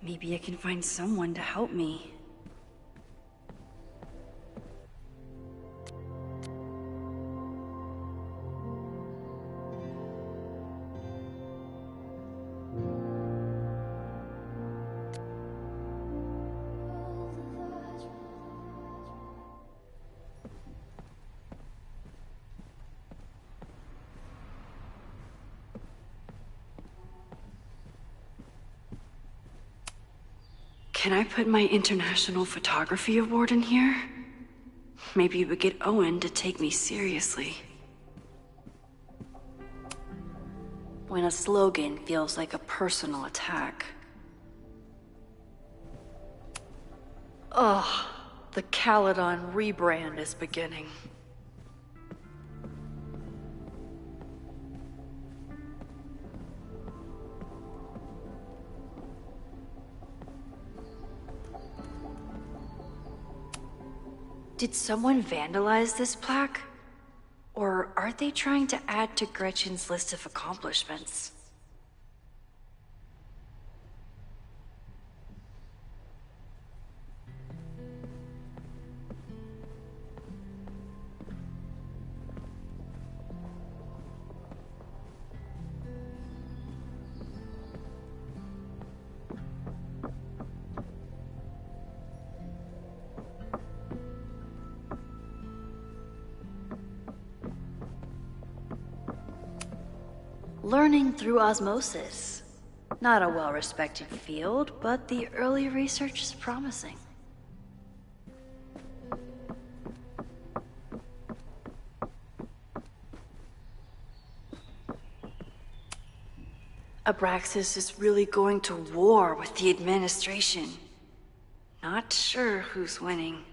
Maybe I can find someone to help me. Can I put my International Photography Award in here? Maybe it would get Owen to take me seriously. When a slogan feels like a personal attack. Ugh, the Caledon rebrand is beginning. Did someone vandalize this plaque? Or are they trying to add to Gretchen's list of accomplishments? Learning through osmosis. Not a well-respected field, but the early research is promising. Abraxas is really going to war with the administration. Not sure who's winning.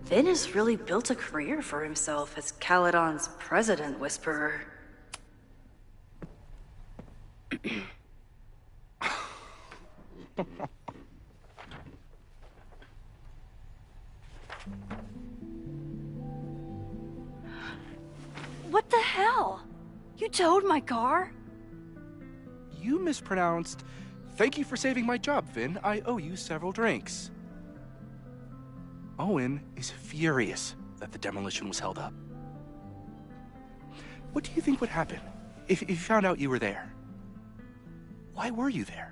Finn has really built a career for himself as Caledon's president whisperer. What the hell? You towed my car? You mispronounced, "Thank you for saving my job, Finn. I owe you several drinks." Owen is furious that the demolition was held up. What do you think would happen if he found out you were there? Why were you there?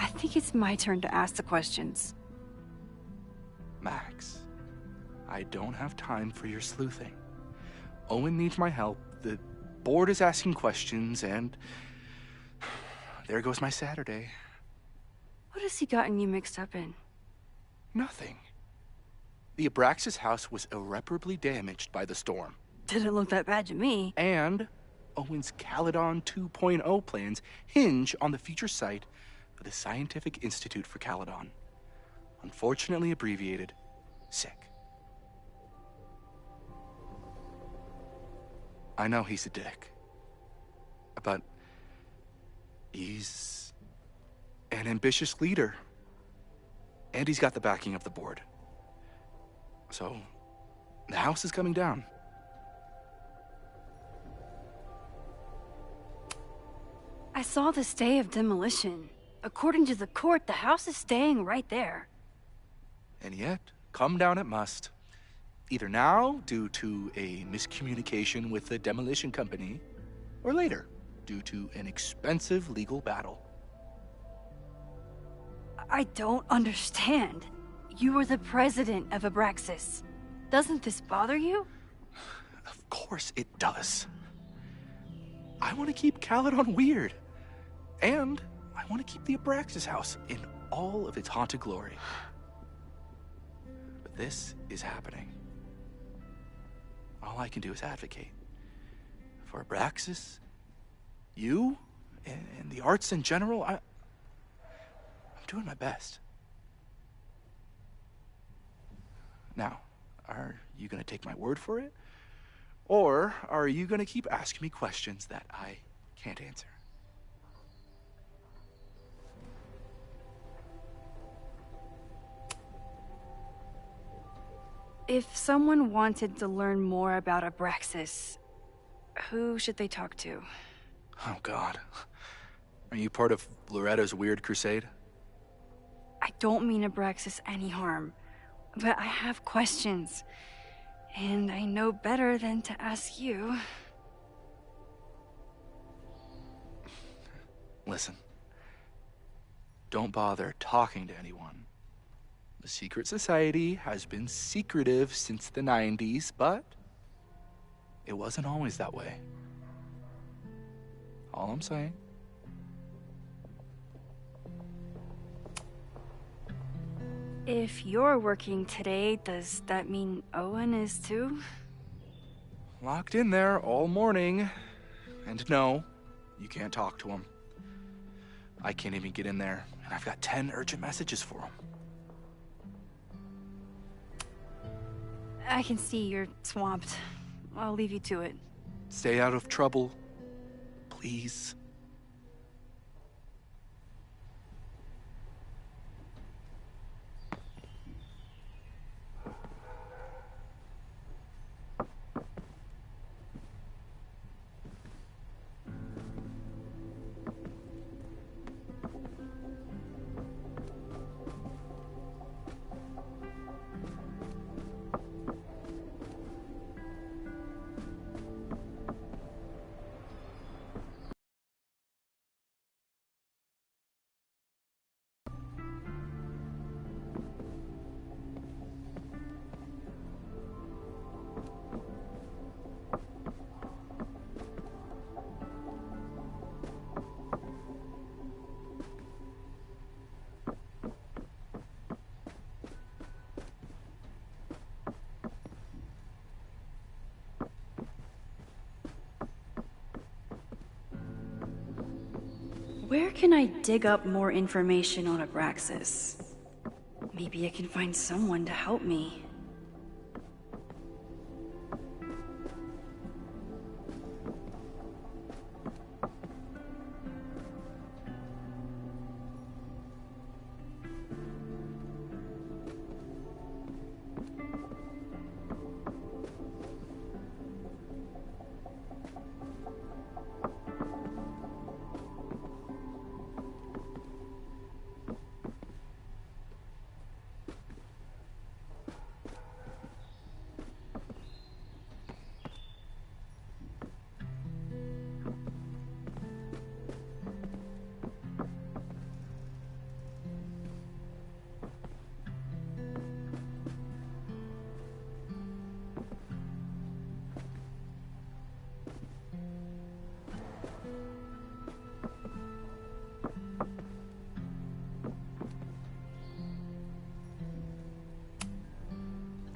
I think it's my turn to ask the questions. Max, I don't have time for your sleuthing. Owen needs my help, the board is asking questions, and there goes my Saturday. What has he gotten you mixed up in? Nothing. The Abraxas house was irreparably damaged by the storm. Didn't look that bad to me. And Owen's Caledon 2.0 plans hinge on the future site for the Scientific Institute for Caledon. Unfortunately abbreviated, SICK. I know he's a dick, but he's an ambitious leader, and he's got the backing of the board. So, the house is coming down. I saw the stay of demolition. According to the court, the house is staying right there. And yet, come down it must. Either now, due to a miscommunication with the demolition company, or later, due to an expensive legal battle. I don't understand. You were the president of Abraxas. Doesn't this bother you? Of course it does. I want to keep Caledon weird. And I want to keep the Abraxas house in all of its haunted glory. But this is happening. All I can do is advocate. For Abraxas, you, and the arts in general, I'm doing my best. Now, are you gonna take my word for it? Or are you gonna keep asking me questions that I can't answer? If someone wanted to learn more about Abraxas, who should they talk to? Oh, God. Are you part of Loretta's weird crusade? I don't mean Abraxas any harm, but I have questions. And I know better than to ask you. Listen. Don't bother talking to anyone. The secret society has been secretive since the 90s, but it wasn't always that way. All I'm saying. If you're working today, does that mean Owen is too? Locked in there all morning. And no, you can't talk to him. I can't even get in there, and I've got 10 urgent messages for him. I can see you're swamped. I'll leave you to it. Stay out of trouble, please. Where can I dig up more information on Abraxas? Maybe I can find someone to help me.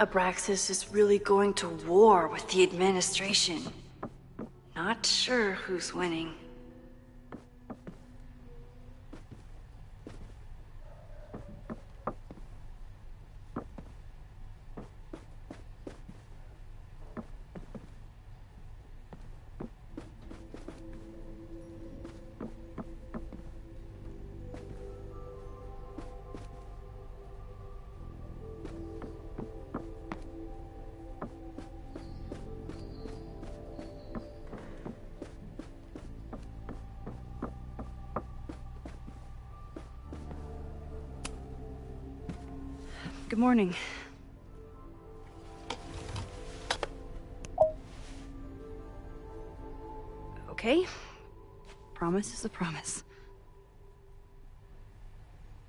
Abraxas is really going to war with the administration. Not sure who's winning. Good morning. Okay? Promise is a promise.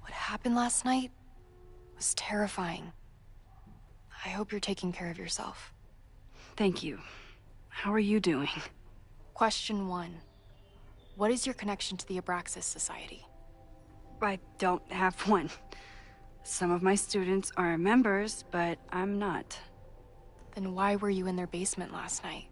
What happened last night was terrifying. I hope you're taking care of yourself. Thank you. How are you doing? Question 1. What is your connection to the Abraxas Society? I don't have one. Some of my students are members, but I'm not. Then why were you in their basement last night?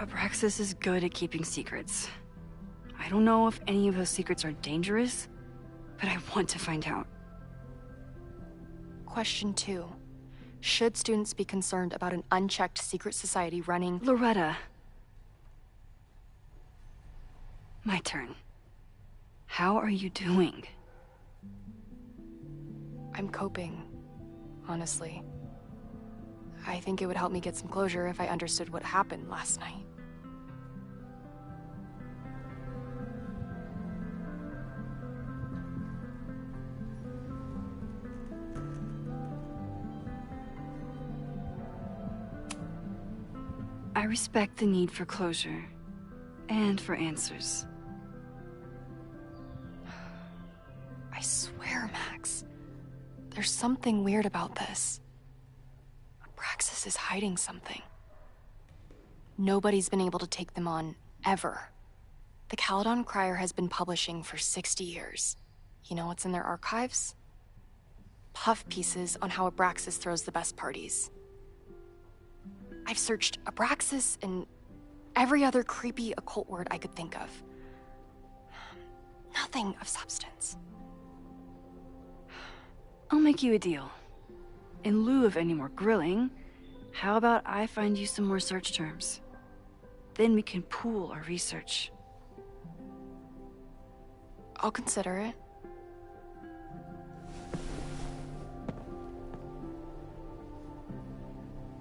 Abraxas is good at keeping secrets. I don't know if any of those secrets are dangerous, but I want to find out. Question 2. Should students be concerned about an unchecked secret society running... Loretta. My turn. How are you doing? I'm coping, honestly. I think it would help me get some closure if I understood what happened last night. I respect the need for closure, and for answers. I swear, Max, there's something weird about this. Abraxas is hiding something. Nobody's been able to take them on, ever. The Caledon Crier has been publishing for 60 years. You know what's in their archives? Puff pieces on how Abraxas throws the best parties. I've searched Abraxas and every other creepy occult word I could think of. Nothing of substance. I'll make you a deal. In lieu of any more grilling, how about I find you some more search terms? Then we can pool our research. I'll consider it.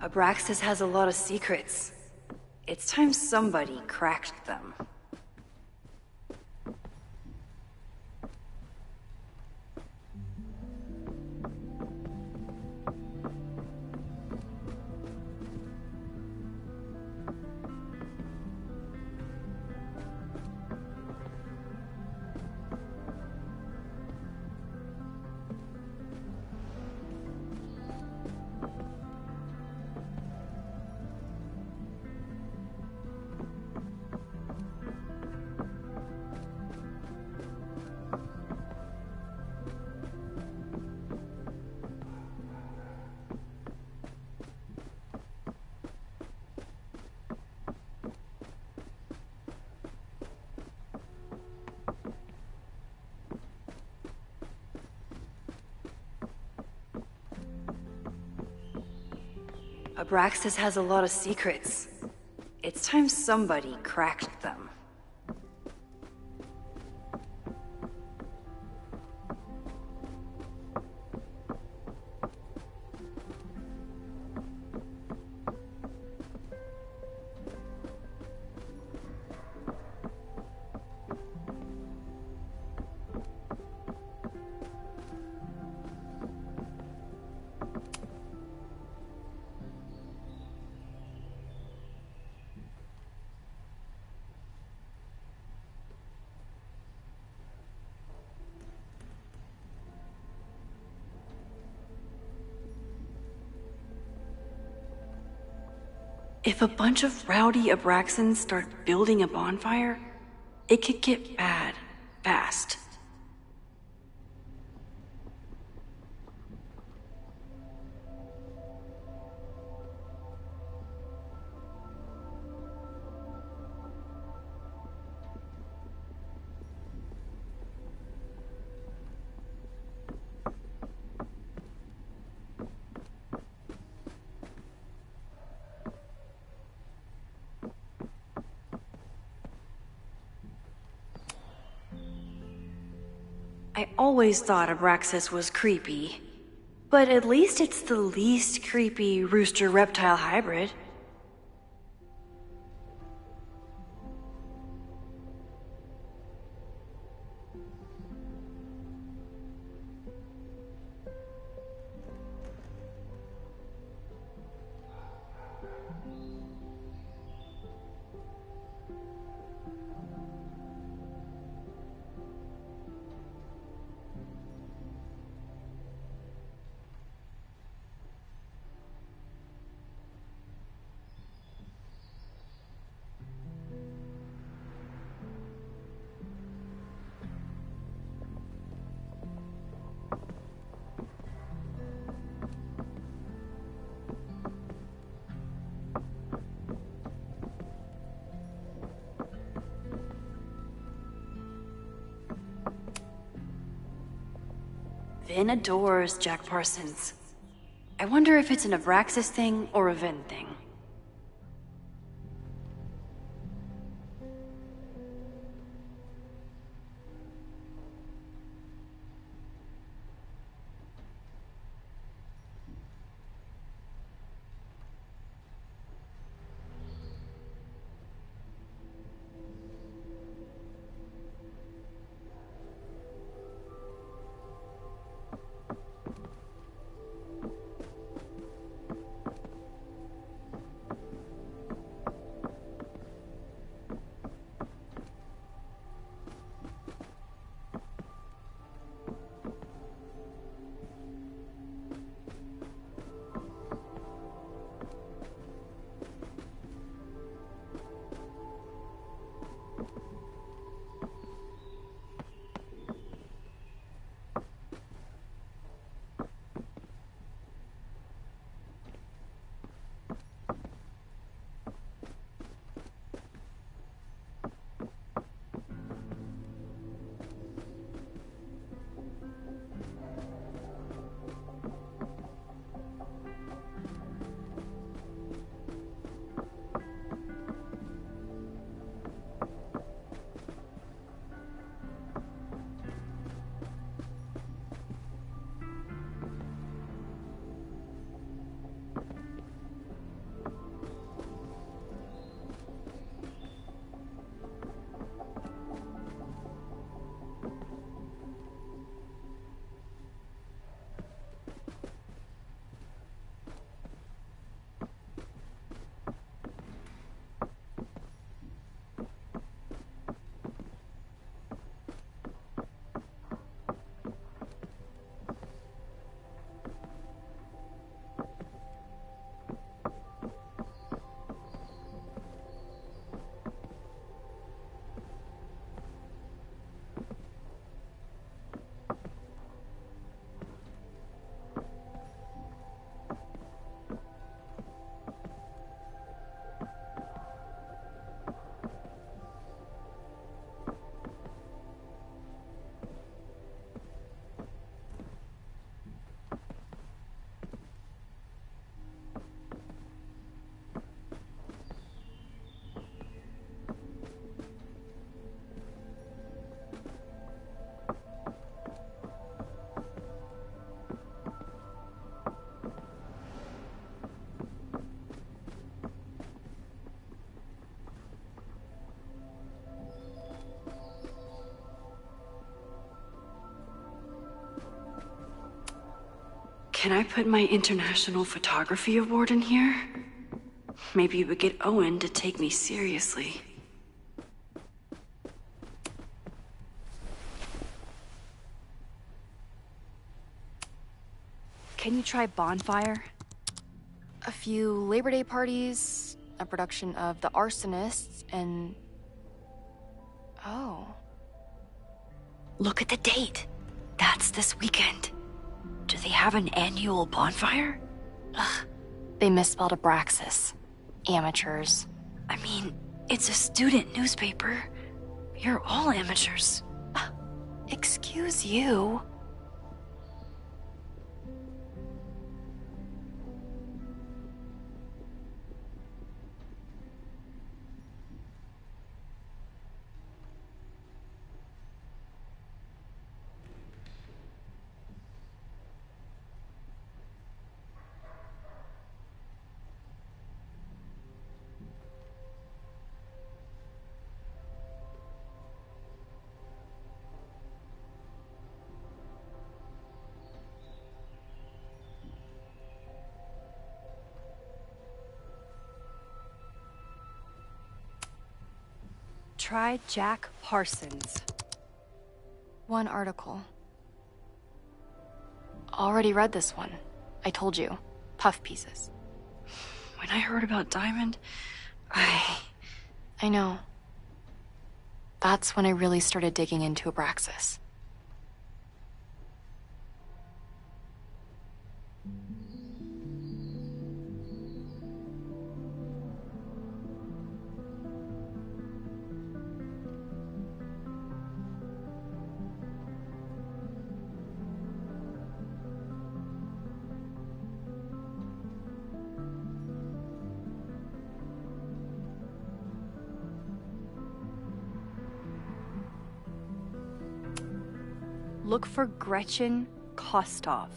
Abraxas has a lot of secrets. It's time somebody cracked them. Abraxas has a lot of secrets. It's time somebody cracked them. If a bunch of rowdy Abraxans start building a bonfire, it could get bad, fast. I always thought Abraxas was creepy. But at least it's the least creepy rooster-reptile hybrid. Vin adores Jack Parsons. I wonder if it's an Abraxas thing or a Vin thing. Can I put my International Photography Award in here? Maybe it would get Owen to take me seriously. Can you try Bonfire? A few Labor Day parties, a production of The Arsonists, and... Oh. Look at the date. That's this weekend. Do they have an annual bonfire? Ugh. They misspelled Abraxas. Amateurs. I mean, it's a student newspaper. You're all amateurs. Excuse you. Try Jack Parsons. One article. Already read this one. I told you. Puff pieces. When I heard about Diamond, I know. That's when I really started digging into Abraxas. Look for Gretchen Kostov.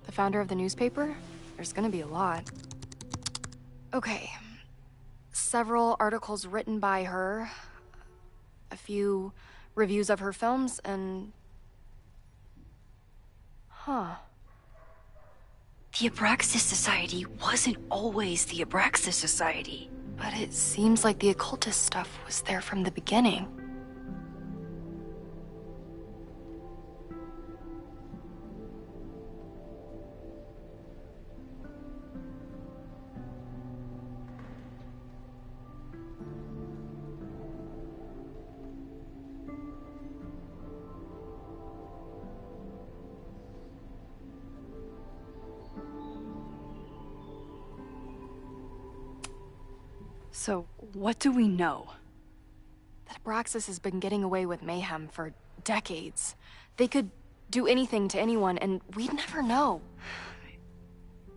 The founder of the newspaper? There's gonna be a lot. Okay. Several articles written by her, a few reviews of her films, and... Huh. The Abraxas Society wasn't always the Abraxas Society. But it seems like the occultist stuff was there from the beginning. So, what do we know? That Abraxas has been getting away with mayhem for decades. They could do anything to anyone, and we'd never know.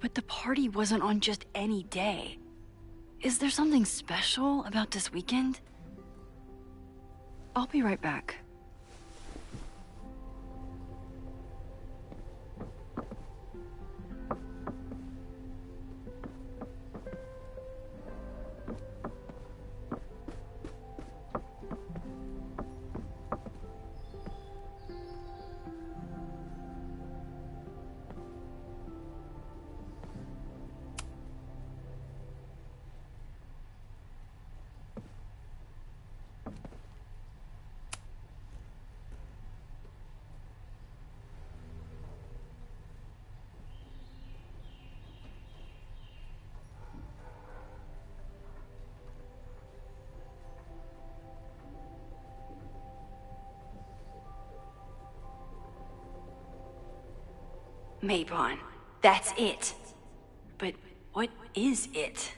But the party wasn't on just any day. Is there something special about this weekend? I'll be right back. Mabon, that's it. But what is it?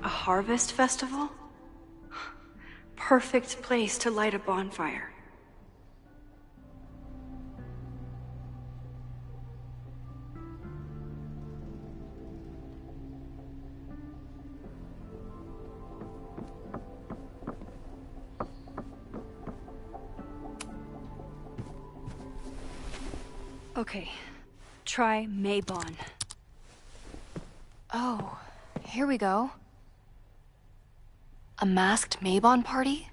A harvest festival? Perfect place to light a bonfire. Okay, try Mabon. Oh, here we go. A masked Mabon party?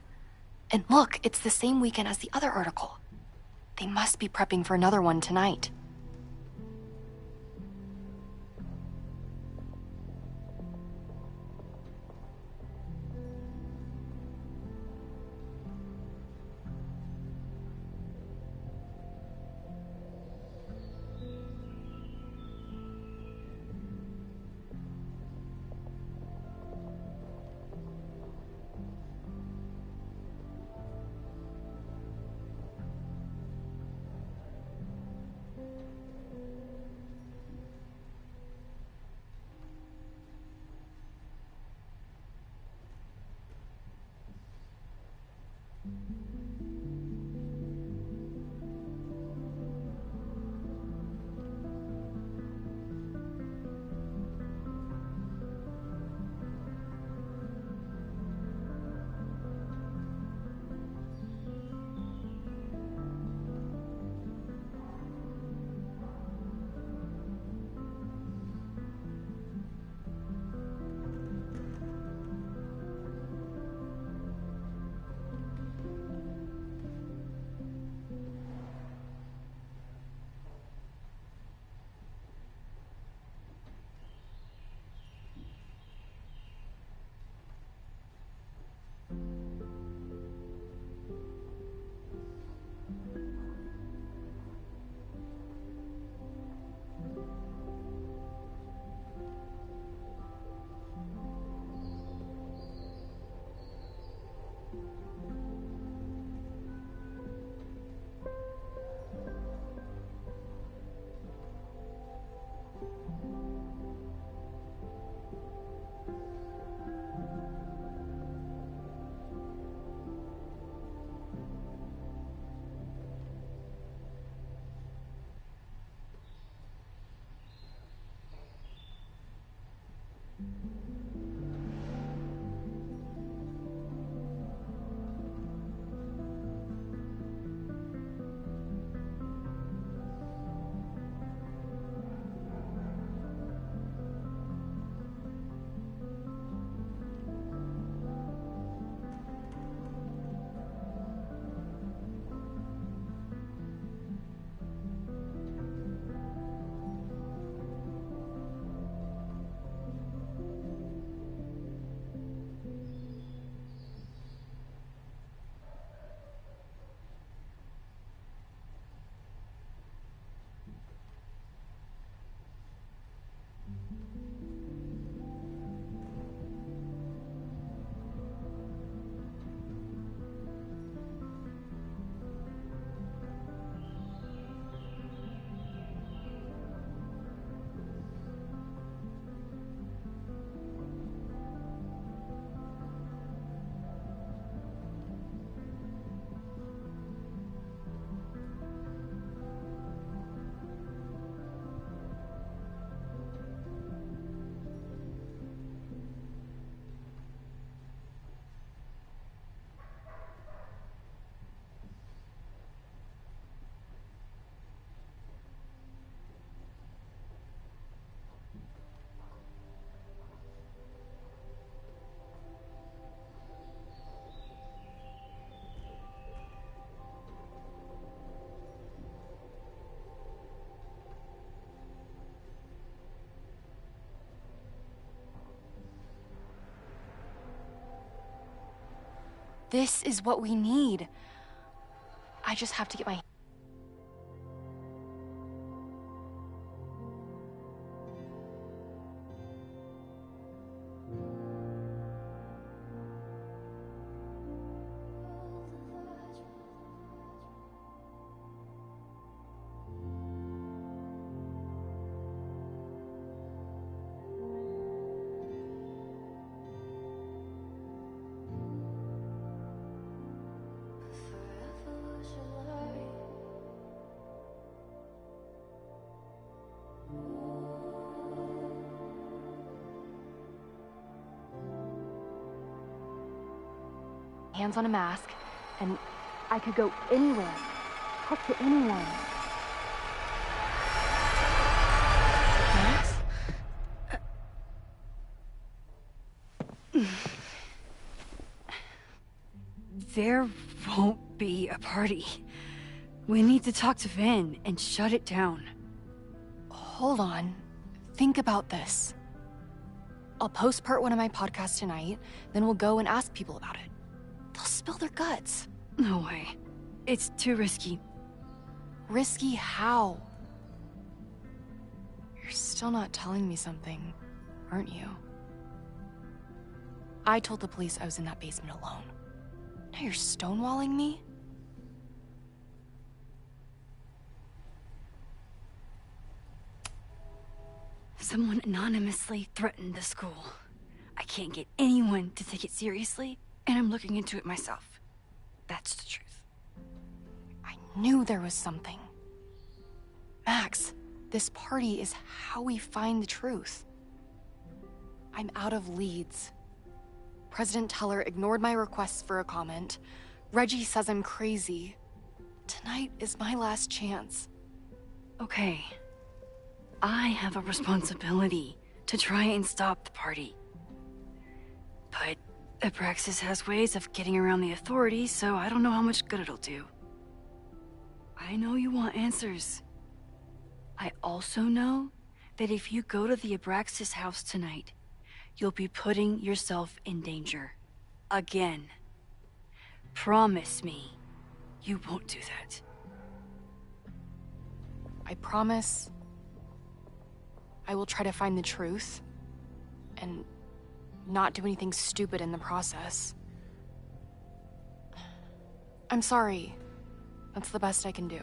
And look, it's the same weekend as the other article. They must be prepping for another one tonight. This is what we need. I just have to get my... hands on a mask, and I could go anywhere, talk to anyone. Max? There won't be a party. We need to talk to Van and shut it down. Hold on. Think about this. I'll post part 1 of my podcast tonight, then we'll go and ask people about it. They'll spill their guts. No way. It's too risky. Risky how? You're still not telling me something, aren't you? I told the police I was in that basement alone. Now you're stonewalling me? Someone anonymously threatened the school. I can't get anyone to take it seriously, and I'm looking into it myself. That's the truth. I knew there was something. Max, this party is how we find the truth. I'm out of leads. President Teller ignored my requests for a comment. Reggie says I'm crazy. Tonight is my last chance. Okay. I have a responsibility to try and stop the party. But Abraxas has ways of getting around the authorities, so I don't know how much good it'll do. I know you want answers. I also know that if you go to the Abraxas house tonight, you'll be putting yourself in danger. Again. Promise me you won't do that. I promise I will try to find the truth and not do anything stupid in the process. I'm sorry. That's the best I can do.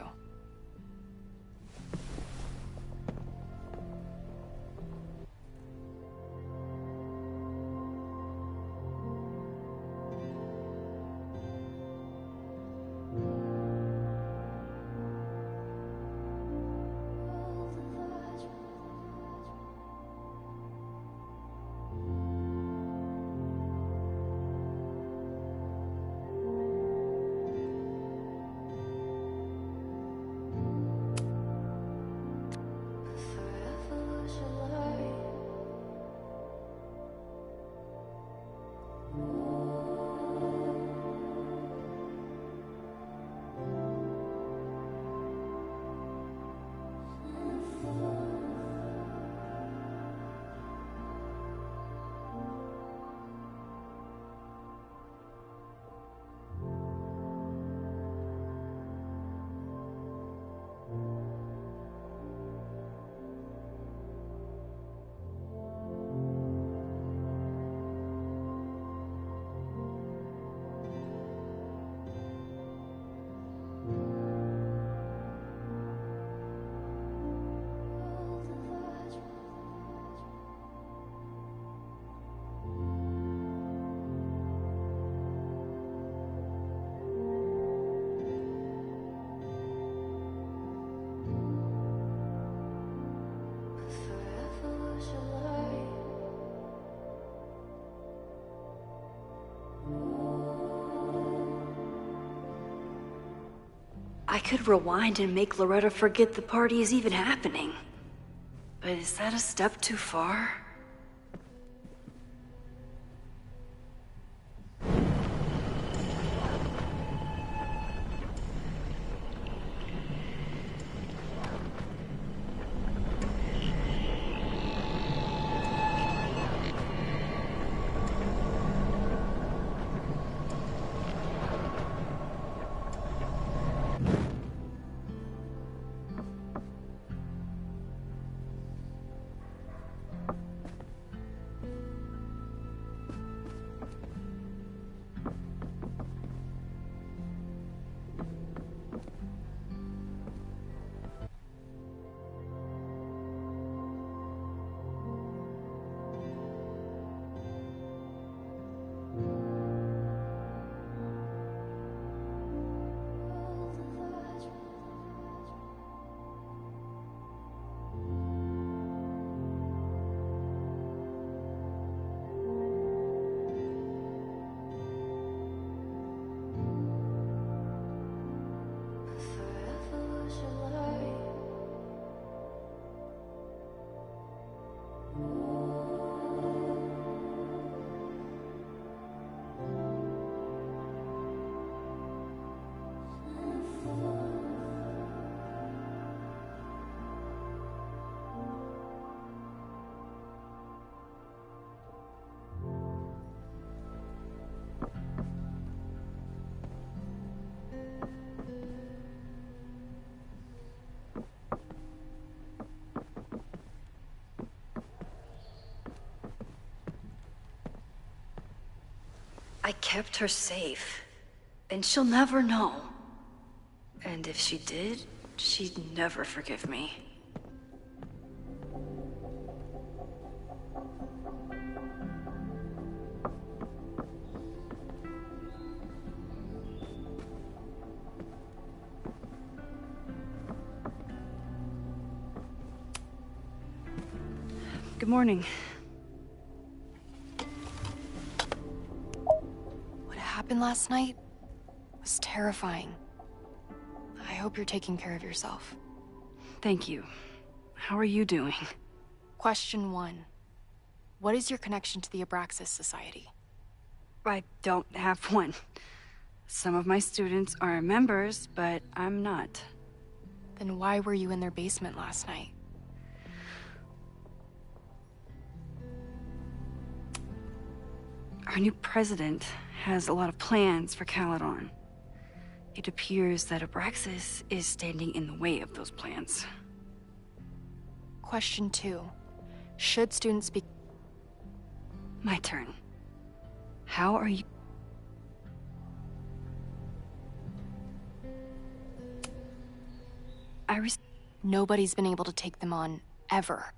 I could rewind and make Loretta forget the party is even happening. But is that a step too far? I kept her safe, and she'll never know. And if she did, she'd never forgive me. Good morning. What happened last night was terrifying. I hope you're taking care of yourself. Thank you. How are you doing? Question 1. What is your connection to the Abraxas Society? I don't have one. Some of my students are members, but I'm not. Then why were you in their basement last night? Our new president has a lot of plans for Caledon. It appears that Abraxas is standing in the way of those plans. Question 2. Should students be... My turn. How are you... Nobody's been able to take them on, ever.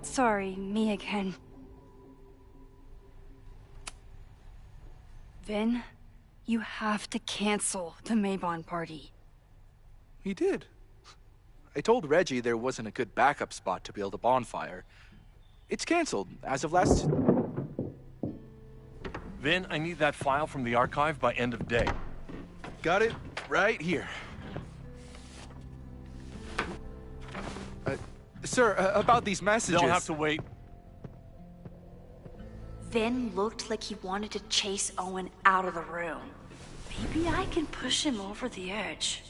Sorry, me again. Vin, you have to cancel the Maybon party. He did. I told Reggie there wasn't a good backup spot to build a bonfire. It's canceled as of last... Vin, I need that file from the archive by end of day. Got it right here. Sir, about these messages... They'll have to wait. Vin looked like he wanted to chase Owen out of the room. Maybe I can push him over the edge.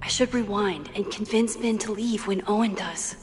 I should rewind and convince Vin to leave when Owen does.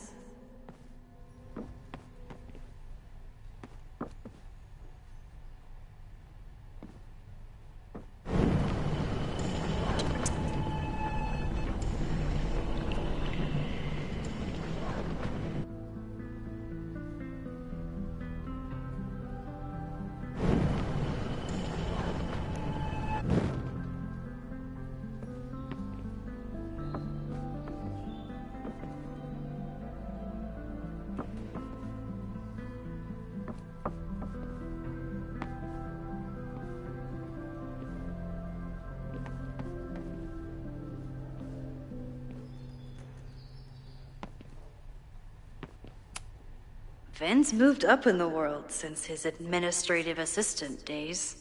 Vin's moved up in the world since his administrative assistant days.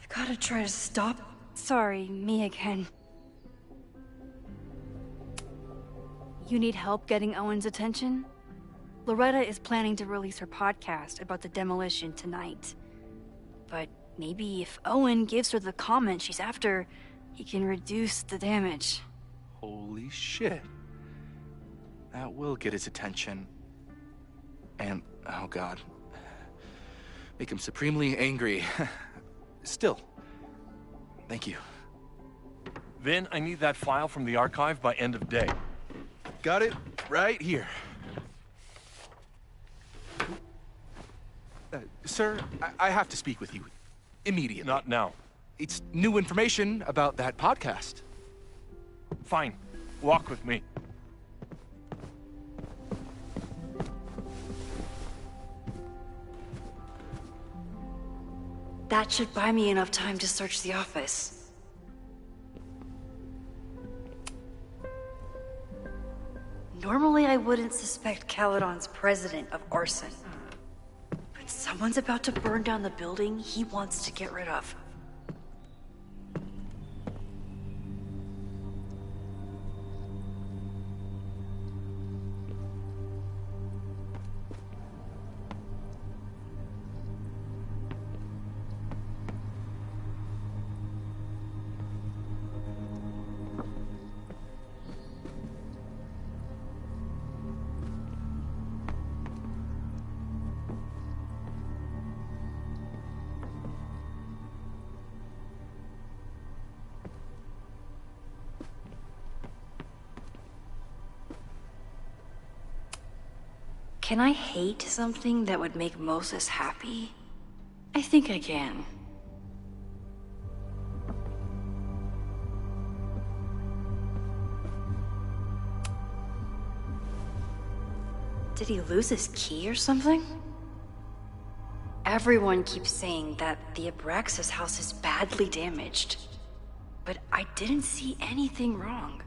Gotta try to stop. Sorry, me again. You need help getting Owen's attention? Loretta is planning to release her podcast about the demolition tonight. But maybe if Owen gives her the comment she's after, he can reduce the damage. Holy shit. That will get his attention. And, oh god. make him supremely angry. Still, thank you. Vin, I need that file from the archive by end of day. Got it right here. Sir, I have to speak with you immediately. Not now. It's new information about that podcast. Fine. Walk with me. That should buy me enough time to search the office. Normally I wouldn't suspect Caledon's president of arson. But someone's about to burn down the building he wants to get rid of. Can I hate something that would make Moses happy? I think I can. Did he lose his key or something? Everyone keeps saying that the Abraxas house is badly damaged, but I didn't see anything wrong.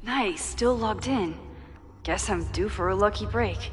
Nice, still logged in. Guess I'm due for a lucky break.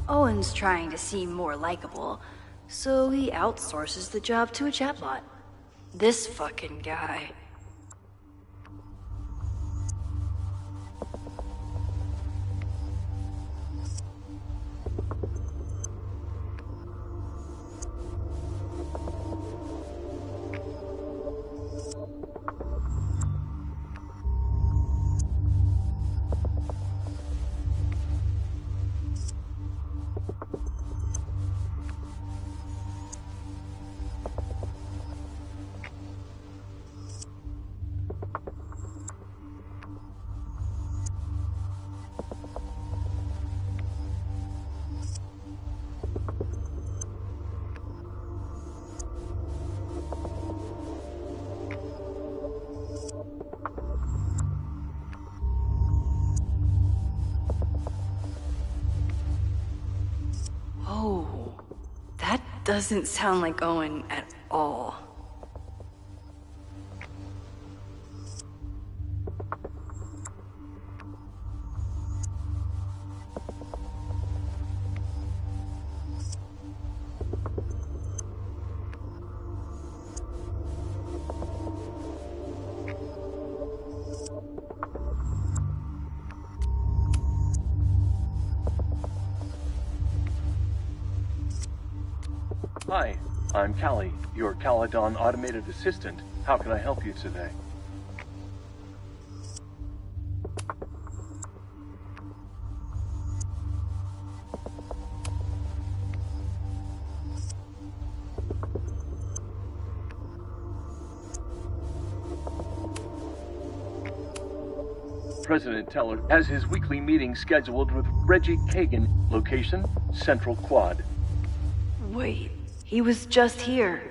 Owen's trying to seem more likable, so he outsources the job to a chatbot. This fucking guy. doesn't sound like Owen at all. Hi, I'm Callie, your Caledon automated assistant. How can I help you today? President Teller has his weekly meeting scheduled with Reggie Kagan. Location, Central Quad. Wait, he was just here.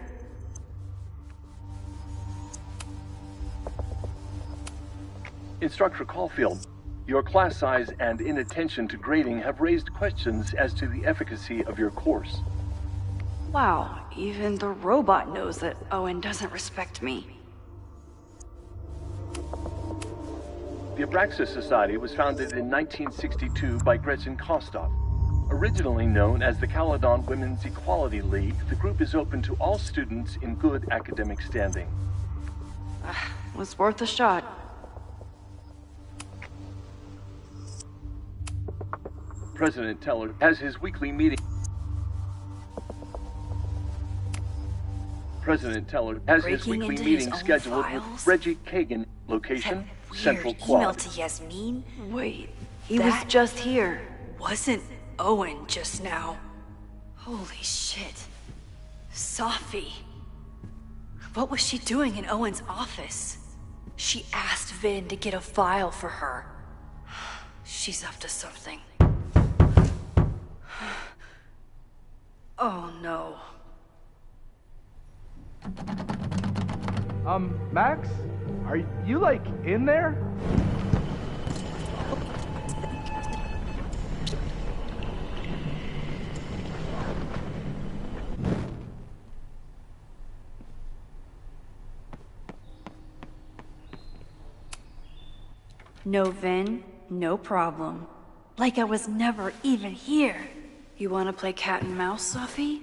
Instructor Caulfield, your class size and inattention to grading have raised questions as to the efficacy of your course. Wow, even the robot knows that Owen doesn't respect me. The Abraxas Society was founded in 1962 by Gretchen Kostov. Originally known as the Caledon Women's Equality League, the group is open to all students in good academic standing. Was worth a shot. President Teller has his weekly meeting. President Teller has his Breaking weekly into meeting his own scheduled files? with Reggie Kagan. Location, That Central weird email Quad. to Yasmin? Wait, he was just here. Wasn't Owen just now? Holy shit. Safi. What was she doing in Owen's office? She asked Vin to get a file for her. She's up to something. Oh no. Max? Are you, like, in there? No Vin, no problem. Like I was never even here. You want to play cat and mouse, Safi?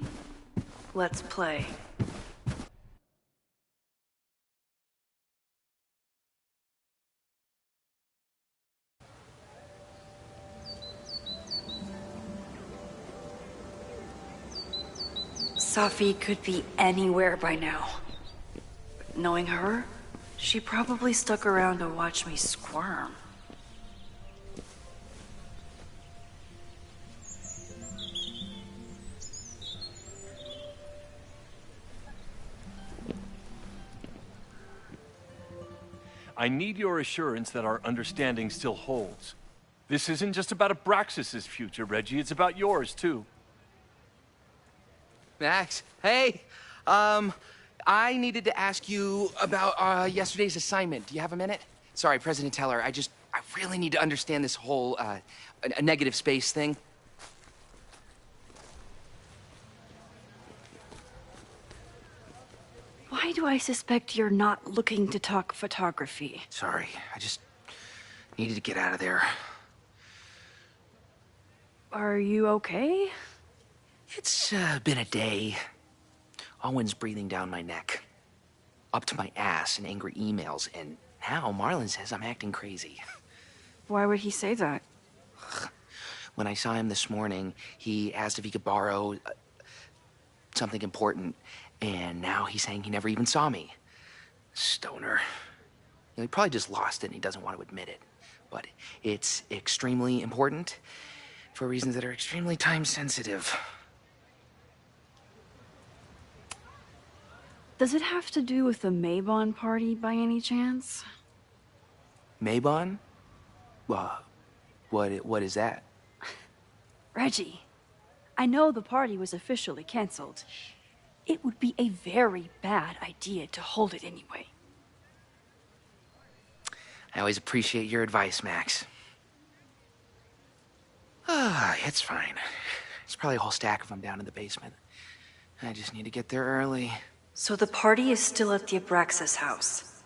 Let's play. Safi could be anywhere by now. Knowing her, she probably stuck around to watch me squirm. I need your assurance that our understanding still holds. This isn't just about Abraxas' future, Reggie. It's about yours, too. Max, hey, I needed to ask you about yesterday's assignment. Do you have a minute? Sorry, President Teller, I really need to understand this whole, a negative space thing. Why do I suspect you're not looking to talk photography? Sorry, I just needed to get out of there. Are you okay? It's been a day. Owen's breathing down my neck, up to my ass in angry emails, and now Marlon says I'm acting crazy. Why would he say that? When I saw him this morning, he asked if he could borrow something important, and now he's saying he never even saw me. Stoner. He probably just lost it and he doesn't want to admit it. But it's extremely important for reasons that are extremely time-sensitive. Does it have to do with the Maybon party by any chance? Maybon? What is that? Reggie, I know the party was officially canceled. It would be a very bad idea to hold it anyway. I always appreciate your advice, Max. It's fine. There's probably a whole stack of them down in the basement. I just need to get there early. So the party is still at the Abraxas house.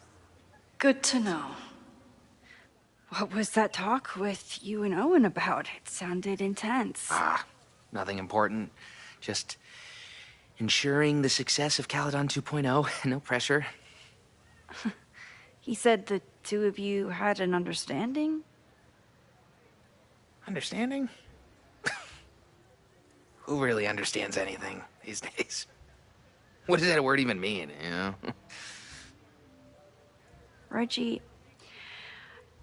Good to know. What was that talk with you and Owen about? It sounded intense. Nothing important. Just ensuring the success of Caledon 2.0. No pressure. He said the two of you had an understanding? Understanding? Who really understands anything these days? What does that word even mean, you know? Reggie,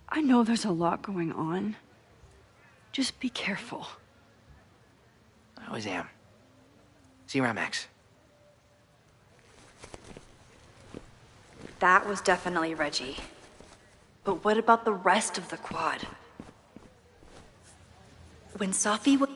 I know there's a lot going on. Just be careful. I always am. See you around, Max. That was definitely Reggie. But what about the rest of the quad? When Safi was...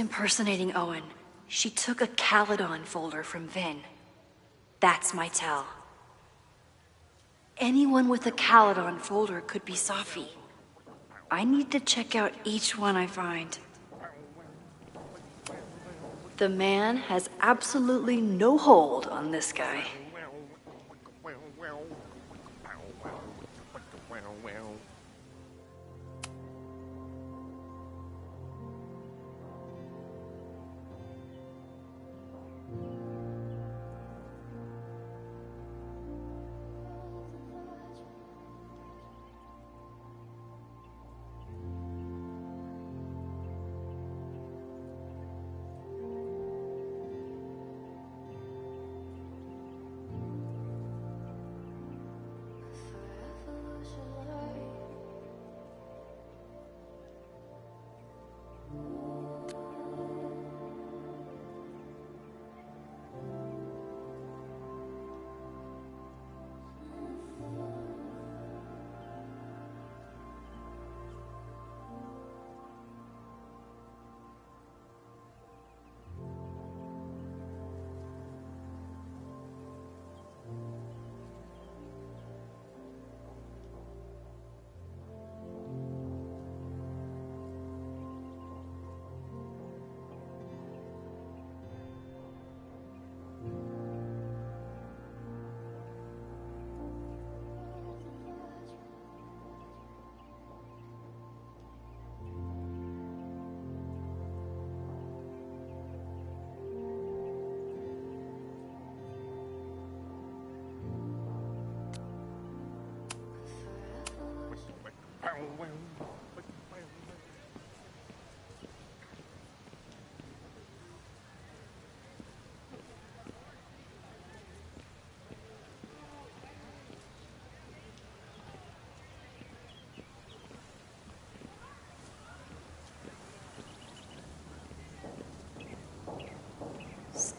impersonating Owen, she took a Caledon folder from Vin. That's my tell. Anyone with a Caledon folder could be Safi. I need to check out each one I find. The man has absolutely no hold on this guy.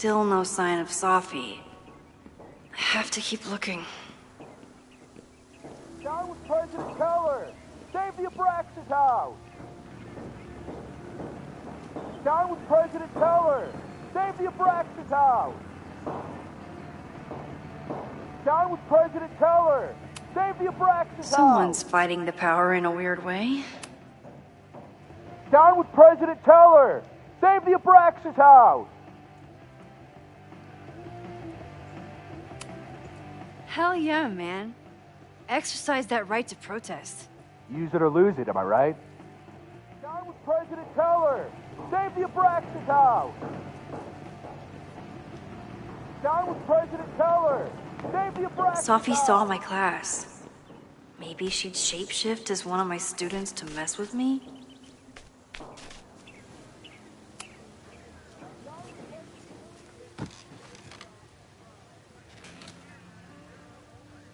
Still no sign of Safi. I have to keep looking. Down with President Keller! Save the Abraxas house! Down with President Keller! Save the Abraxas house! Down with President Keller! Save the Abraxas house! Someone's fighting the power in a weird way. Down with President Keller! Save the Abraxas house! Hell yeah, man. Exercise that right to protest. Use it or lose it, am I right? Down with President Keller! Save the Abraxas house! Down with President Keller! Save the Abraxas Safi house! saw my class. Maybe she'd shapeshift as one of my students to mess with me?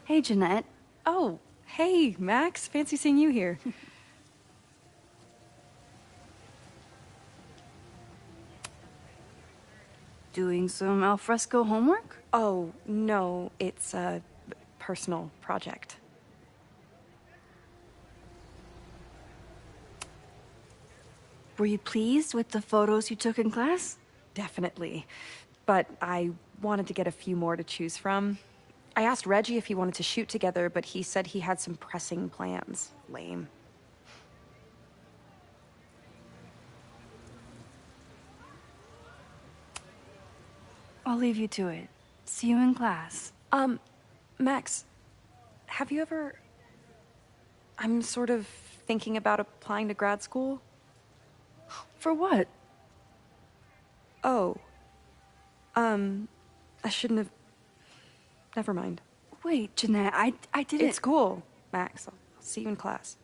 Hey, Jeanette. Oh, hey, Max. Fancy seeing you here. Doing some alfresco homework? Oh, no, it's a personal project. Were you pleased with the photos you took in class? Definitely. But I wanted to get a few more to choose from. I asked Reggie if he wanted to shoot together, but he said he had some pressing plans. Lame. I'll leave you to it. See you in class. Max, have you ever... I'm sort of thinking about applying to grad school. For what? Oh. I shouldn't have... Never mind. Wait, Jeanette, I didn't... It's cool, Max. I'll see you in class.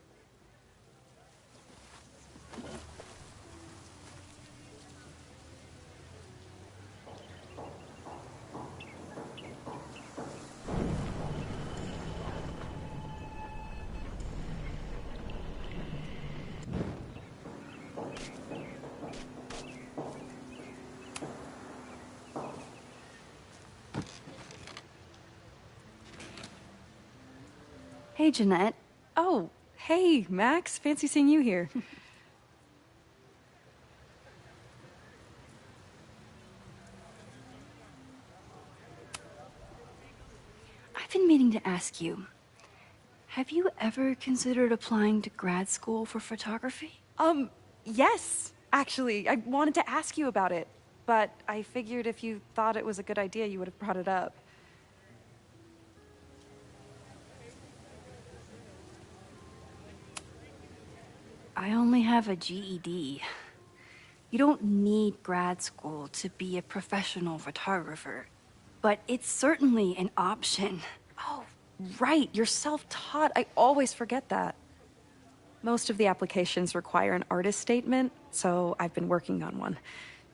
Hey, Jeanette. Oh, hey, Max. Fancy seeing you here. I've been meaning to ask you. Have you ever considered applying to grad school for photography? Yes. Actually, I wanted to ask you about it, but I figured if you thought it was a good idea, you would have brought it up. I only have a GED. You don't need grad school to be a professional photographer, but it's certainly an option. Oh, right. You're self-taught. I always forget that. Most of the applications require an artist statement, so I've been working on one.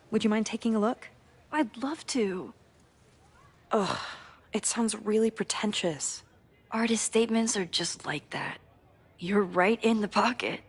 Would you mind taking a look? I'd love to. Ugh, it sounds really pretentious. Artist statements are just like that. You're right in the pocket.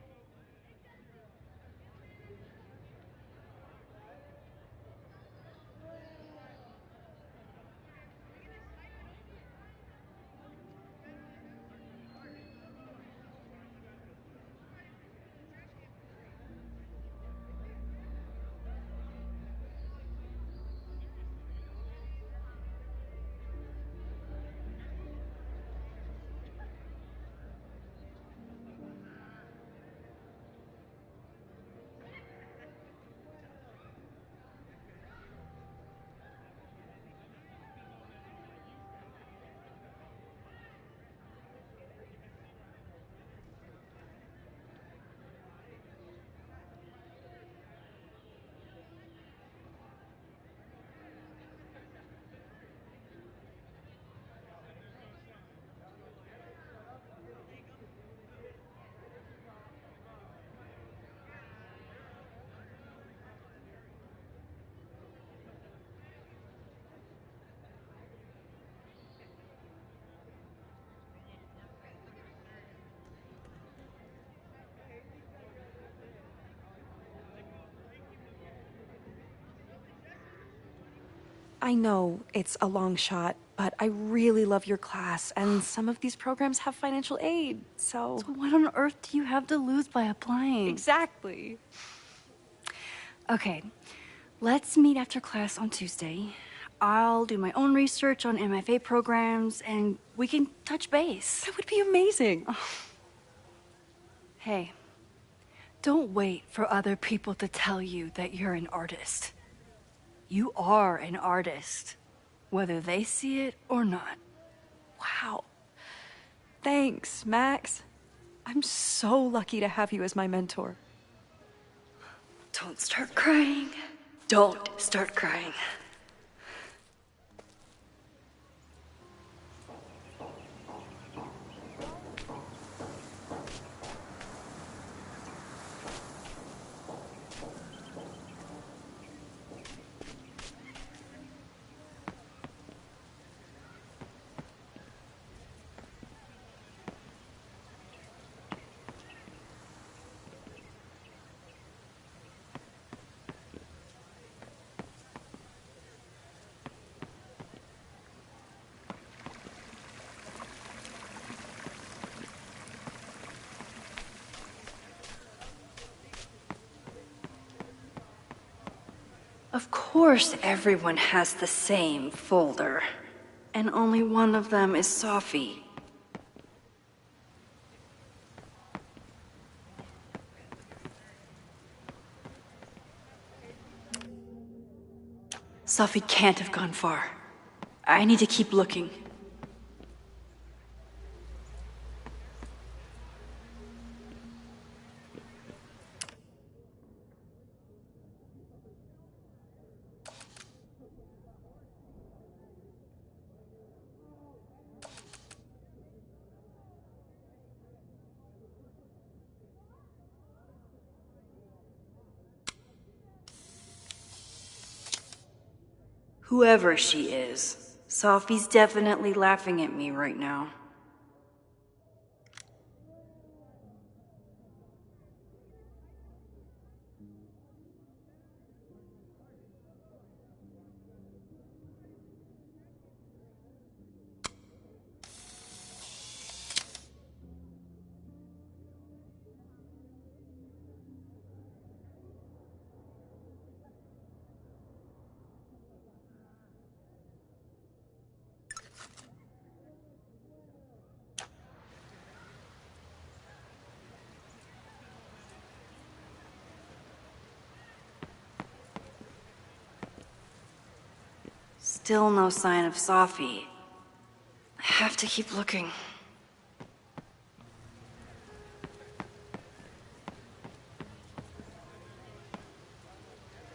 I know it's a long shot, but I really love your class, and some of these programs have financial aid, so... So what on earth do you have to lose by applying? Exactly. Okay, let's meet after class on Tuesday. I'll do my own research on MFA programs, and we can touch base. That would be amazing. Hey, don't wait for other people to tell you that you're an artist. You are an artist, whether they see it or not. Wow. Thanks, Max. I'm so lucky to have you as my mentor. Don't start crying. Don't start crying. Of course everyone has the same folder. And only one of them is Sophie. Sophie can't have gone far. I need to keep looking. Whoever she is, Sophie's definitely laughing at me right now. Still no sign of Sophie. I have to keep looking.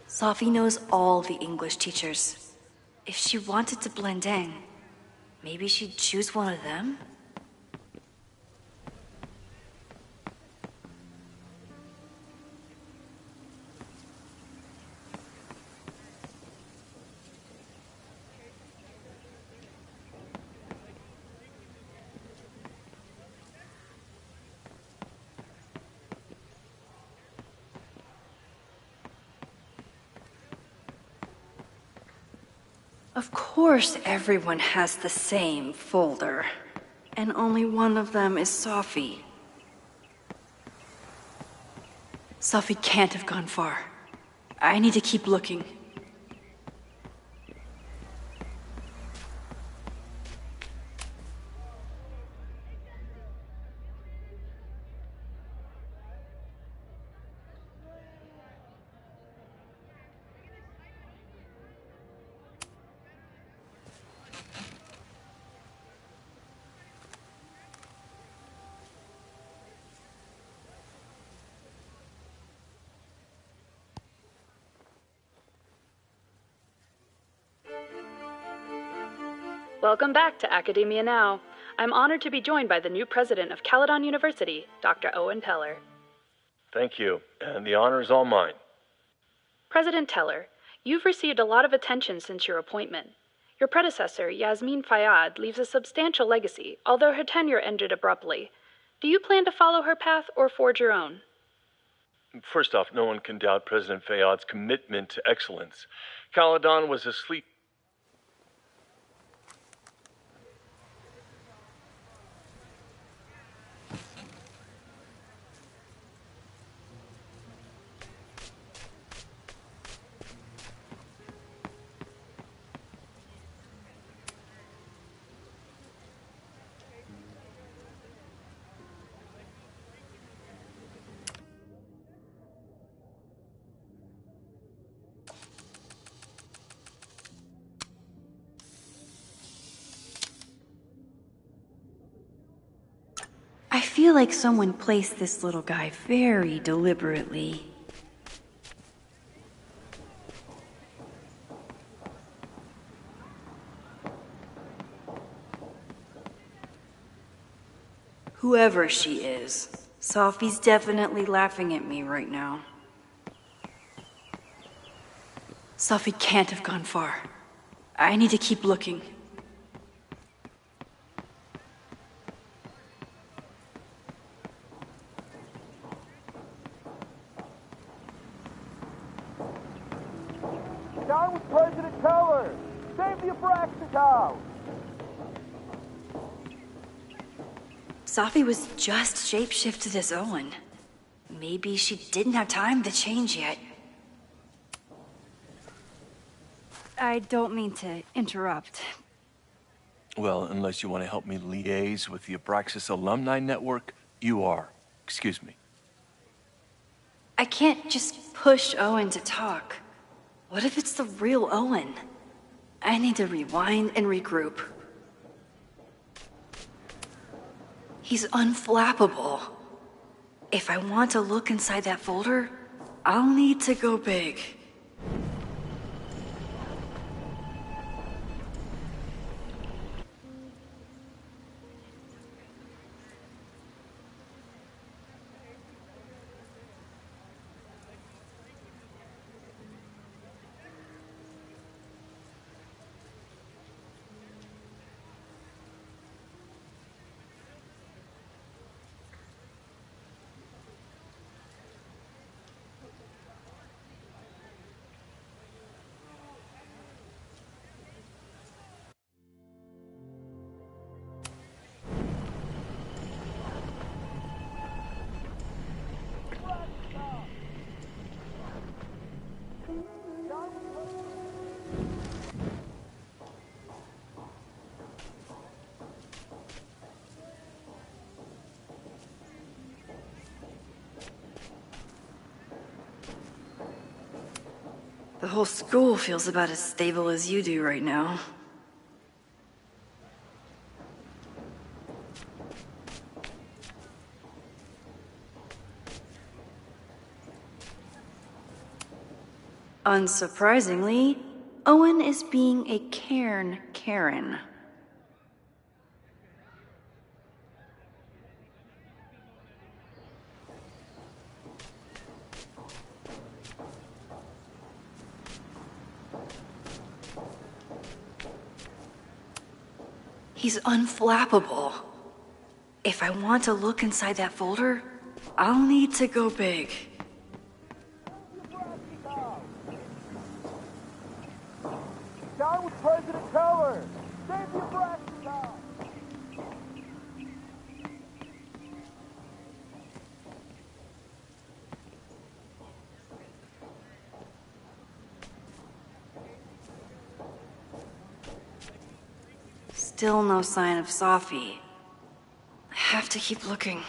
Sophie knows all the English teachers. If she wanted to blend in, maybe she'd choose one of them? Of course everyone has the same folder. And only one of them is Sophie. Sophie can't have gone far. I need to keep looking. Welcome back to Academia Now. I'm honored to be joined by the new president of Caledon University, Dr. Owen Teller. Thank you, and the honor is all mine. President Teller, you've received a lot of attention since your appointment. Your predecessor, Yasmin Fayyad, leaves a substantial legacy, although her tenure ended abruptly. Do you plan to follow her path or forge your own? First off, no one can doubt President Fayyad's commitment to excellence. Caledon was a sleep. I feel like someone placed this little guy very deliberately. Whoever she is, Sophie's definitely laughing at me right now. Sophie can't have gone far. I need to keep looking. Down with President Teller! Save the Abraxas House! Sophie was just shapeshifted as Owen. Maybe she didn't have time to change yet. I don't mean to interrupt. Well, unless you want to help me liaise with the Abraxas Alumni Network, you are. Excuse me. I can't just push Owen to talk. What if it's the real Owen? I need to rewind and regroup. He's unflappable. If I want to look inside that folder, I'll need to go big. The whole school feels about as stable as you do right now. Unsurprisingly, Owen is being a cairn Karen. He's unflappable. If I want to look inside that folder, I'll need to go big. Down with President Teller! Save the Abraxas House! Still no sign of Sophie. I have to keep looking.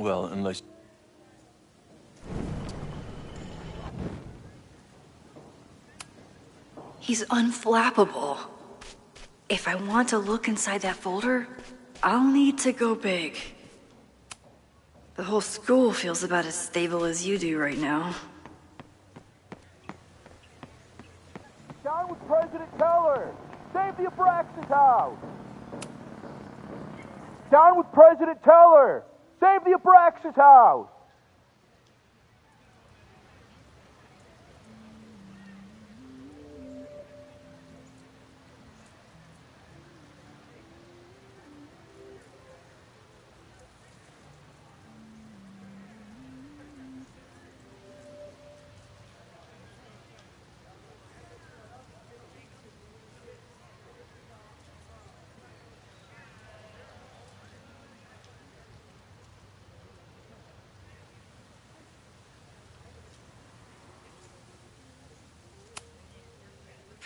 Well, unless... He's unflappable. If I want to look inside that folder, I'll need to go big. The whole school feels about as stable as you do right now. Down with President Teller! Save the Abraxas House! Down with President Teller! Save the Abraxas House!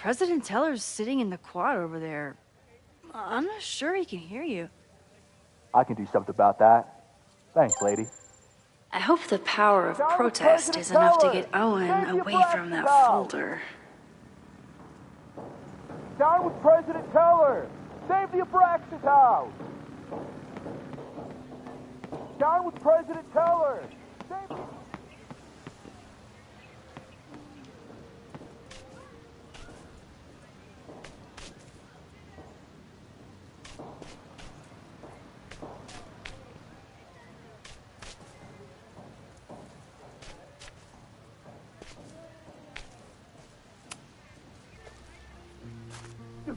President Teller's sitting in the quad over there. I'm not sure he can hear you. I can do something about that. Thanks, lady. I hope the power of protest is enough to get Owen away from that folder. Down with President Teller! Save the Abraxas House! Down with President Teller! Save the...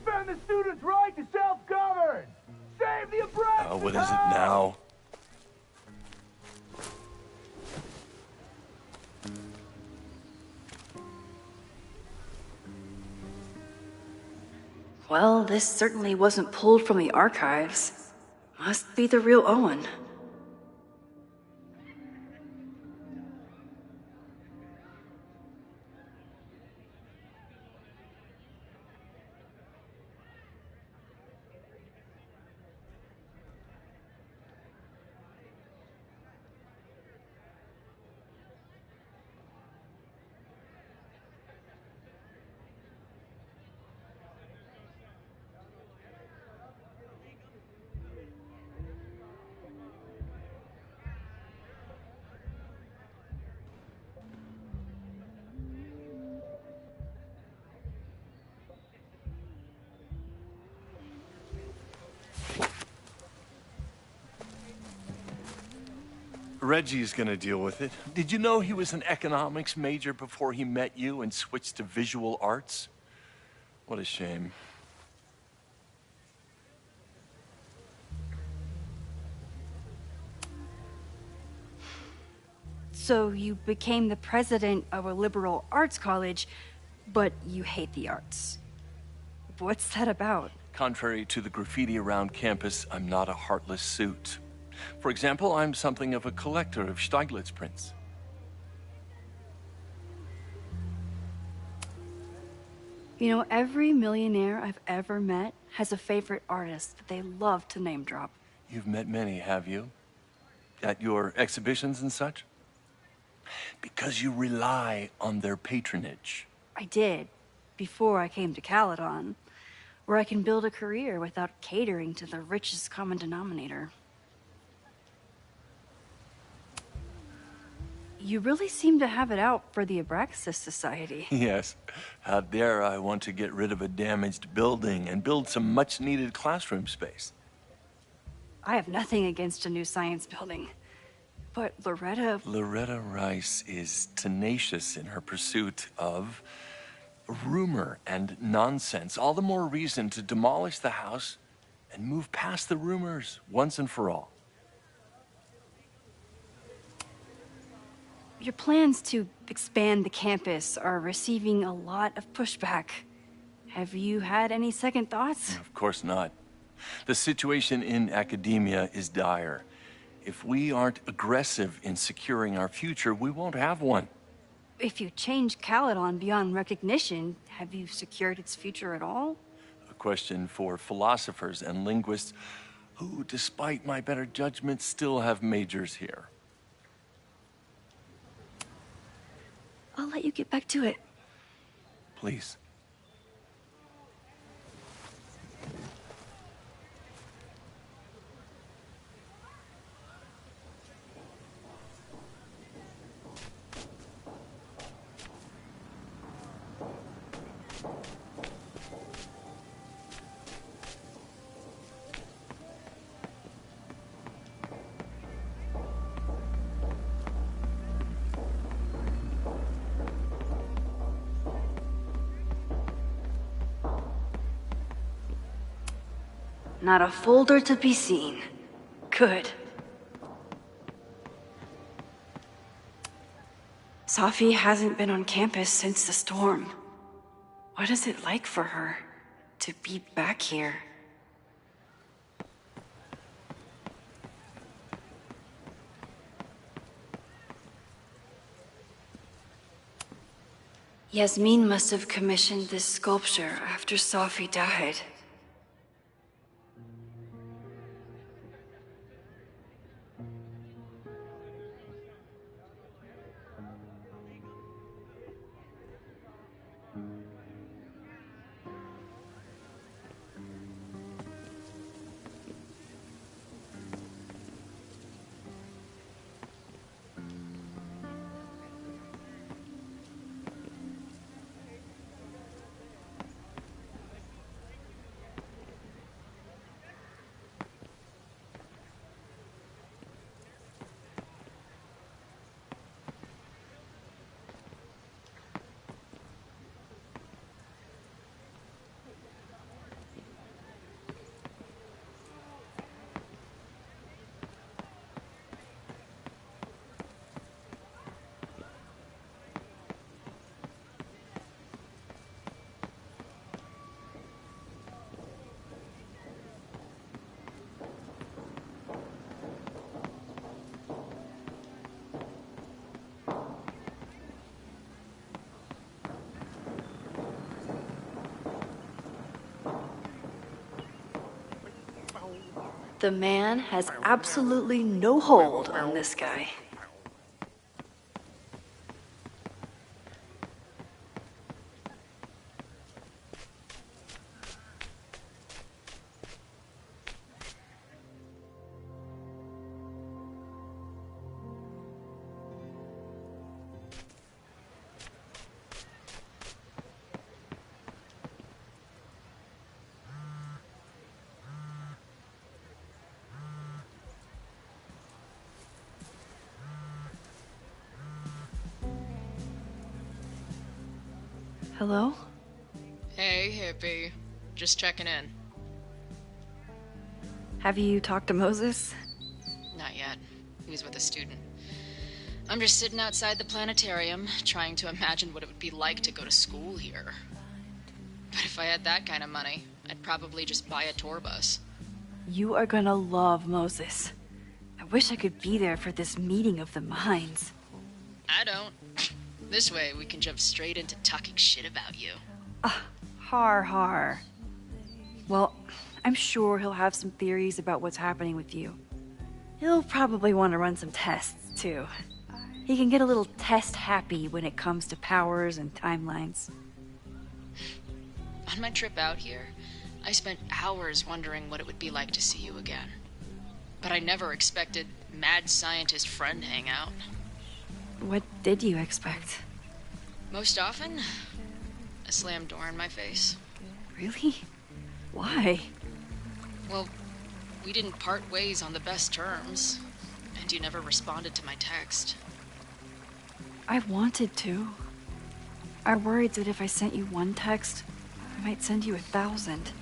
defend the students' right to self-govern! Save the Abraxas! What is it now? Well, this certainly wasn't pulled from the archives. Must be the real Owen. Reggie's gonna deal with it. Did you know he was an economics major before he met you and switched to visual arts? What a shame. So you became the president of a liberal arts college, but you hate the arts. What's that about? Contrary to the graffiti around campus, I'm not a heartless suit. For example, I'm something of a collector of Stieglitz prints. You know, every millionaire I've ever met has a favorite artist that they love to name drop. You've met many, have you? At your exhibitions and such? Because you rely on their patronage. I did, before I came to Caledon, where I can build a career without catering to the richest common denominator. You really seem to have it out for the Abraxas Society. Yes. Out there, I want to get rid of a damaged building and build some much-needed classroom space. I have nothing against a new science building. But Loretta... Loretta Rice is tenacious in her pursuit of rumor and nonsense. All the more reason to demolish the house and move past the rumors once and for all. Your plans to expand the campus are receiving a lot of pushback. Have you had any second thoughts? Of course not. The situation in academia is dire. If we aren't aggressive in securing our future, we won't have one. If you change Caledon beyond recognition, have you secured its future at all? A question for philosophers and linguists who, despite my better judgment, still have majors here. I'll let you get back to it. Please. Not a folder to be seen. Good. Safi hasn't been on campus since the storm. What is it like for her to be back here? Yasmin must have commissioned this sculpture after Safi died. The man has absolutely no hold on this guy. Hello? Hey, hippie. Just checking in. Have you talked to Moses? Not yet. He was with a student. I'm just sitting outside the planetarium, trying to imagine what it would be like to go to school here. But if I had that kind of money, I'd probably just buy a tour bus. You are gonna love Moses. I wish I could be there for this meeting of the minds. I don't. This way, we can jump straight into talking shit about you. Har. Well, I'm sure he'll have some theories about what's happening with you. He'll probably want to run some tests, too. He can get a little test-happy when it comes to powers and timelines. On my trip out here, I spent hours wondering what it would be like to see you again. But I never expected mad scientist friend hangout. What did you expect? Most often, a slammed door in my face. Really? Why? Well, we didn't part ways on the best terms, and you never responded to my text. I wanted to. I worried that if I sent you one text, I might send you 1,000.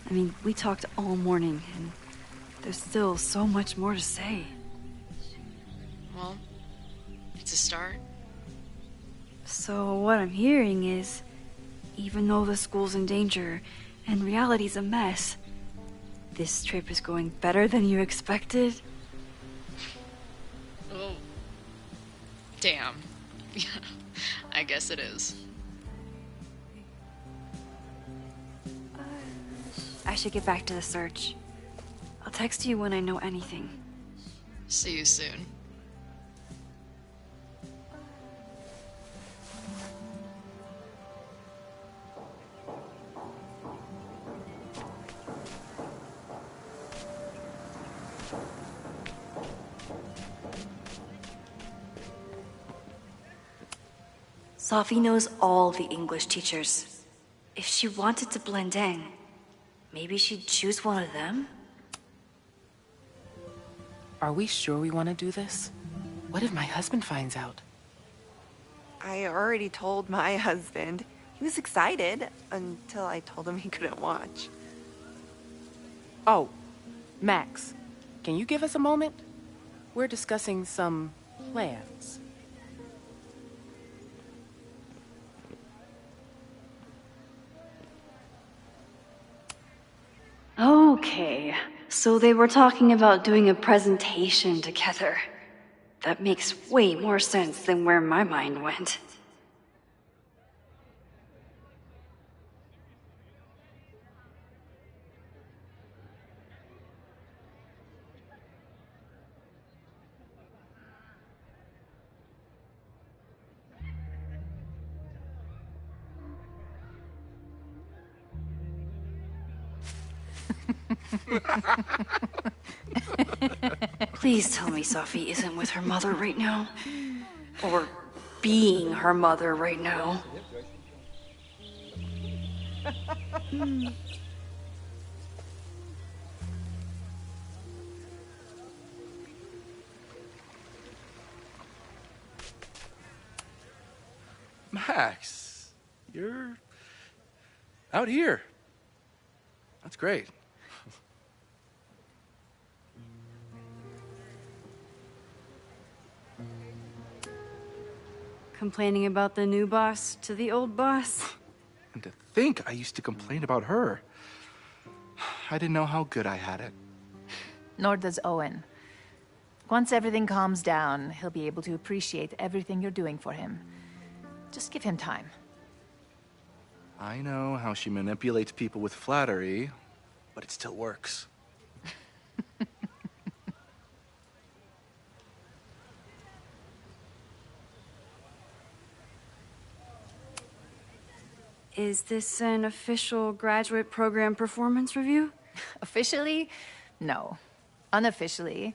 I mean, we talked all morning, and there's still so much more to say. Well, it's a start. So what I'm hearing is, even though the school's in danger and reality's a mess, this trip is going better than you expected? Oh. Damn. I guess it is. I should get back to the search. I'll text you when I know anything. See you soon. Sophie knows all the English teachers. If she wanted to blend in, maybe she'd choose one of them? Are we sure we want to do this? What if my husband finds out? I already told my husband. He was excited until I told him he couldn't watch. Oh, Max, can you give us a moment? We're discussing some plans. Okay, so they were talking about doing a presentation together. That makes way more sense than where my mind went. Please tell me Sophie isn't with her mother right now. Or being her mother right now. Max, you're out here. That's great. Complaining about the new boss to the old boss? And to think I used to complain about her. I didn't know how good I had it. Nor does Owen. Once everything calms down, he'll be able to appreciate everything you're doing for him. Just give him time. I know how she manipulates people with flattery, but it still works. Is this an official graduate program performance review? Officially? No. Unofficially,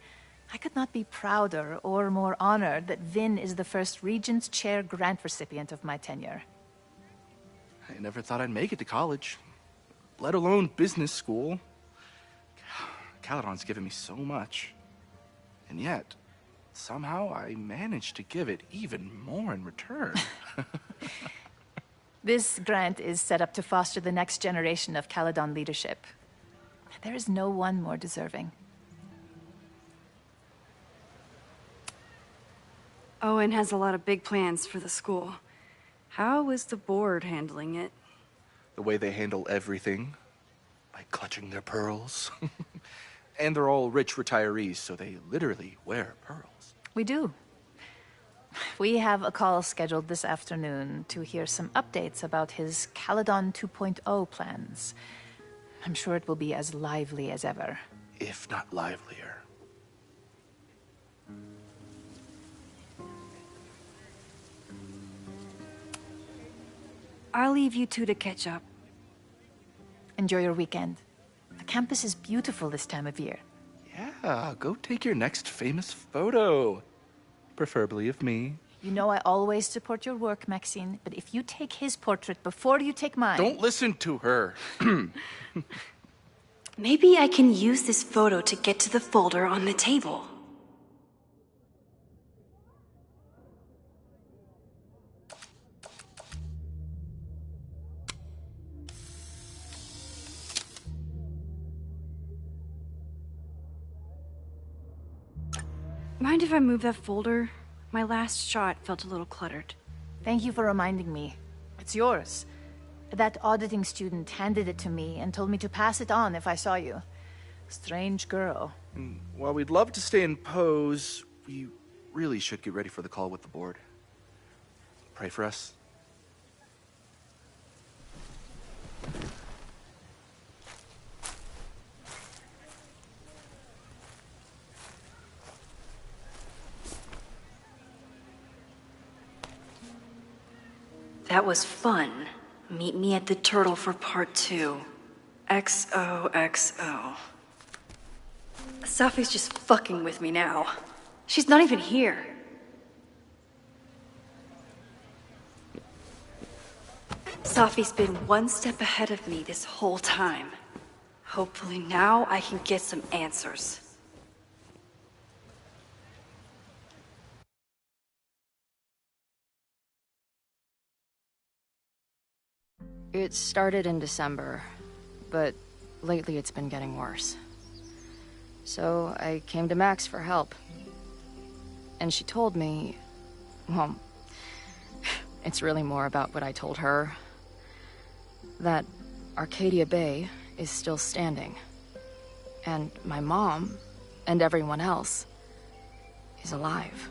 I could not be prouder or more honored that Vin is the first Regents Chair grant recipient of my tenure. I never thought I'd make it to college, let alone business school. Caledon's given me so much. And yet, somehow I managed to give it even more in return. This grant is set up to foster the next generation of Caledon leadership. There is no one more deserving. Owen has a lot of big plans for the school. How is the board handling it? The way they handle everything, by clutching their pearls. And they're all rich retirees, so they literally wear pearls. We do. We have a call scheduled this afternoon to hear some updates about his Caledon 2.0 plans. I'm sure it will be as lively as ever. If not livelier. I'll leave you two to catch up. Enjoy your weekend. The campus is beautiful this time of year. Yeah, go take your next famous photo. Preferably of me. You know I always support your work, Maxine, but if you take his portrait before you take mine... Don't listen to her. Maybe I can use this photo to get to the folder on the table. Mind if I move that folder? My last shot felt a little cluttered. Thank you for reminding me. It's yours. That auditing student handed it to me and told me to pass it on if I saw you. Strange girl. While we'd love to stay in pose, we really should get ready for the call with the board. Pray for us. That was fun. Meet me at the Turtle for part 2. XOXO. Safi's just fucking with me now. She's not even here. Safi's been one step ahead of me this whole time. Hopefully now I can get some answers. It started in December, but lately it's been getting worse. So I came to Max for help. And she told me, well, it's really more about what I told her. That Arcadia Bay is still standing. And my mom, and everyone else, is alive.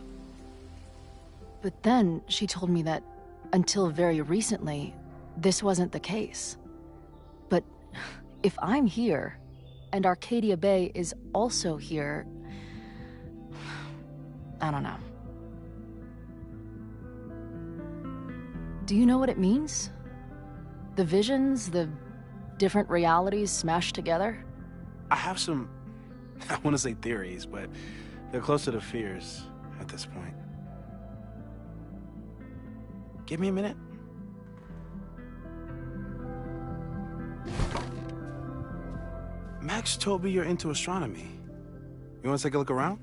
But then she told me that until very recently, this wasn't the case. But if I'm here, and Arcadia Bay is also here, I don't know. Do you know what it means? The visions, the different realities smashed together? I have some, I want to say theories, but they're closer to fears at this point. Give me a minute. Max told me you're into astronomy. You want to take a look around?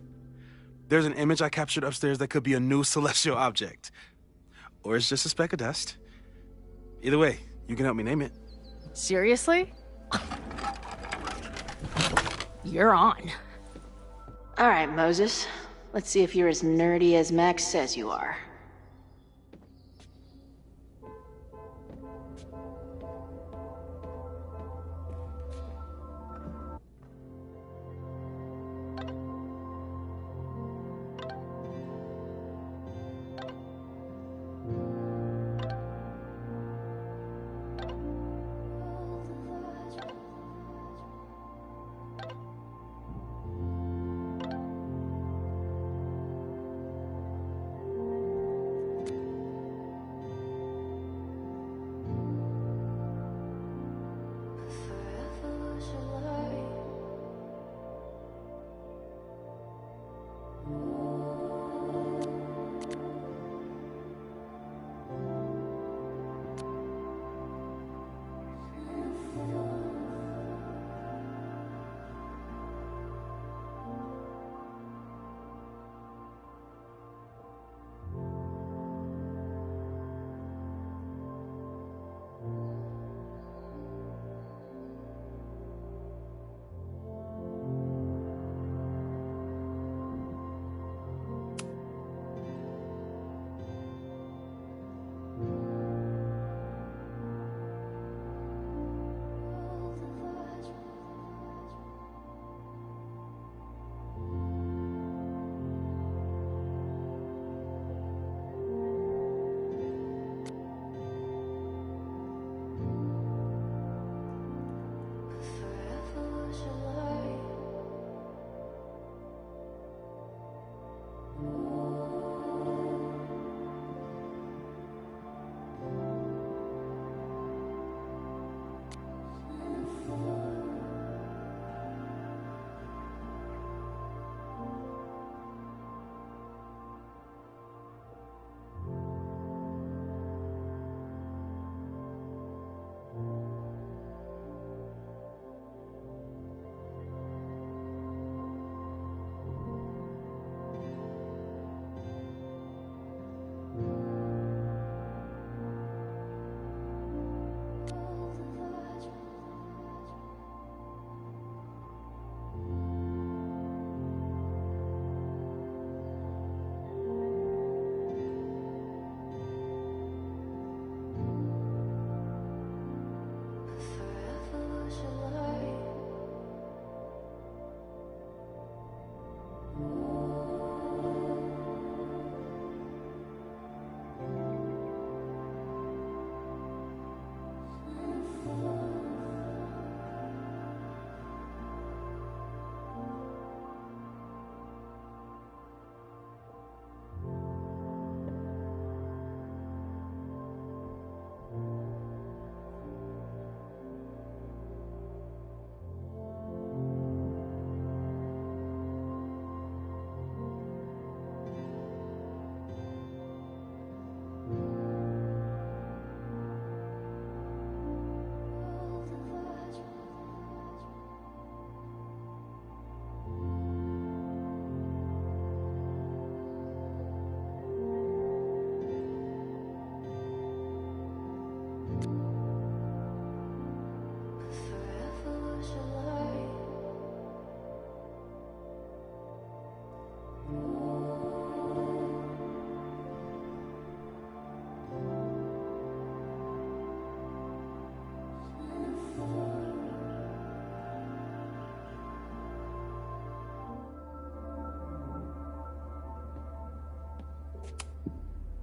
There's an image I captured upstairs that could be a new celestial object. Or it's just a speck of dust. Either way, you can help me name it. Seriously? You're on. All right, Moses. Let's see if you're as nerdy as Max says you are.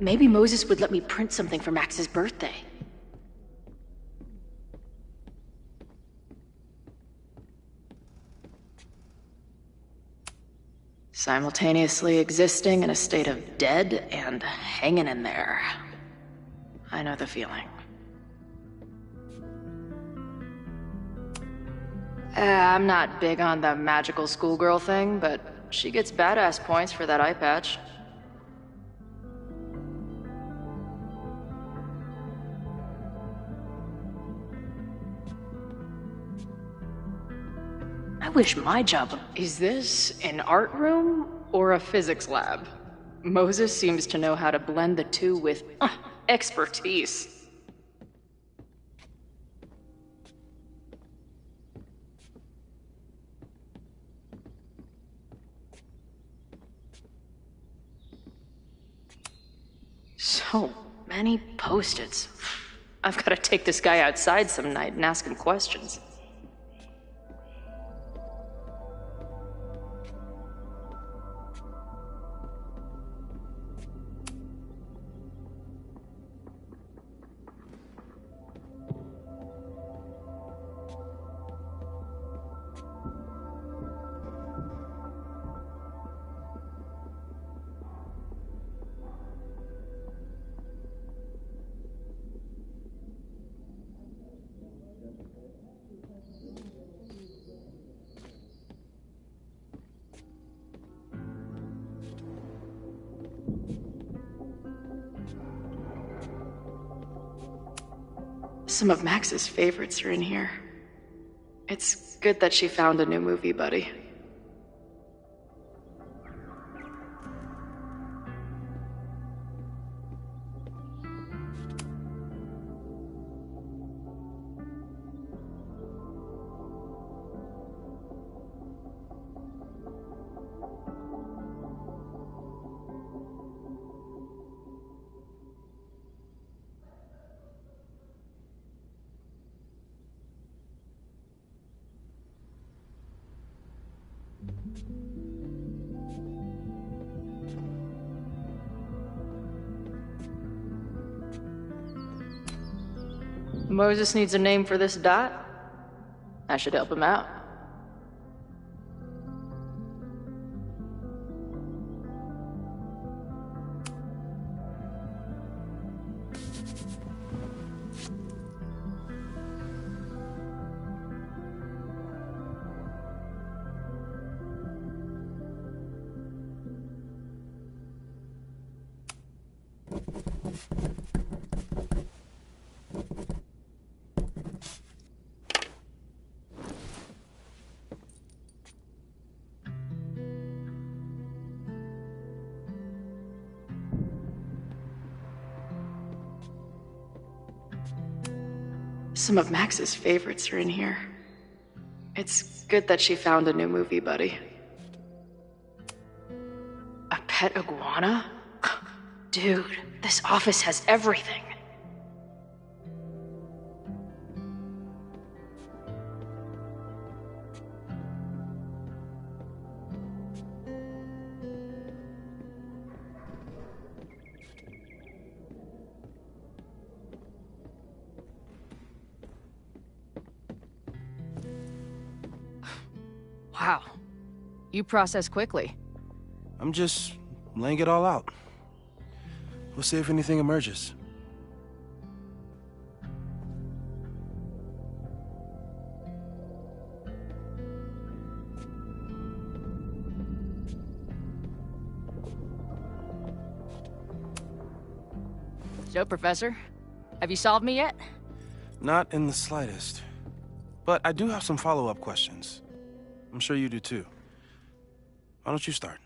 Maybe Moses would let me print something for Max's birthday. Simultaneously existing in a state of dead and hanging in there. I know the feeling. I'm not big on the magical schoolgirl thing, but she gets badass points for that eye patch. I wish my job... Is this an art room or a physics lab? Moses seems to know how to blend the two with expertise. So many post-its. I've got to take this guy outside some night and ask him questions. Some of Max's favorites are in here. It's good that she found a new movie buddy. Moses needs a name for this dot. I should help him out. Some of Max's favorites are in here. It's good that she found a new movie buddy. A pet iguana? Dude, this office has everything. Wow. You process quickly. I'm just laying it all out. We'll see if anything emerges. So, Professor, have you solved me yet? Not in the slightest. But I do have some follow-up questions. I'm sure you do too. Why don't you start?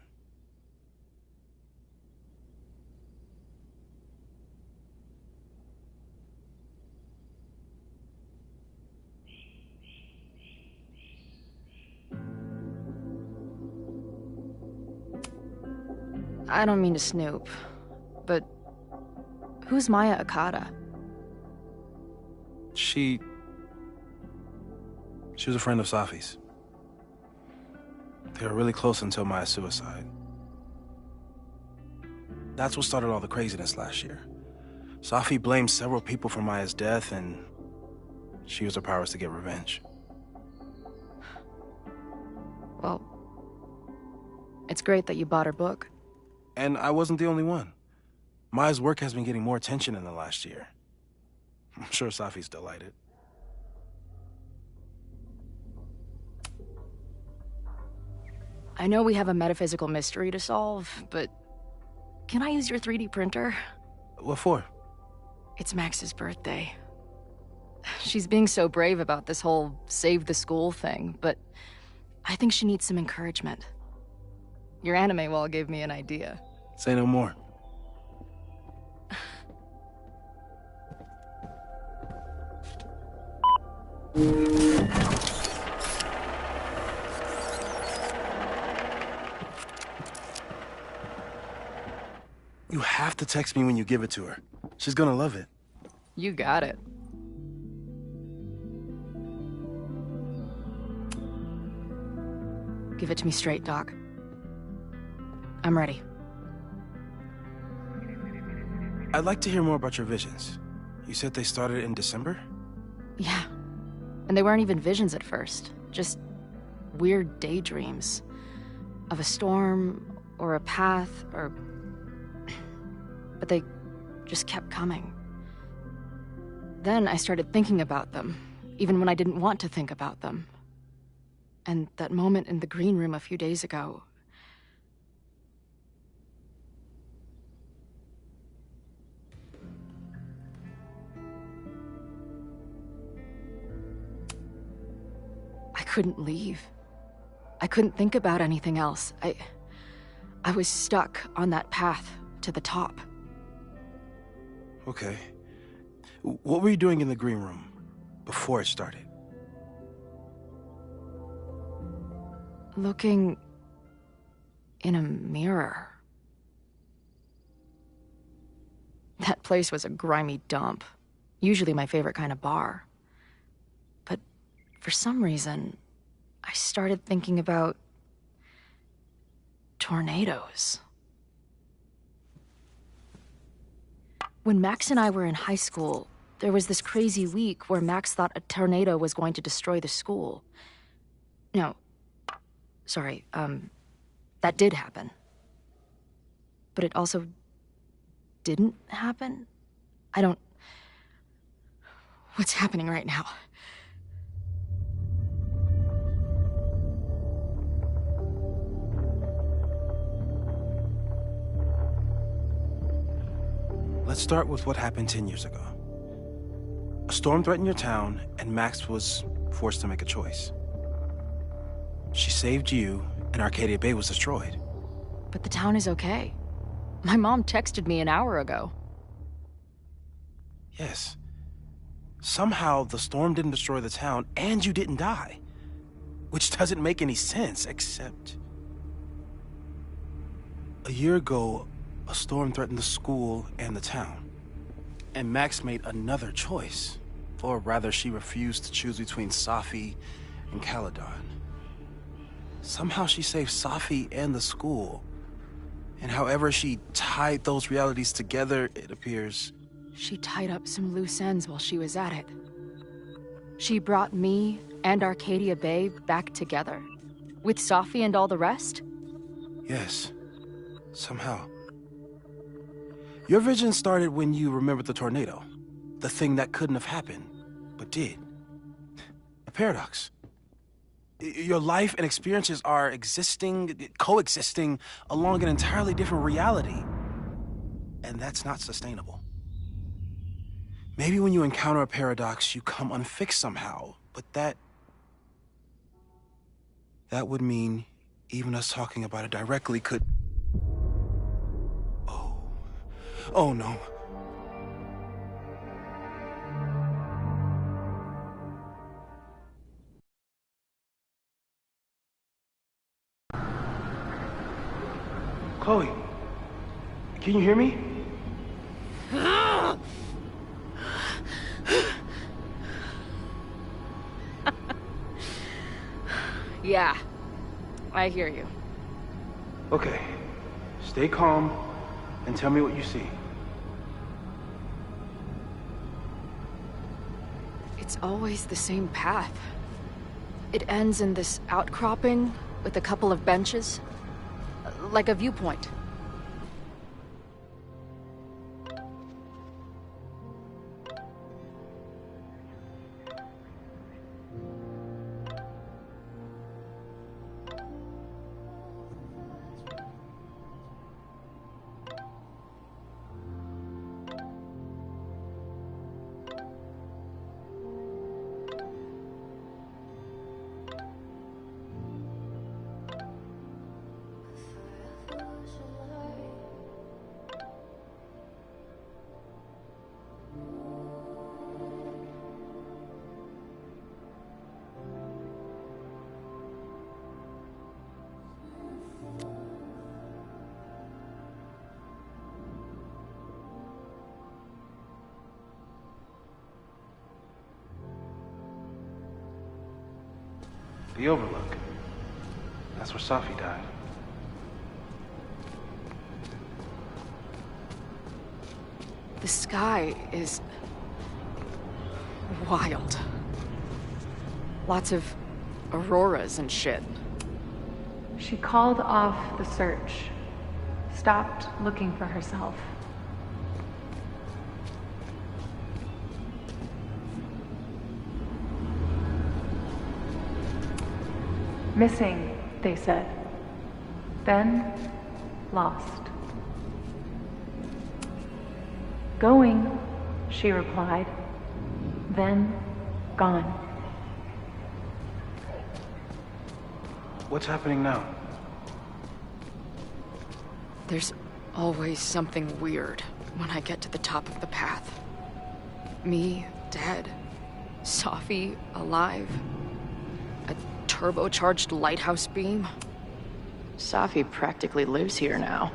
I don't mean to snoop, but who's Maya Okada? She was a friend of Safi's. They were really close until Maya's suicide. That's what started all the craziness last year. Safi blamed several people for Maya's death, and she used her powers to get revenge. Well, it's great that you bought her book. And I wasn't the only one. Maya's work has been getting more attention in the last year. I'm sure Safi's delighted. I know we have a metaphysical mystery to solve, but can I use your 3D printer? What for? It's Max's birthday. She's being so brave about this whole save the school thing, but I think she needs some encouragement. Your anime wall gave me an idea. Say no more. You have to text me when you give it to her. She's gonna love it. You got it. Give it to me straight, Doc. I'm ready. I'd like to hear more about your visions. You said they started in December? Yeah. And they weren't even visions at first. Just weird daydreams. Of a storm, or a path, or... But they just kept coming. Then I started thinking about them, even when I didn't want to think about them. And that moment in the green room a few days ago... I couldn't leave. I couldn't think about anything else. I was stuck on that path to the top. Okay. What were you doing in the green room before it started? Looking in a mirror. That place was a grimy dump. Usually my favorite kind of bar. But for some reason, I started thinking about tornadoes. When Max and I were in high school, there was this crazy week where Max thought a tornado was going to destroy the school. No, sorry, that did happen. But it also didn't happen? What's happening right now? Let's start with what happened 10 years ago. A storm threatened your town, and Max was forced to make a choice. She saved you, and Arcadia Bay was destroyed. But the town is okay. My mom texted me an hour ago. Yes. Somehow, the storm didn't destroy the town, and you didn't die. Which doesn't make any sense, except... A year ago, a storm threatened the school and the town. And Max made another choice. Or rather, she refused to choose between Safi and Caledon. Somehow she saved Safi and the school. And however she tied those realities together, it appears... She tied up some loose ends while she was at it. She brought me and Arcadia Bay back together. With Safi and all the rest? Yes. Somehow. Your vision started when you remembered the tornado. The thing that couldn't have happened, but did. A paradox. Your life and experiences are coexisting along an entirely different reality. And that's not sustainable. Maybe when you encounter a paradox, you come unfixed somehow, but that would mean even us talking about it directly could... Oh no. Chloe, can you hear me? Yeah, I hear you. Okay, stay calm and tell me what you see. It's always the same path. It ends in this outcropping with a couple of benches, like a viewpoint. The Overlook. That's where Safi died. The sky is... wild. Lots of auroras and shit. She called off the search. Stopped looking for herself. Missing, they said. Then, lost. Going, she replied. Then, gone. What's happening now? There's always something weird when I get to the top of the path. Me, dead. Safi, alive. A turbocharged lighthouse beam. Safi practically lives here now.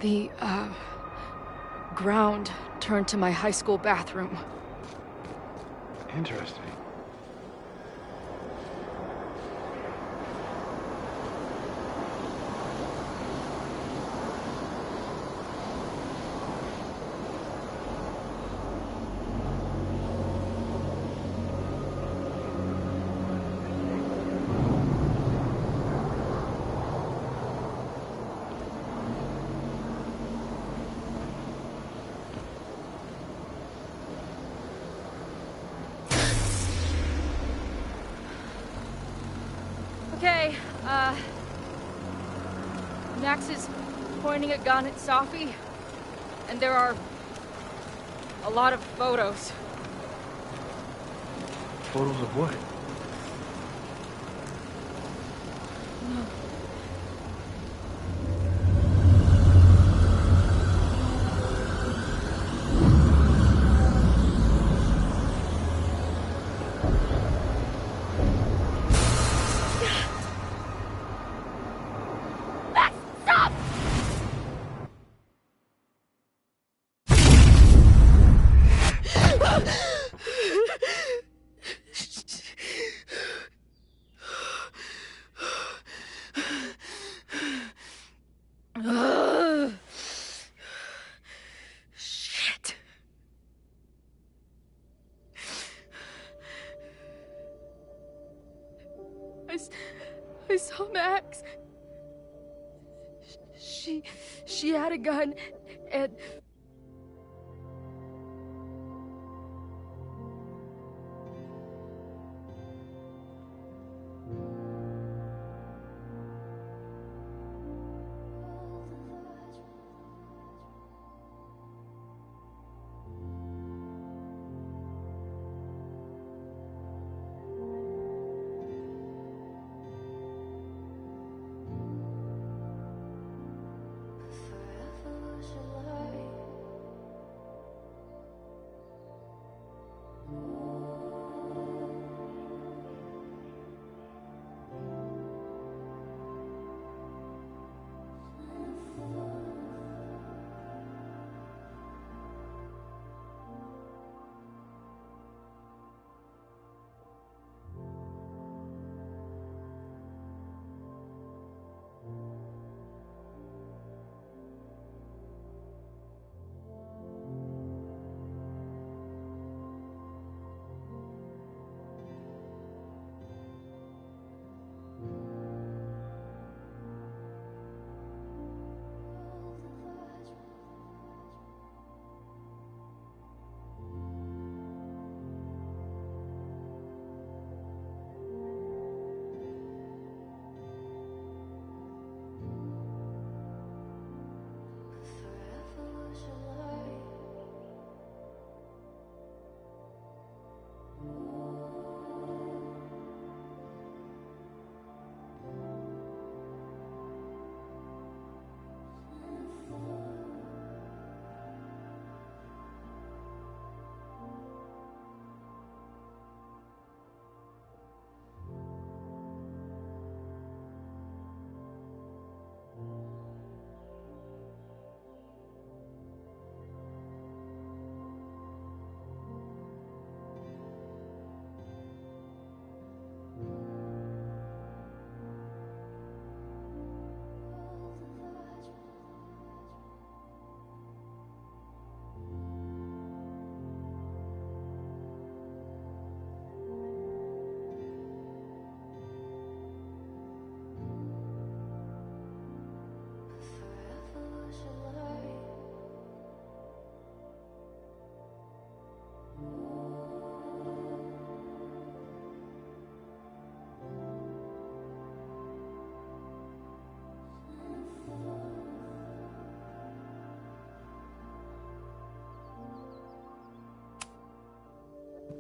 The, ground turned to my high school bathroom. Interesting. Okay, Max is pointing a gun at Safi, and there are a lot of photos. Photos of what? I saw Max. She had a gun, and...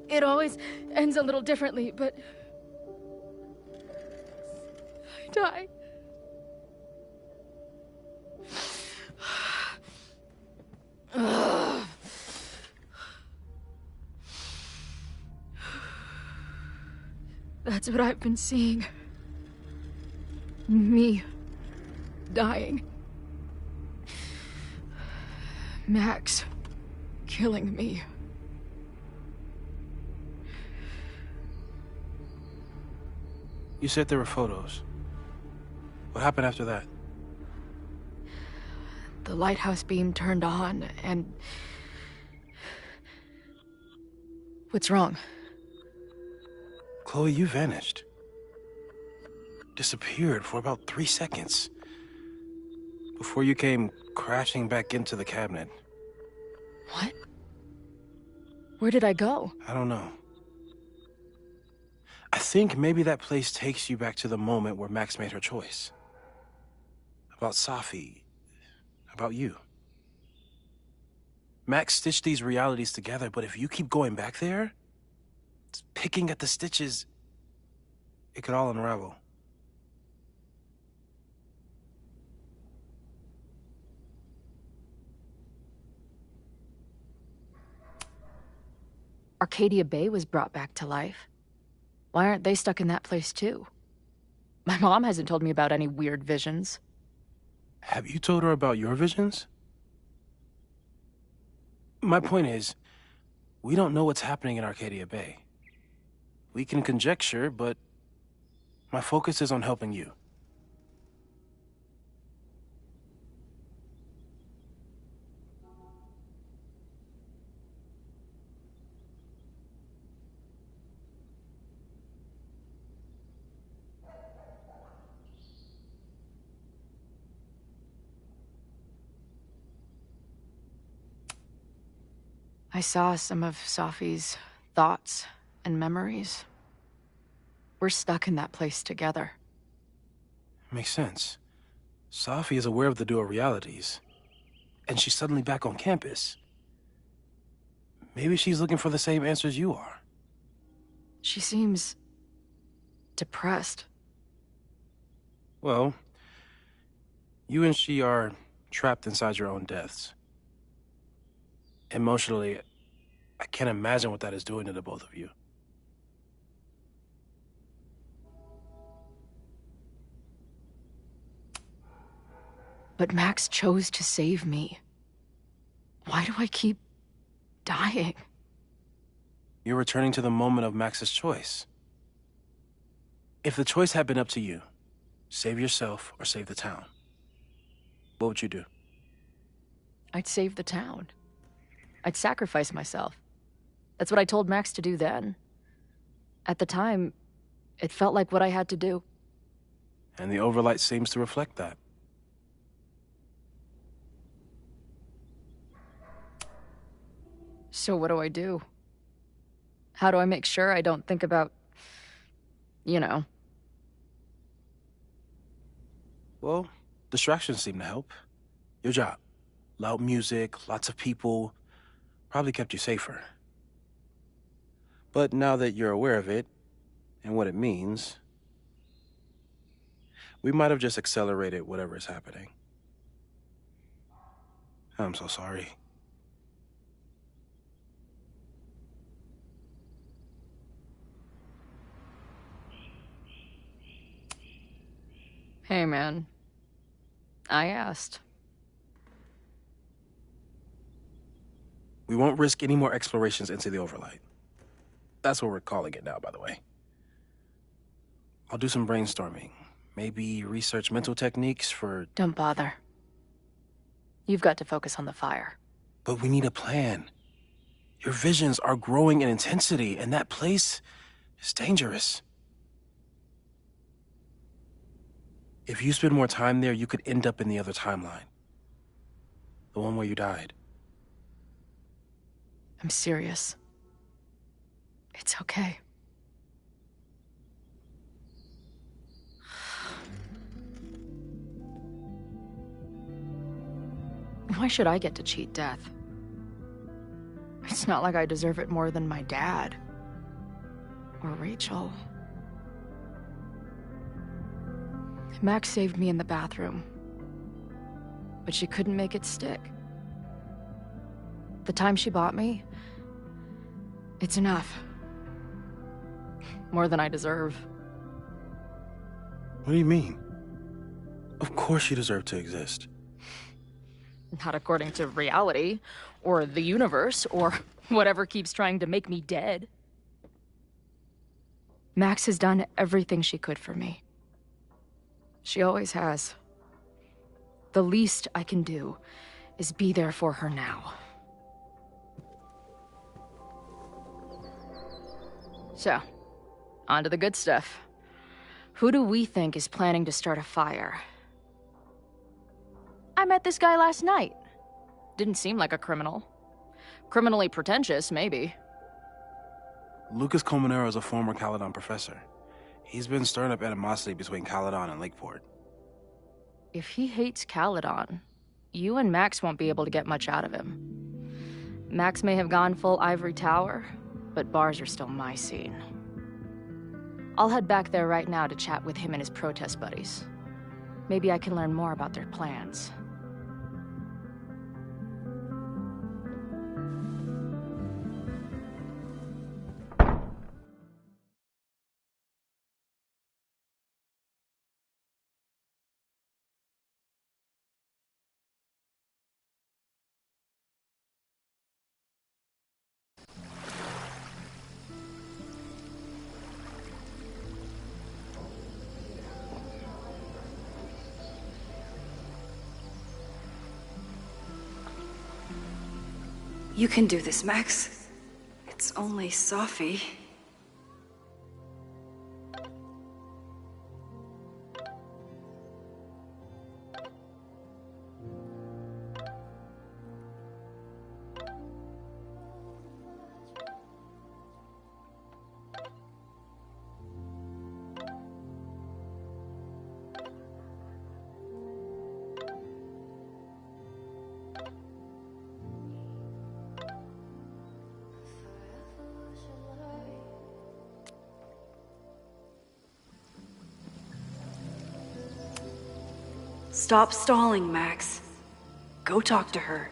It always ends a little differently, but... I die. That's what I've been seeing. Me dying. Max killing me. You said there were photos. What happened after that? The lighthouse beam turned on, and... What's wrong? Chloe, you vanished. Disappeared for about 3 seconds. Before you came crashing back into the cabinet. What? Where did I go? I don't know. I think maybe that place takes you back to the moment where Max made her choice. About Safi. About you. Max stitched these realities together, but if you keep going back there, picking at the stitches, it could all unravel. Arcadia Bay was brought back to life. Why aren't they stuck in that place too? My mom hasn't told me about any weird visions. Have you told her about your visions? My point is, we don't know what's happening in Arcadia Bay. We can conjecture, but my focus is on helping you. I saw some of Safi's thoughts and memories. We're stuck in that place together. Makes sense. Safi is aware of the dual realities, and she's suddenly back on campus. Maybe she's looking for the same answers you are. She seems depressed. Well, you and she are trapped inside your own deaths. Emotionally, I can't imagine what that is doing to the both of you. But Max chose to save me. Why do I keep dying? You're returning to the moment of Max's choice. If the choice had been up to you, save yourself or save the town, what would you do? I'd save the town. I'd sacrifice myself. That's what I told Max to do then. At the time, it felt like what I had to do. And the Overlight seems to reflect that. So what do I do? How do I make sure I don't think about, you know? Well, distractions seem to help. Your job. Loud music, lots of people, probably kept you safer. But now that you're aware of it, and what it means, we might have just accelerated whatever is happening. I'm so sorry. Hey, man. I asked. We won't risk any more explorations into the Overlight. That's what we're calling it now, by the way. I'll do some brainstorming. Maybe research mental techniques for... Don't bother. You've got to focus on the fire. But we need a plan. Your visions are growing in intensity, and that place is dangerous. If you spend more time there, you could end up in the other timeline. The one where you died. I'm serious. It's okay. Why should I get to cheat death? It's not like I deserve it more than my dad. Or Rachel. Max saved me in the bathroom. But she couldn't make it stick. The time she bought me, it's enough. More than I deserve. What do you mean? Of course you deserve to exist. Not according to reality, or the universe, or whatever keeps trying to make me dead. Max has done everything she could for me. She always has. The least I can do is be there for her now. So, on to the good stuff. Who do we think is planning to start a fire? I met this guy last night. Didn't seem like a criminal. Criminally pretentious, maybe. Lucas Colmenero is a former Caledon professor. He's been stirring up animosity between Caledon and Lakeport. If he hates Caledon, you and Max won't be able to get much out of him. Max may have gone full Ivory Tower, but bars are still my scene. I'll head back there right now to chat with him and his protest buddies. Maybe I can learn more about their plans. You can do this, Max. It's only Safi. Stop stalling, Max. Go talk to her.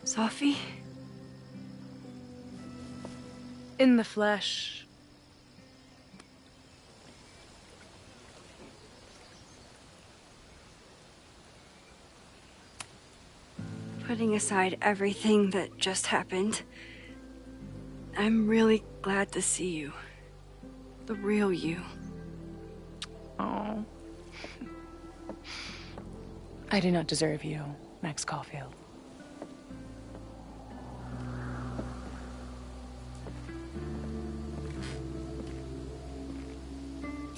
Sophie? In the flesh. Putting aside everything that just happened, I'm really glad to see you. The real you. Oh. I do not deserve you, Max Caulfield.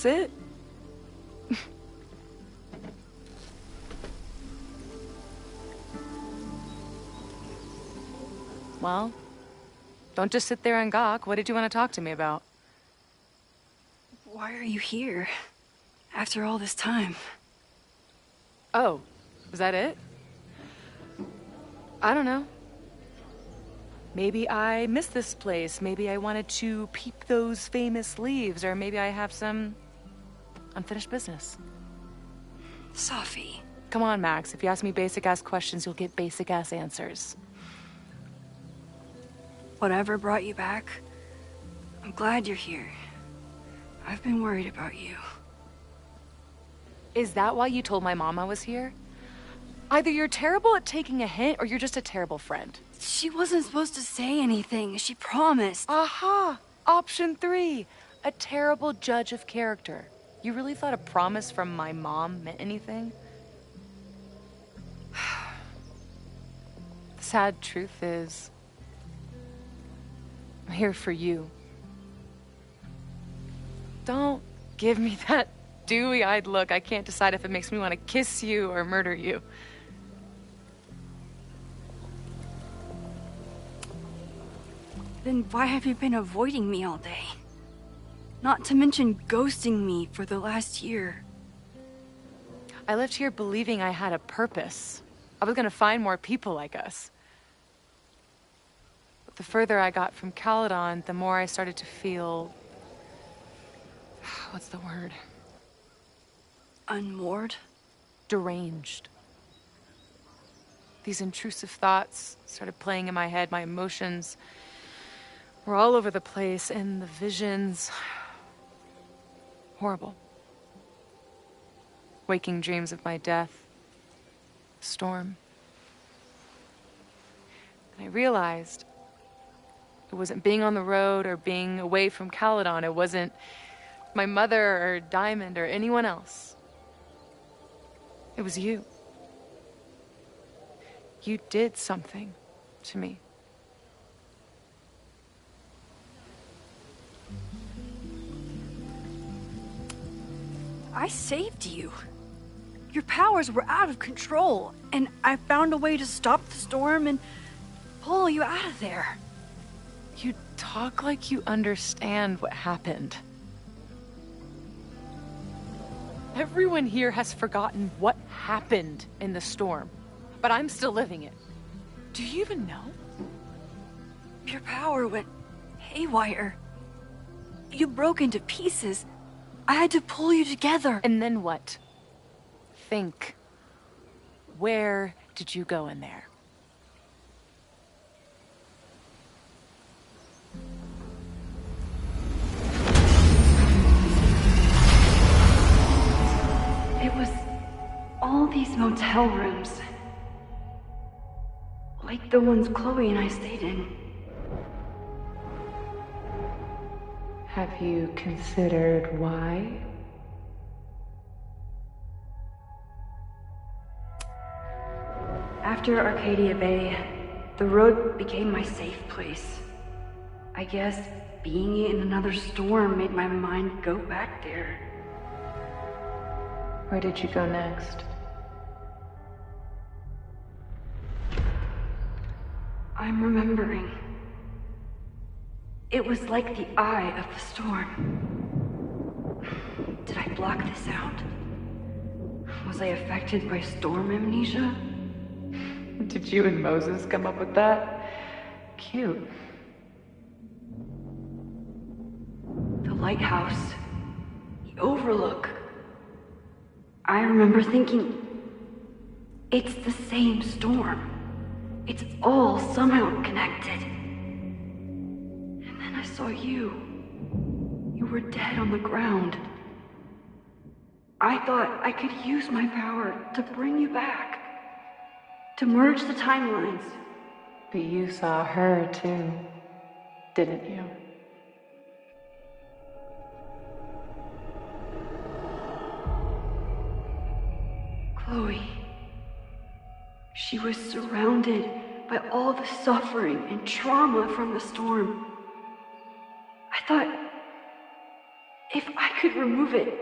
That's it. Well, don't just sit there and gawk. What did you want to talk to me about? Why are you here? After all this time? Oh, was that it? I don't know. Maybe I miss this place. Maybe I wanted to peep those famous leaves, or maybe I have some unfinished business. Sophie. Come on, Max. If you ask me basic-ass questions, you'll get basic-ass answers. Whatever brought you back, I'm glad you're here. I've been worried about you. Is that why you told my mom I was here? Either you're terrible at taking a hint, or you're just a terrible friend. She wasn't supposed to say anything. She promised. Aha! Option 3. A terrible judge of character. You really thought a promise from my mom meant anything? The sad truth is, I'm here for you. Don't give me that dewy-eyed look. I can't decide if it makes me want to kiss you or murder you. Then why have you been avoiding me all day? Not to mention ghosting me for the last year. I left here believing I had a purpose. I was gonna find more people like us. But the further I got from Caledon, the more I started to feel... what's the word? Unmoored? Deranged. These intrusive thoughts started playing in my head. My emotions were all over the place, and the visions... horrible. Waking dreams of my death. Storm. And I realized it wasn't being on the road or being away from Caledon. It wasn't my mother or Diamond or anyone else. It was you. You did something to me. I saved you. Your powers were out of control, and I found a way to stop the storm and pull you out of there. You talk like you understand what happened. Everyone here has forgotten what happened in the storm, but I'm still living it. Do you even know? Your power went haywire. You broke into pieces. I had to pull you together. And then what? Think. Where did you go in there? It was all these motel rooms. Like the ones Chloe and I stayed in. Have you considered why? After Arcadia Bay, the road became my safe place. I guess being in another storm made my mind go back there. Where did you go next? I'm remembering. It was like the eye of the storm. Did I block this out? Was I affected by storm amnesia? Did you and Moses come up with that? Cute. The lighthouse. The overlook. I remember thinking, it's the same storm. It's all somehow connected. And then I saw you. You were dead on the ground. I thought I could use my power to bring you back. To merge the timelines. But you saw her too, didn't you? Chloe. She was surrounded by all the suffering and trauma from the storm. I thought, if I could remove it,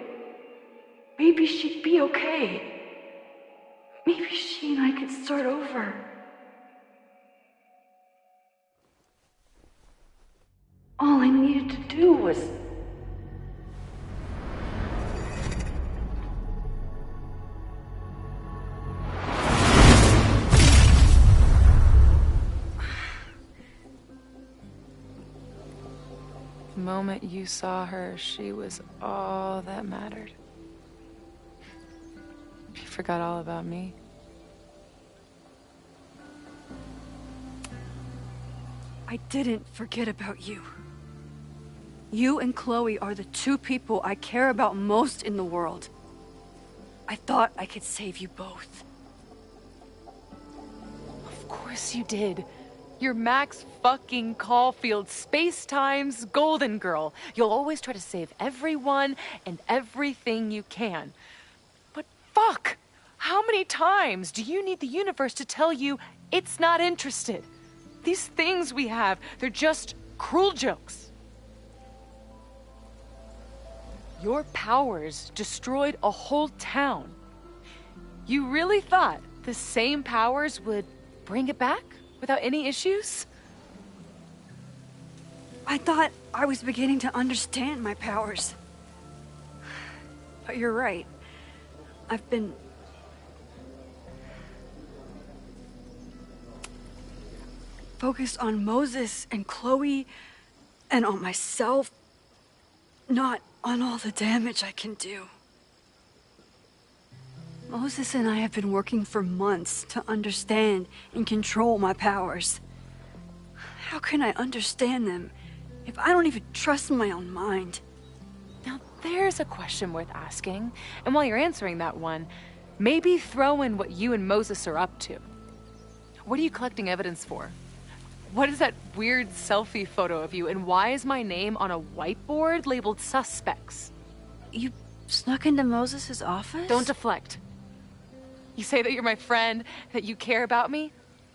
maybe she'd be okay. Maybe she and I could start over. All I needed to do was... The moment you saw her, she was all that mattered. You forgot all about me. I didn't forget about you. You and Chloe are the two people I care about most in the world. I thought I could save you both. Of course you did. You're Max fucking Caulfield, Space-Time's golden girl. You'll always try to save everyone and everything you can. But fuck! How many times do you need the universe to tell you it's not interested? These things we have, they're just cruel jokes. Your powers destroyed a whole town. You really thought the same powers would bring it back without any issues? I thought I was beginning to understand my powers. But you're right. I've been... focused on Moses and Chloe and on myself, not on all the damage I can do. Moses and I have been working for months to understand and control my powers. How can I understand them if I don't even trust my own mind? Now there's a question worth asking, and while you're answering that one, maybe throw in what you and Moses are up to. What are you collecting evidence for? What is that weird selfie photo of you, and why is my name on a whiteboard labeled suspects? You snuck into Moses' office? Don't deflect. You say that you're my friend, that you care about me?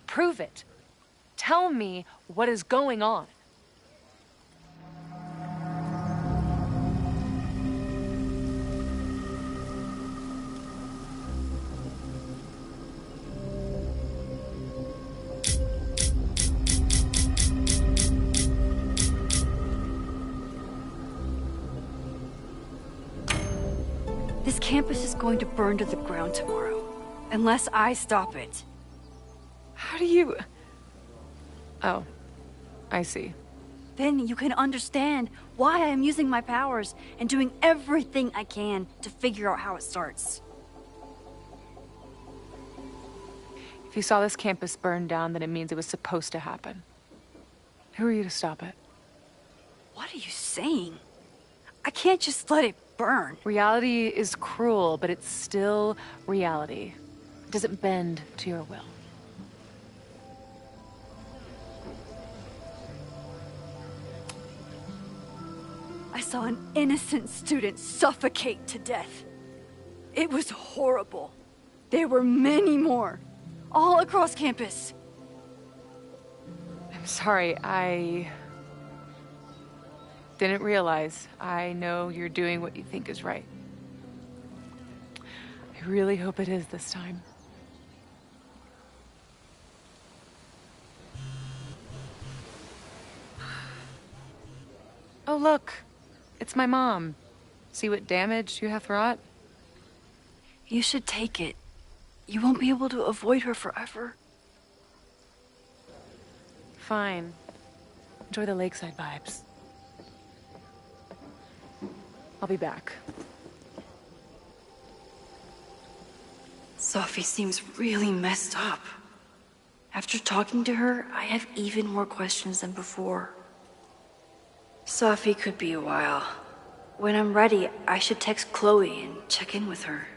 Prove it. Tell me what is going on. This campus is going to burn to the ground tomorrow, unless I stop it. How do you... Oh, I see. Then you can understand why I am using my powers and doing everything I can to figure out how it starts. If you saw this campus burn down, then it means it was supposed to happen. Who are you to stop it? What are you saying? I can't just let it burn. Reality is cruel, but it's still reality. It doesn't bend to your will. I saw an innocent student suffocate to death. It was horrible. There were many more. all across campus. I'm sorry, I didn't realize. I know you're doing what you think is right. I really hope it is this time. Oh, look. It's my mom. See what damage you have wrought? You should take it. You won't be able to avoid her forever. Fine. Enjoy the lakeside vibes. I'll be back. Sophie seems really messed up. After talking to her, I have even more questions than before. Sophie could be a while. When I'm ready, I should text Chloe and check in with her.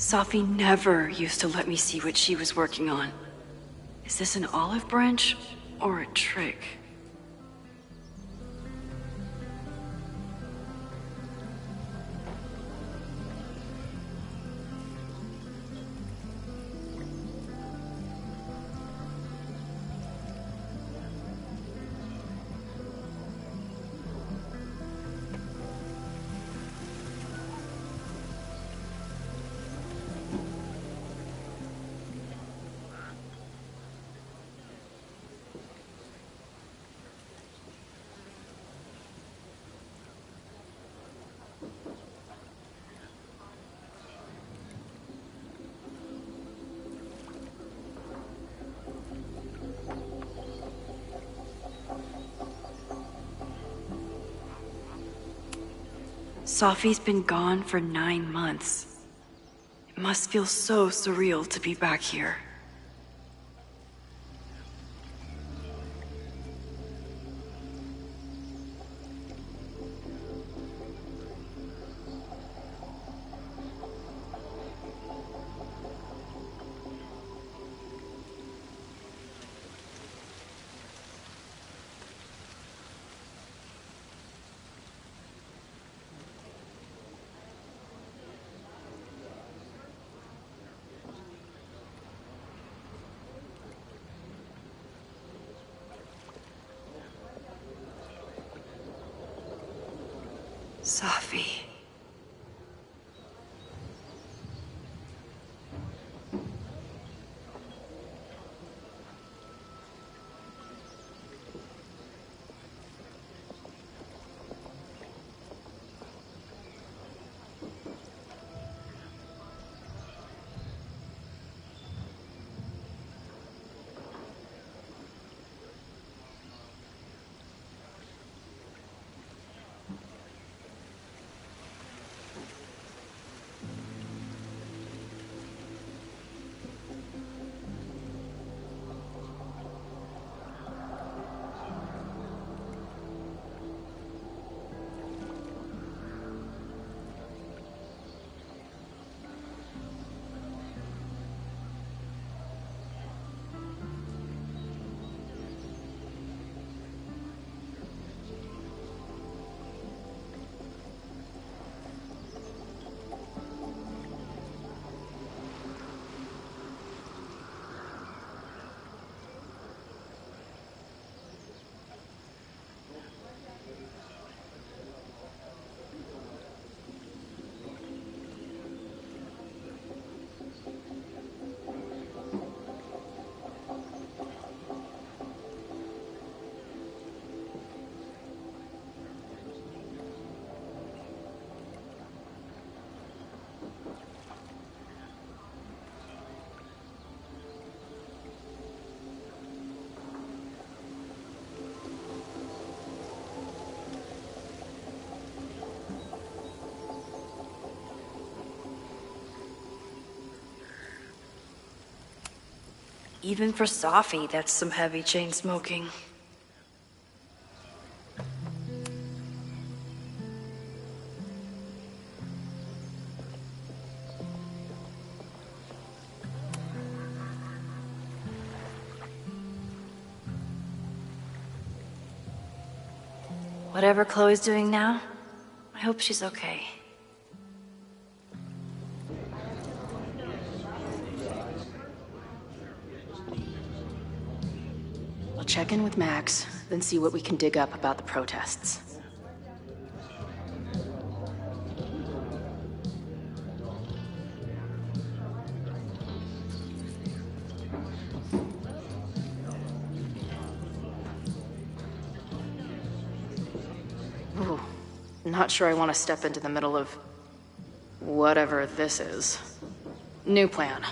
Sophie never used to let me see what she was working on. Is this an olive branch or a trick? Sophie's been gone for 9 months. It must feel so surreal to be back here. Sophie. Even for Safi, that's some heavy chain smoking. Whatever Chloe's doing now, I hope she's okay. We'll check in with Max, then see what we can dig up about the protests. Ooh, not sure I want to step into the middle of whatever this is. New plan.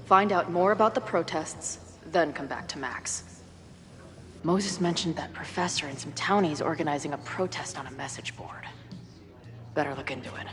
Find out more about the protests, then come back to Max. Moses mentioned that professor and some townies organizing a protest on a message board. Better look into it.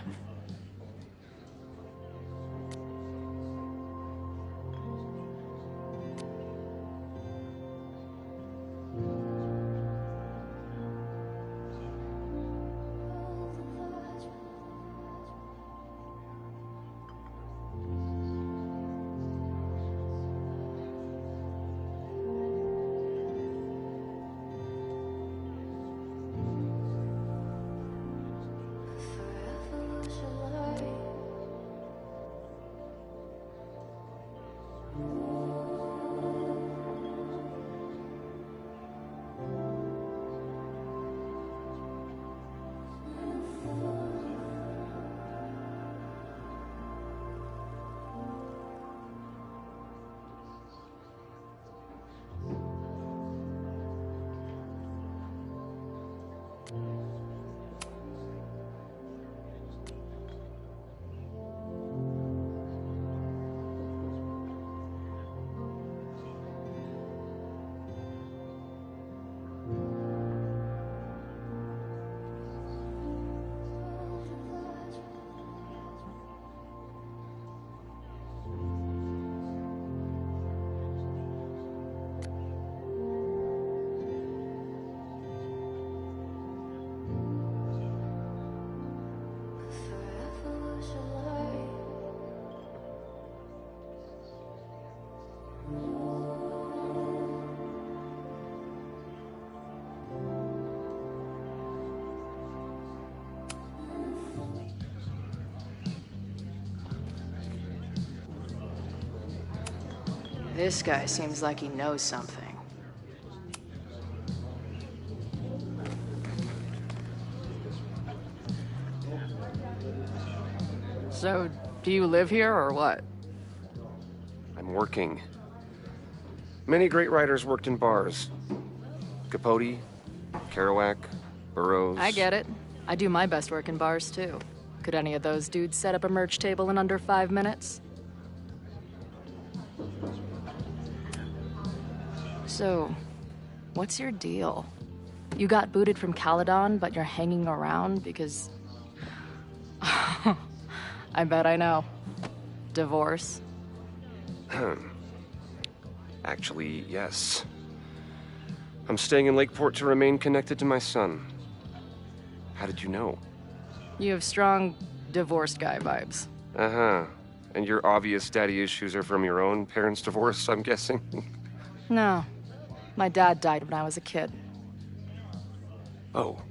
This guy seems like he knows something. So, do you live here or what? I'm working. Many great writers worked in bars. Capote, Kerouac, Burroughs. I get it. I do my best work in bars too. Could any of those dudes set up a merch table in under 5 minutes? So, what's your deal? You got booted from Caledon, but you're hanging around because... I bet I know. Divorce? Actually, yes. I'm staying in Lakeport to remain connected to my son. How did you know? You have strong divorced guy vibes. Uh-huh. And your obvious daddy issues are from your own parents' divorce, I'm guessing? No. My dad died when I was a kid. Oh.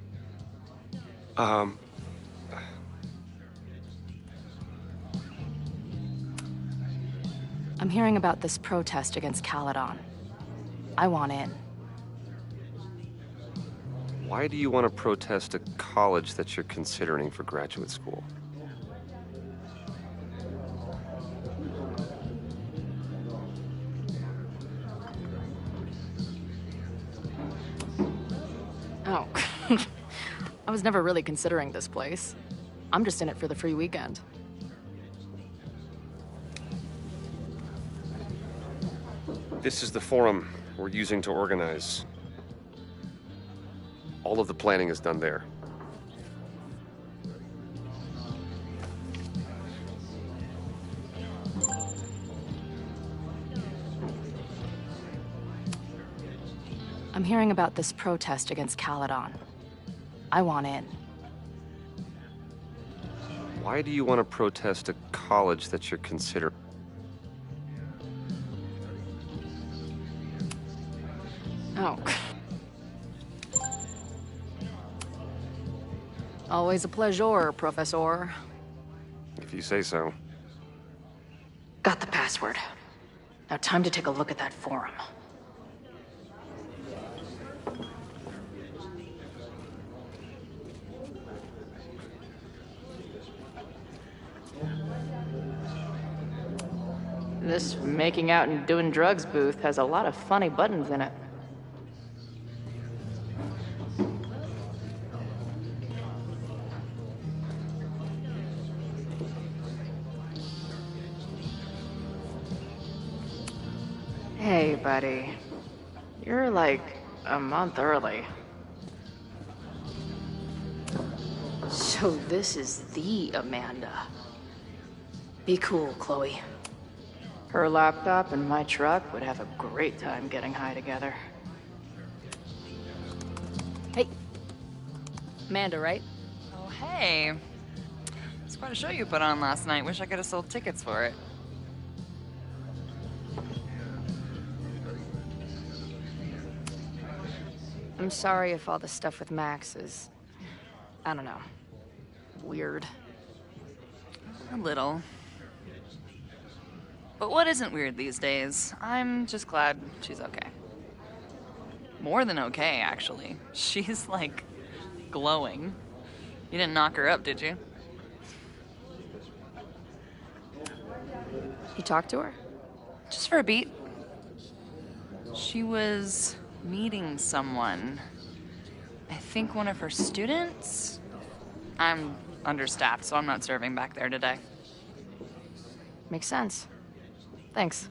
I'm hearing about this protest against Caledon. I want in. Why do you want to protest a college that you're considering for graduate school? Oh. I was never really considering this place. I'm just in it for the free weekend. This is the forum we're using to organize. All of the planning is done there. I'm hearing about this protest against Caledon. I want in. Why do you want to protest a college that you're considering? Oh. Always a pleasure, Professor. If you say so. Got the password. Now time to take a look at that forum. This making out and doing drugs booth has a lot of funny buttons in it. Hey, buddy. You're like a month early. So this is the Amanda. Be cool, Chloe. Her laptop and my truck would have a great time getting high together. Hey. Amanda, right? Oh, hey. It's quite a show you put on last night. Wish I could have sold tickets for it. I'm sorry if all the stuff with Max is, I don't know, weird. A little. But what isn't weird these days? I'm just glad she's okay. More than okay, actually. She's, like, glowing. You didn't knock her up, did you? You talked to her? Just for a beat. She was meeting someone. I think one of her students? I'm understaffed, so I'm not serving back there today. Makes sense. Thanks.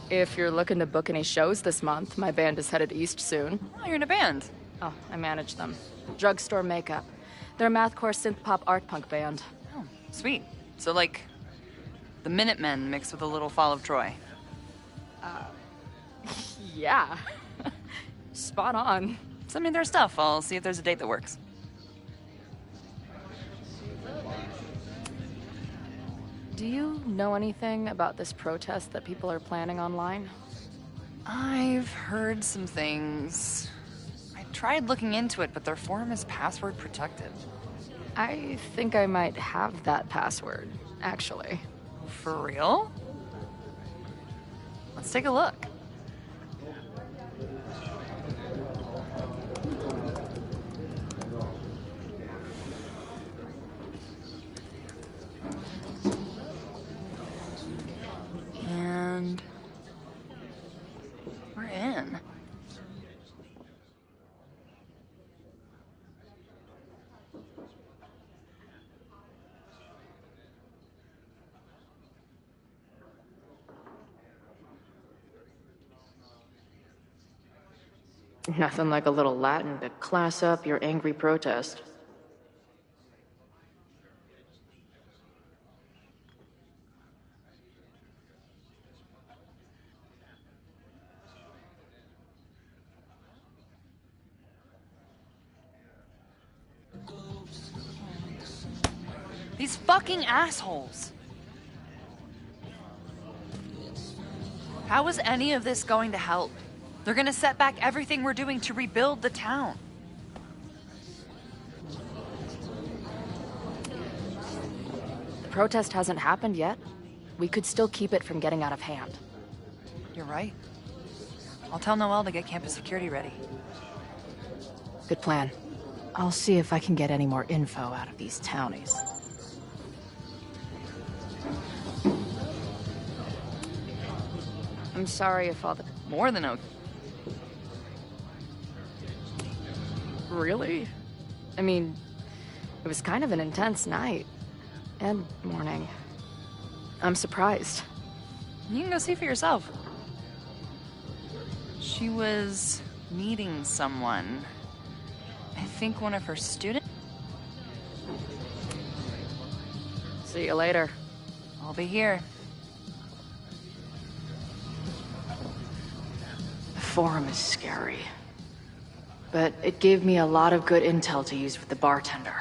If you're looking to book any shows this month, my band is headed east soon. Oh, you're in a band? Oh, I manage them. Drugstore Makeup. They're a mathcore synth-pop art punk band. Oh, sweet. So, like, the Minutemen mixed with a little Fall of Troy. Yeah. Spot on. Send me their stuff. I'll see if there's a date that works. Do you know anything about this protest that people are planning online? I've heard some things. I tried looking into it, but their forum is password protected. I think I might have that password, actually. For real? Let's take a look. And we're in. Nothing like a little Latin to class up your angry protest. These fucking assholes. How is any of this going to help? They're gonna set back everything we're doing to rebuild the town. The protest hasn't happened yet. We could still keep it from getting out of hand. You're right. I'll tell Noelle to get campus security ready. Good plan. I'll see if I can get any more info out of these townies. I'm sorry if all the... More than okay. Really? I mean, it was kind of an intense night. And morning. I'm surprised. You can go see for yourself. She was meeting someone. I think one of her students. See you later. I'll be here. The Forum is scary. But it gave me a lot of good intel to use with the bartender.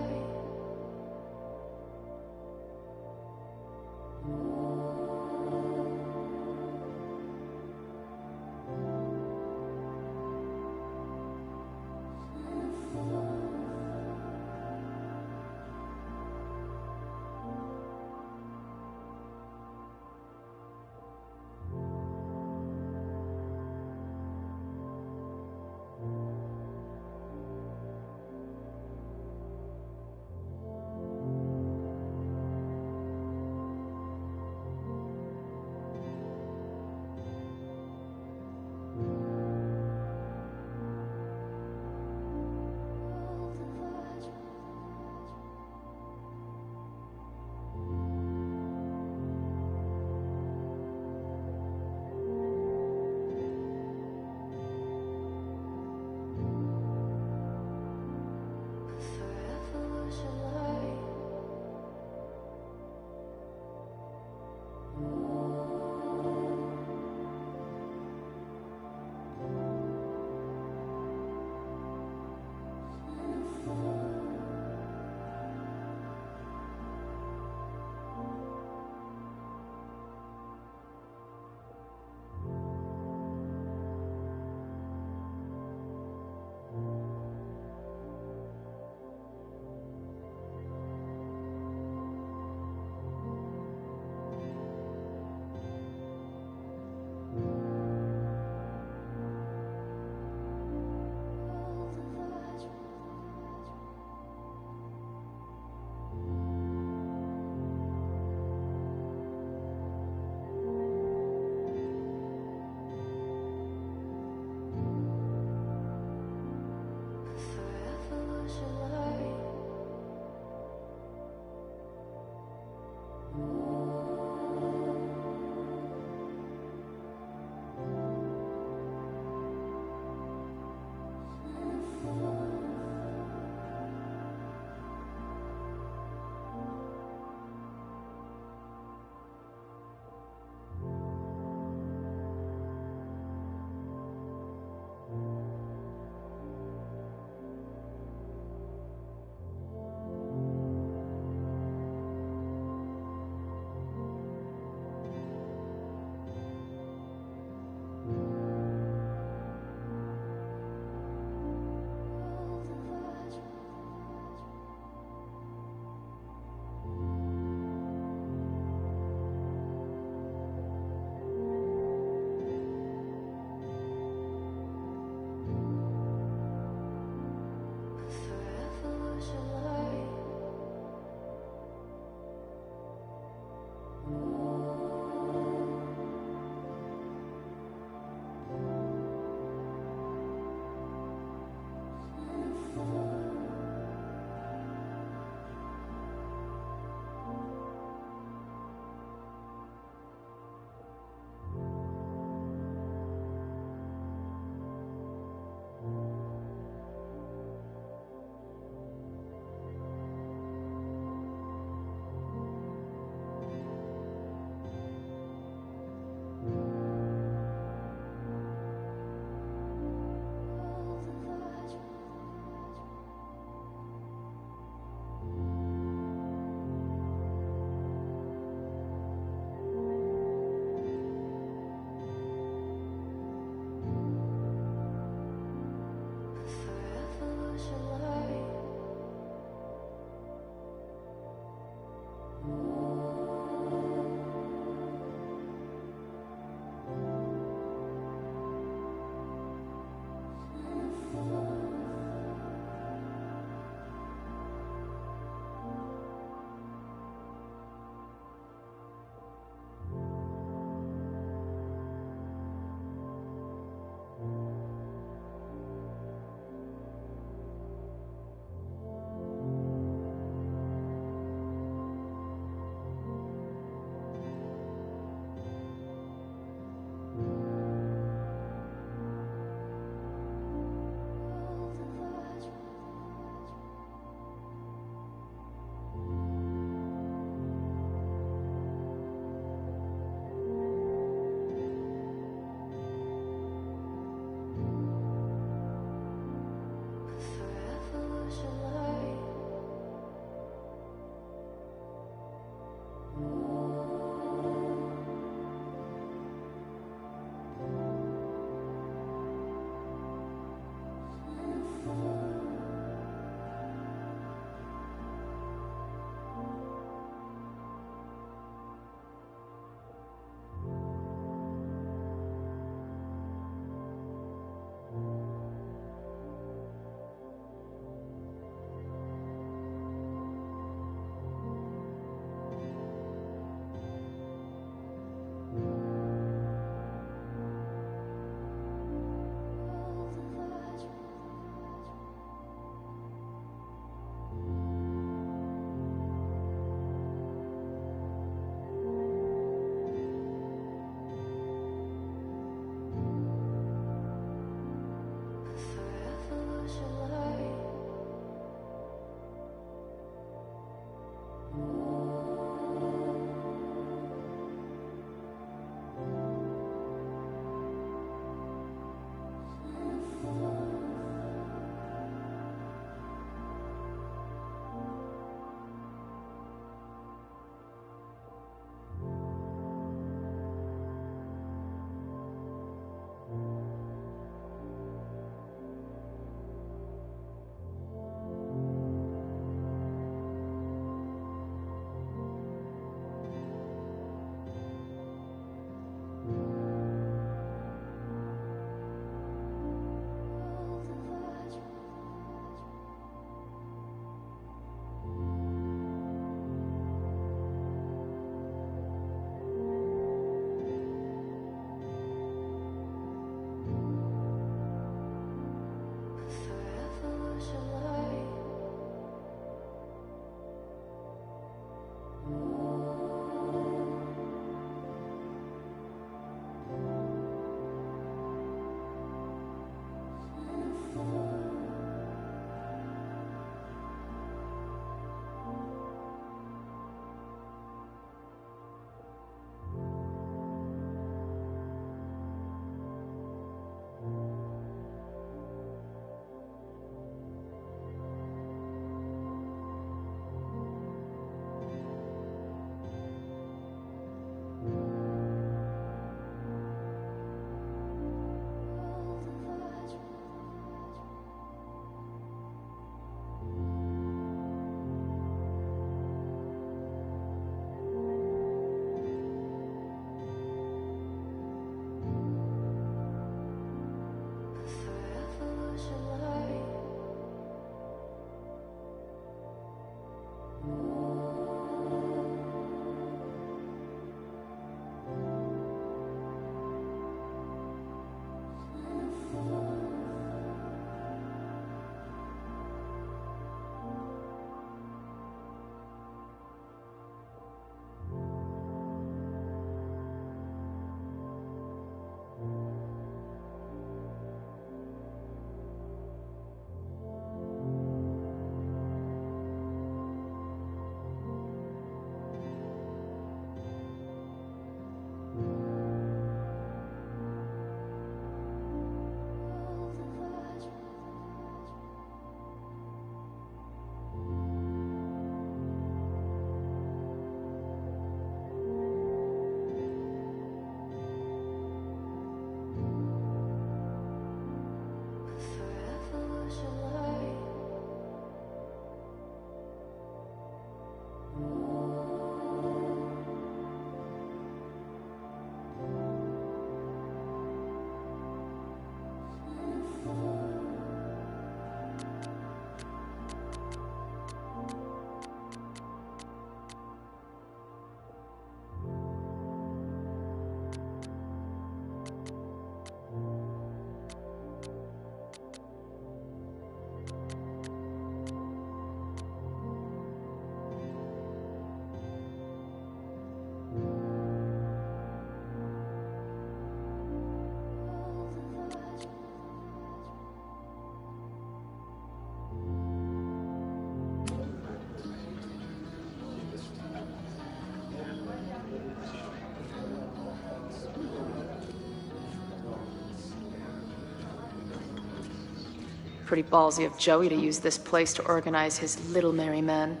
Pretty ballsy of Joey to use this place to organize his little merry men.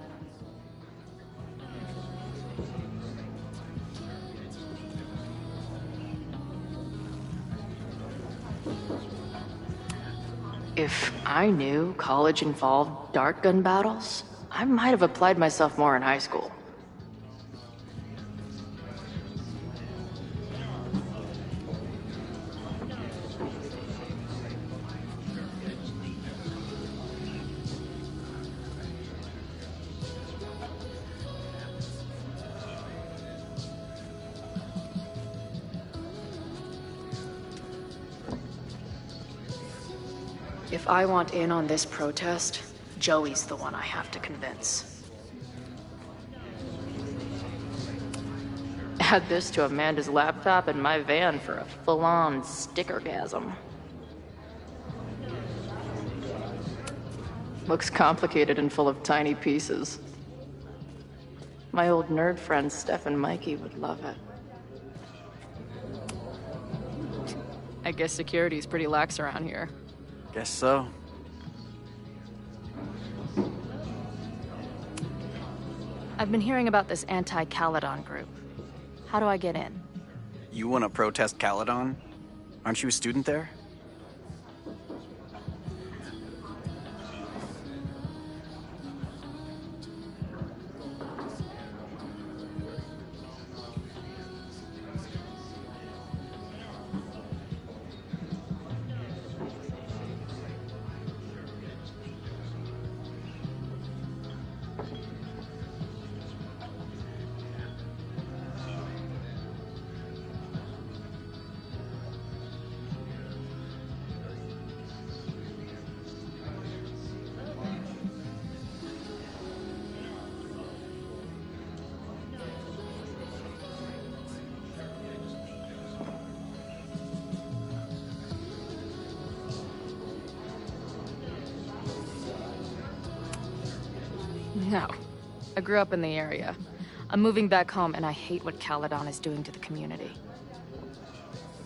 If I knew college involved dart gun battles, I might have applied myself more in high school. If I want in on this protest, Joey's the one I have to convince. Add this to Amanda's laptop and my van for a full-on stickergasm. Looks complicated and full of tiny pieces. My old nerd friends Steph and Mikey would love it. I guess security's pretty lax around here. Guess so. I've been hearing about this anti-Caledon group. How do I get in? You want to protest Caledon? Aren't you a student there? I grew up in the area. I'm moving back home, and I hate what Caledon is doing to the community.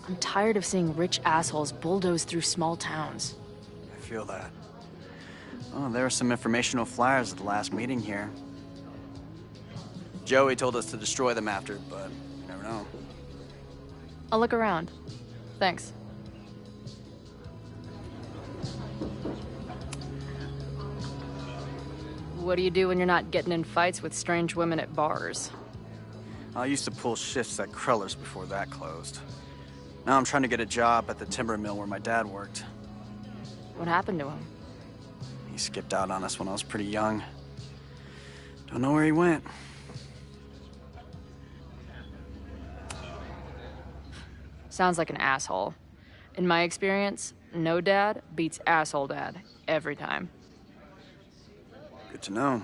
I'm tired of seeing rich assholes bulldoze through small towns. I feel that. Oh, there were some informational flyers at the last meeting here. Joey told us to destroy them after, but you never know. I'll look around. Thanks. What do you do when you're not getting in fights with strange women at bars? I used to pull shifts at Kreller's before that closed. Now I'm trying to get a job at the timber mill where my dad worked. What happened to him? He skipped out on us when I was pretty young. Don't know where he went. Sounds like an asshole. In my experience, no dad beats asshole dad every time. Good to know.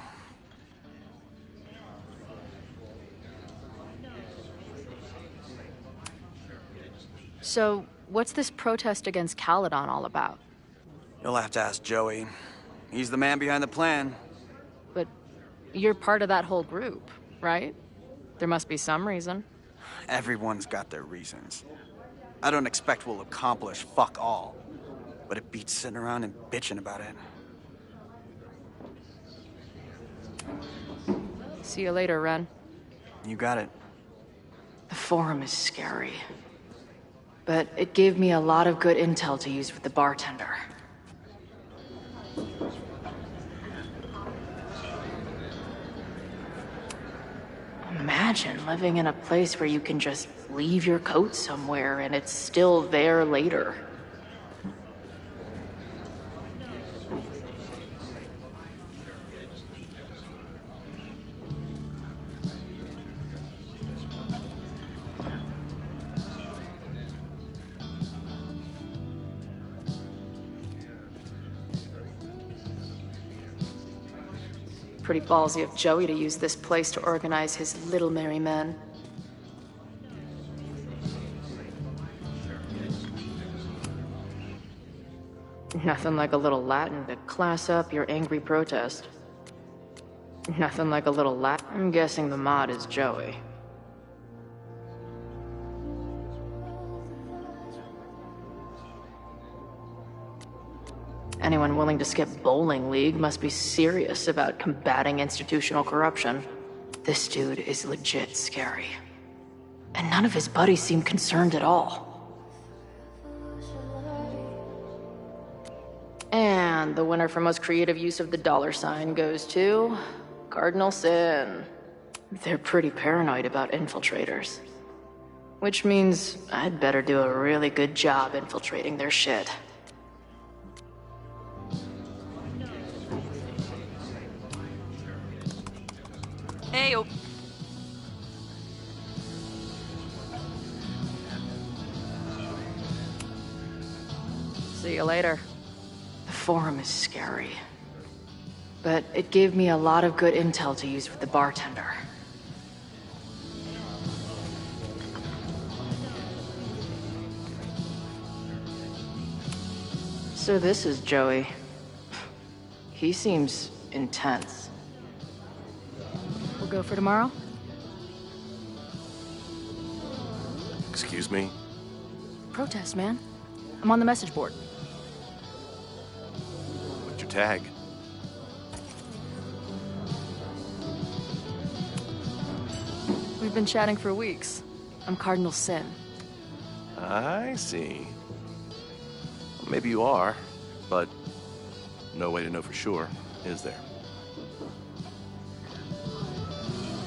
So, what's this protest against Caledon all about? You'll have to ask Joey. He's the man behind the plan. But you're part of that whole group, right? There must be some reason. Everyone's got their reasons. I don't expect we'll accomplish fuck all, but it beats sitting around and bitching about it. See you later, Ren. You got it. The Forum is scary. But it gave me a lot of good intel to use with the bartender. Imagine living in a place where you can just leave your coat somewhere and it's still there later. Pretty ballsy of Joey to use this place to organize his little merry men. Nothing like a little Latin to class up your angry protest. Nothing like a little Latin. I'm guessing the mod is Joey. Anyone willing to skip bowling league must be serious about combating institutional corruption. This dude is legit scary. And none of his buddies seem concerned at all. And the winner for most creative use of the $sign goes to Cardinal Sin. They're pretty paranoid about infiltrators. Which means I'd better do a really good job infiltrating their shit. Heyo. See you later. The Forum is scary. But it gave me a lot of good intel to use with the bartender. So this is Joey. He seems intense. We'll go for tomorrow? Excuse me? Protest, man. I'm on the message board. What's your tag? We've been chatting for weeks. I'm Cardinal Sin. I see. Maybe you are, but no way to know for sure, is there?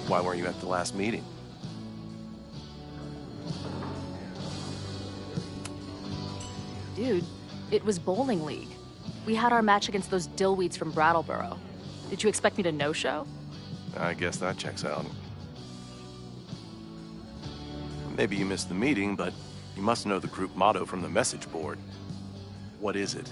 Why weren't you at the last meeting? Dude, it was bowling league. We had our match against those dillweeds from Brattleboro. Did you expect me to no-show? I guess that checks out. Maybe you missed the meeting, but you must know the group motto from the message board. What is it?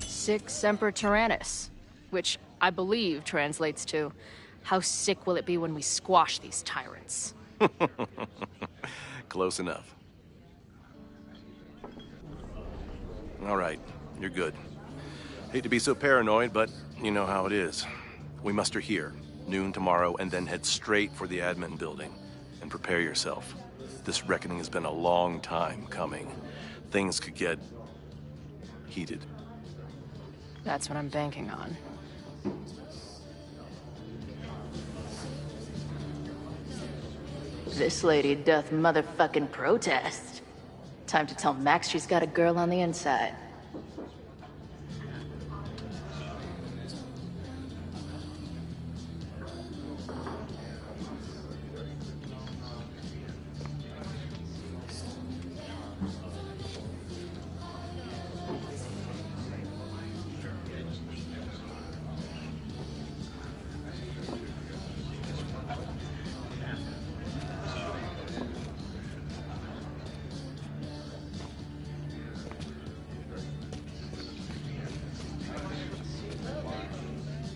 Sic Semper Tyrannis, which I believe translates to, how sick will it be when we squash these tyrants? Close enough. All right, you're good. Hate to be so paranoid, but you know how it is. We muster here, noon tomorrow, and then head straight for the admin building. And prepare yourself. This reckoning has been a long time coming. Things could get heated. That's what I'm banking on. This lady doth motherfucking protest. Time to tell Max she's got a girl on the inside.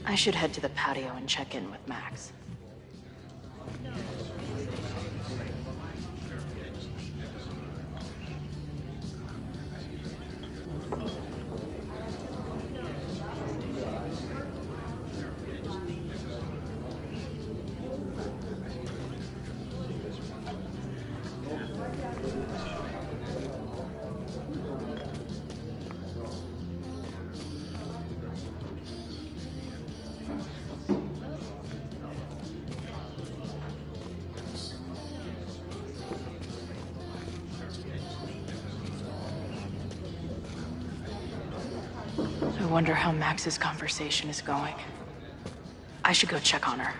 I should head to the patio and check in with Max. I wonder how Max's conversation is going. I should go check on her.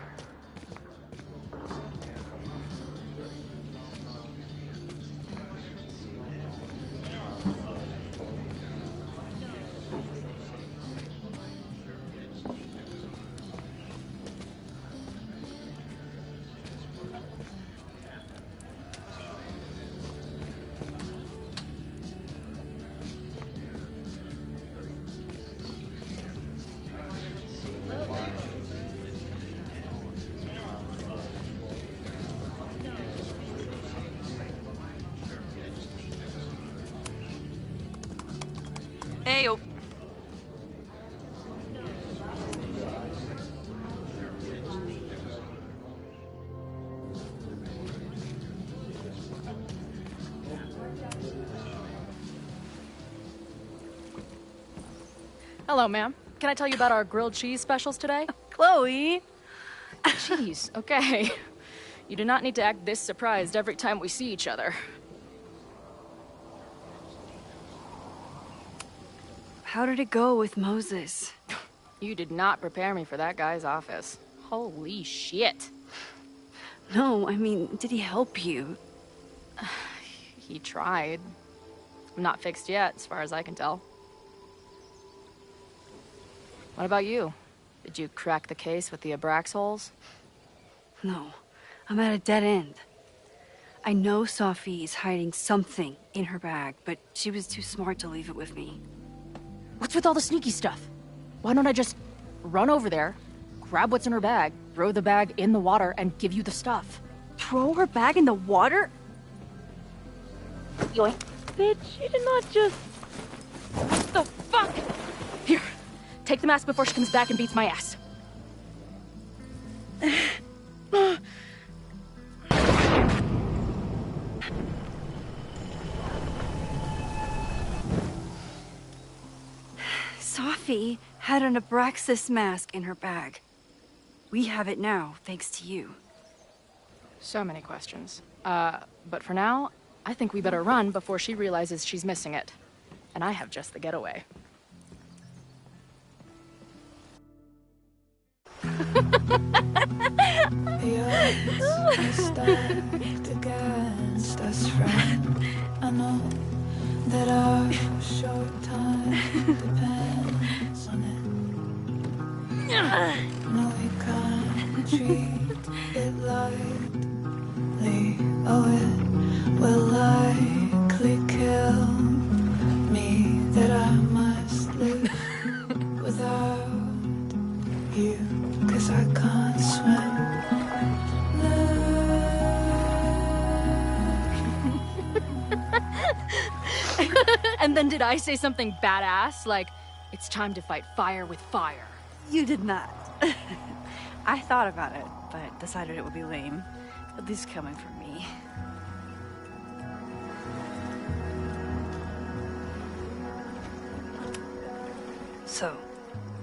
Heyo. Hello, ma'am. Can I tell you about our grilled cheese specials today? Chloe! Jeez, okay. You do not need to act this surprised every time we see each other. How did it go with Moses? You did not prepare me for that guy's office. Holy shit. No, I mean, did he help you? He tried. I'm not fixed yet, as far as I can tell. What about you? Did you crack the case with the Abrax holes? No, I'm at a dead end. I know Sophie is hiding something in her bag, but she was too smart to leave it with me. What's with all the sneaky stuff? Why don't I just run over there, grab what's in her bag, throw the bag in the water, and give you the stuff? Throw her bag in the water? Yoink. Bitch, you did not just... What the fuck? Here, take the mask before she comes back and beats my ass. Sophie had an Abraxas mask in her bag. We have it now, thanks to you. So many questions. But for now, I think we better run before she realizes she's missing it. And I have just the getaway. The odds are stacked against us, friend. I know that our short time depends on it. No, we can't treat it lightly. Oh, it will likely kill me that I must live without you, 'cause I can't swim. And then did I say something badass? Like, it's time to fight fire with fire. You did not. I thought about it, but decided it would be lame. At least coming from me. So,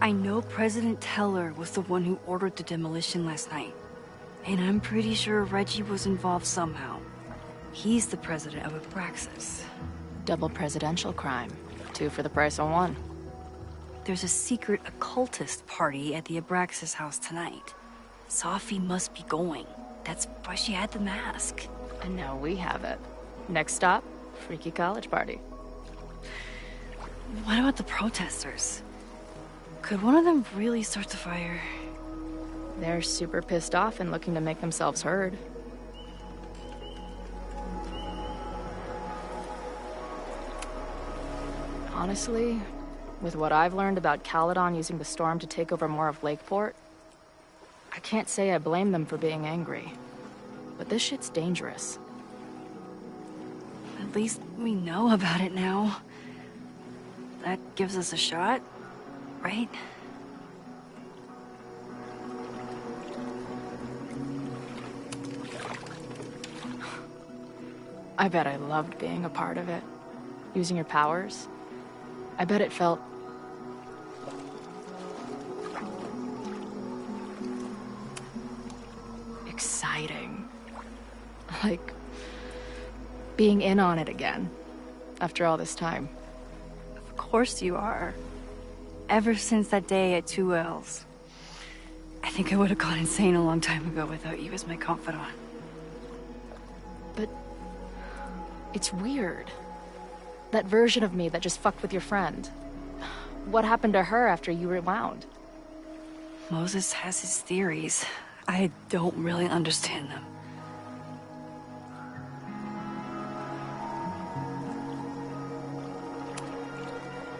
I know President Teller was the one who ordered the demolition last night. And I'm pretty sure Reggie was involved somehow. He's the president of Abraxas. Double presidential crime. 2 for the price of 1. There's a secret occultist party at the Abraxas house tonight. Sophie must be going. That's why she had the mask. And now we have it. Next stop, freaky college party. What about the protesters? Could one of them really start the fire? They're super pissed off and looking to make themselves heard. Honestly, with what I've learned about Caledon using the storm to take over more of Lakeport, I can't say I blame them for being angry. But this shit's dangerous. At least we know about it now. That gives us a shot, right? I bet I loved being a part of it. Using your powers. I bet it felt... exciting. Like... being in on it again. After all this time. Of course you are. Ever since that day at 2Ls. I think I would have gone insane a long time ago without you as my confidant. But... it's weird. That version of me that just fucked with your friend. What happened to her after you rewound? Moses has his theories. I don't really understand them.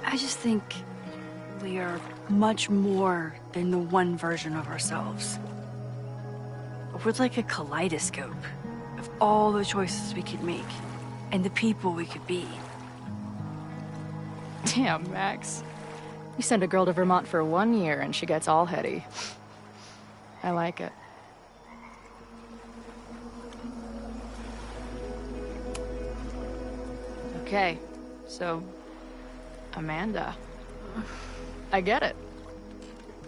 I just think we are much more than the one version of ourselves. We're like a kaleidoscope of all the choices we could make and the people we could be. Damn, Max. You send a girl to Vermont for 1 year and she gets all heady. I like it. Okay, so... Amanda. I get it.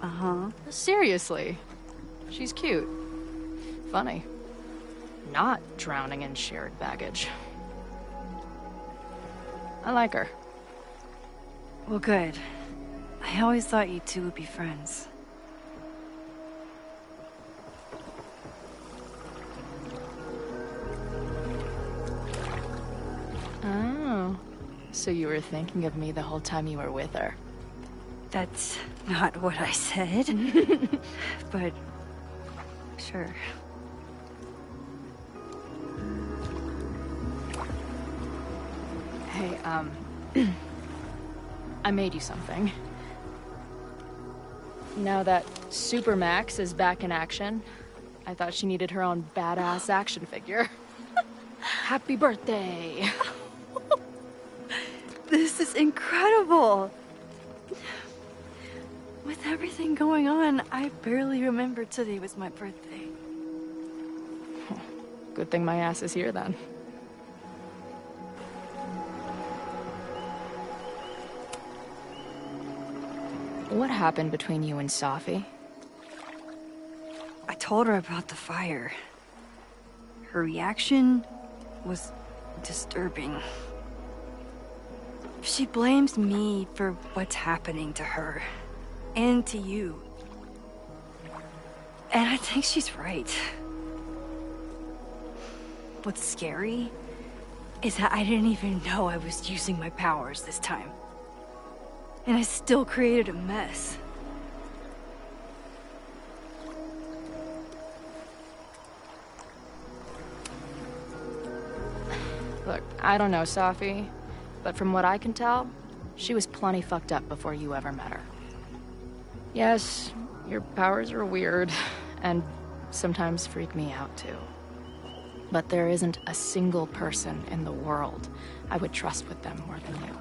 Uh-huh. Seriously. She's cute. Funny. Not drowning in shared baggage. I like her. Well, good. I always thought you two would be friends. Oh. So you were thinking of me the whole time you were with her? That's not what I said. But... sure. Hey, I made you something. Now that Super Max is back in action, I thought she needed her own badass action figure. Happy birthday! This is incredible! With everything going on, I barely remembered today was my birthday. Good thing my ass is here then. What happened between you and Sophie? I told her about the fire. Her reaction was disturbing. She blames me for what's happening to her. And to you. And I think she's right. What's scary is that I didn't even know I was using my powers this time. And I still created a mess. Look, I don't know Sophie, but from what I can tell, she was plenty fucked up before you ever met her. Yes, your powers are weird, and sometimes freak me out too. But there isn't a single person in the world I would trust with them more than you.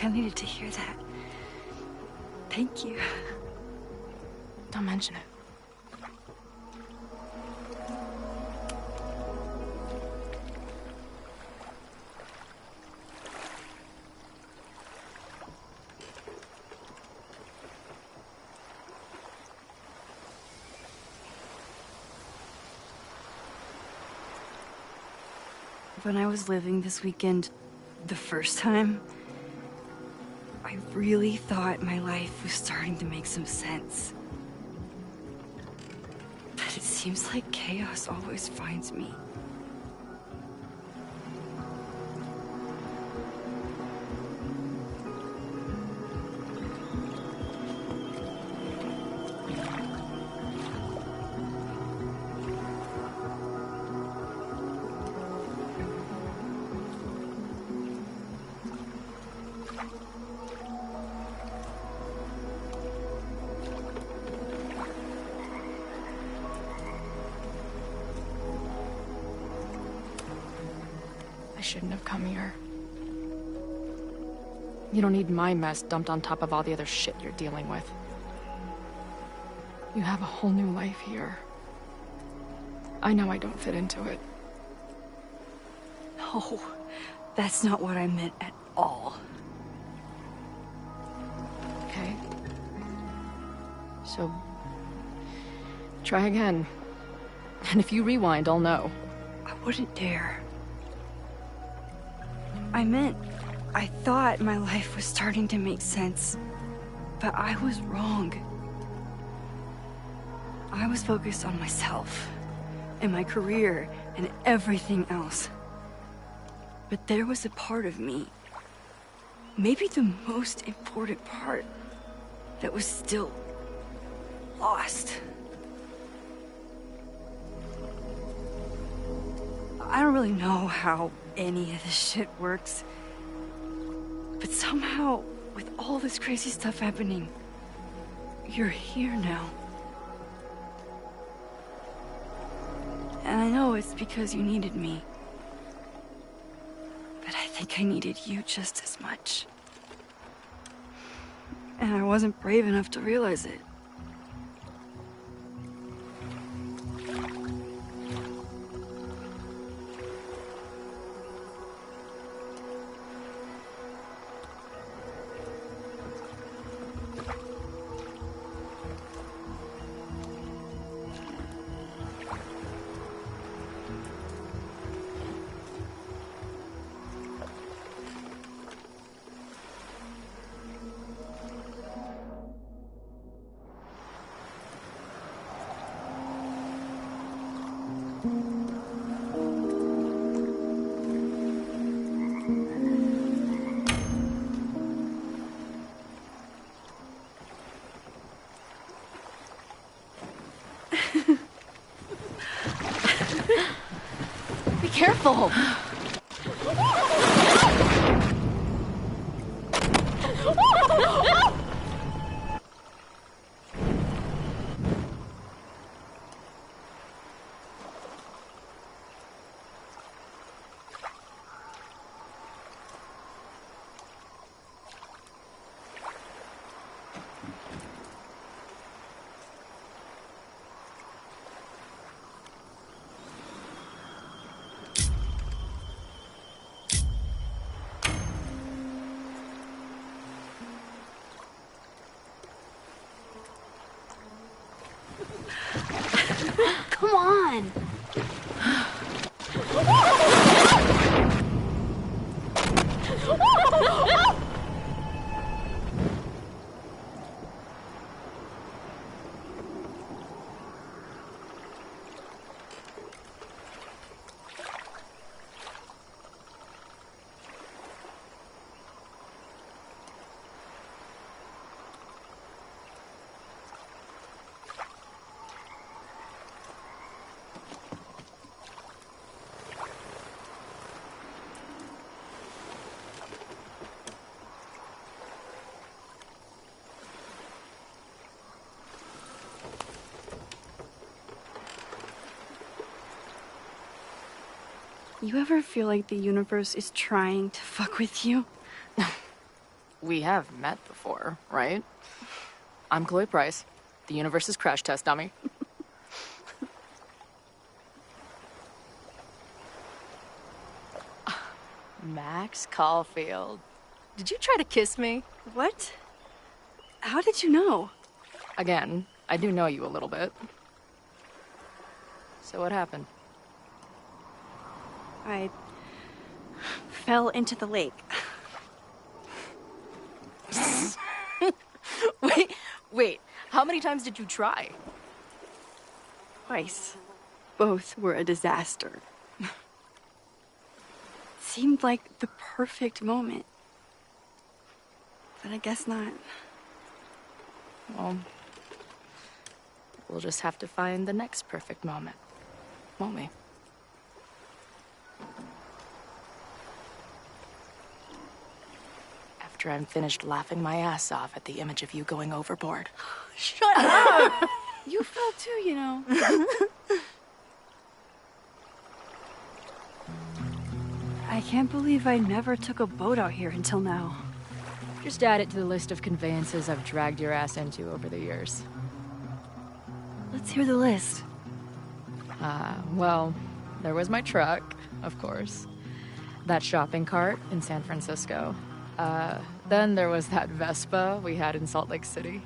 I needed to hear that. Thank you. Don't mention it. When I was living this weekend, the first time, I really thought my life was starting to make some sense. But it seems like chaos always finds me. I shouldn't have come here. You don't need my mess dumped on top of all the other shit you're dealing with. You have a whole new life here. I know I don't fit into it. No, that's not what I meant at all. Okay. So, try again. And if you rewind, I'll know. I wouldn't dare. I meant, I thought my life was starting to make sense, but I was wrong. I was focused on myself, and my career, and everything else. But there was a part of me, maybe the most important part, that was still lost. I don't really know how any of this shit works, but somehow, with all this crazy stuff happening, you're here now. And I know it's because you needed me, but I think I needed you just as much. And I wasn't brave enough to realize it. Be careful! Come on! You ever feel like the universe is trying to fuck with you? We have met before, right? I'm Chloe Price, the universe's crash test dummy. Max Caulfield. Did you try to kiss me? What? How did you know? Again, I do know you a little bit. So what happened? I fell into the lake. Wait, how many times did you try? Twice. Both were a disaster. Seemed like the perfect moment. But I guess not. Well, we'll just have to find the next perfect moment, won't we? After I'm finished laughing my ass off at the image of you going overboard. Shut up! You fell too, you know. I can't believe I never took a boat out here until now. Just add it to the list of conveyances I've dragged your ass into over the years. Let's hear the list. Well, there was my truck, of course. That shopping cart in San Francisco. Then there was that Vespa we had in Salt Lake City.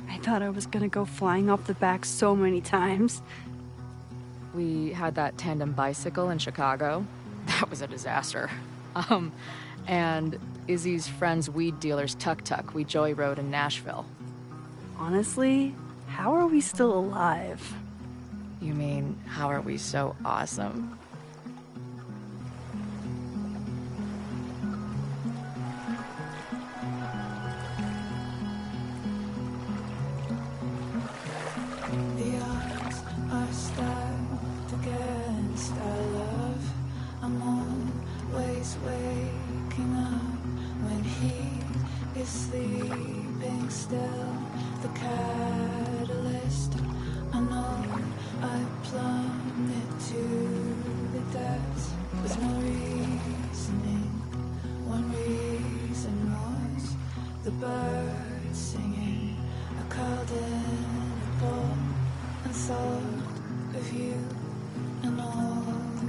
I thought I was gonna go flying off the back so many times. We had that tandem bicycle in Chicago. That was a disaster. And Izzy's friend's weed dealer's tuk-tuk we joyrode in Nashville. Honestly, how are we still alive? You mean, how are we so awesome? The odds are stacked against our love. I'm always waking up when he is sleeping still. The catalyst, I know I plummet to the depths with no reasoning. One reason was the birds singing. I curled in a ball and thought of you and all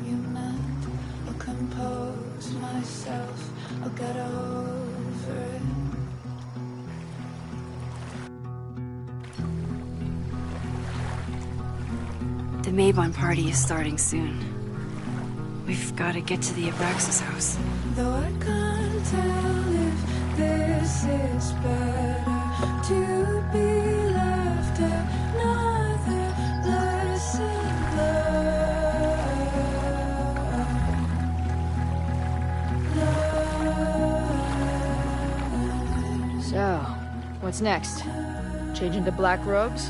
you meant. I'll compose myself, I'll get over it. The Mabon party is starting soon. We've got to get to the Abraxas house. Though I can't tell if this is better to be left another lesson learned. So, what's next? Change into black robes?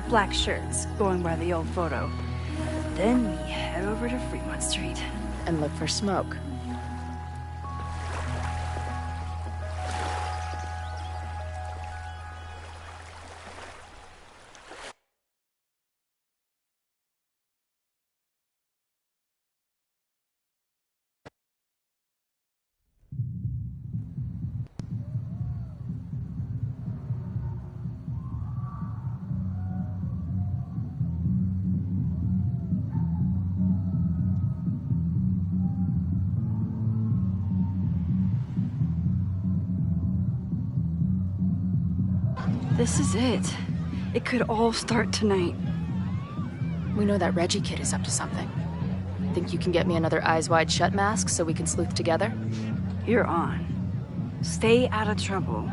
Black shirts, going by the old photo. Then we head over to Fremont Street. And look for smoke. This is it. It could all start tonight. We know that Reggie kid is up to something. Think you can get me another Eyes Wide Shut mask so we can sleuth together? You're on. Stay out of trouble.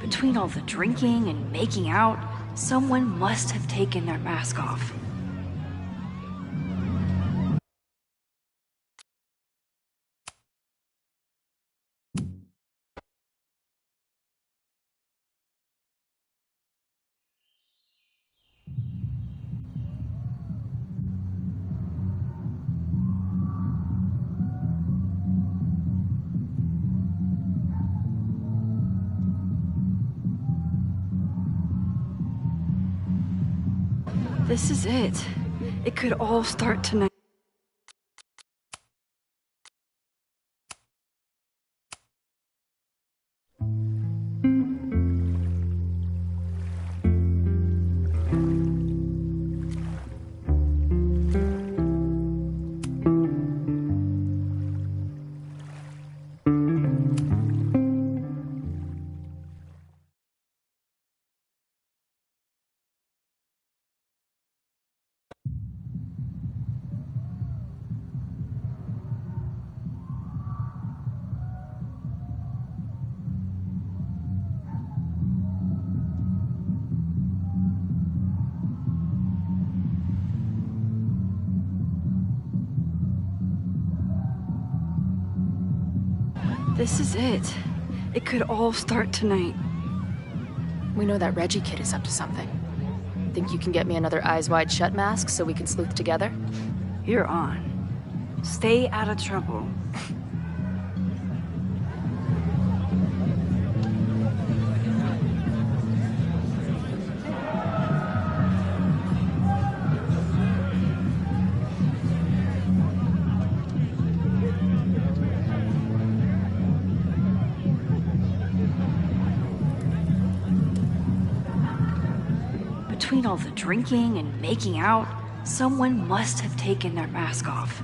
Between all the drinking and making out, someone must have taken their mask off. This is it. It could all start tonight. This is it. It could all start tonight. We know that Reggie kid is up to something. Think you can get me another Eyes Wide Shut mask so we can sleuth together? You're on. Stay out of trouble. Between all the drinking and making out, someone must have taken their mask off.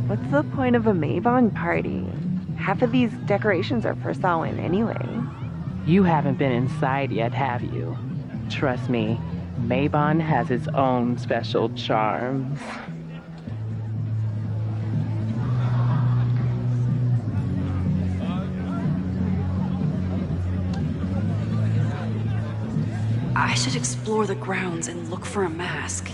What's the point of a Mabon party? Half of these decorations are for Samhain anyway. You haven't been inside yet, have you? Trust me, Mabon has its own special charms. I should explore the grounds and look for a mask.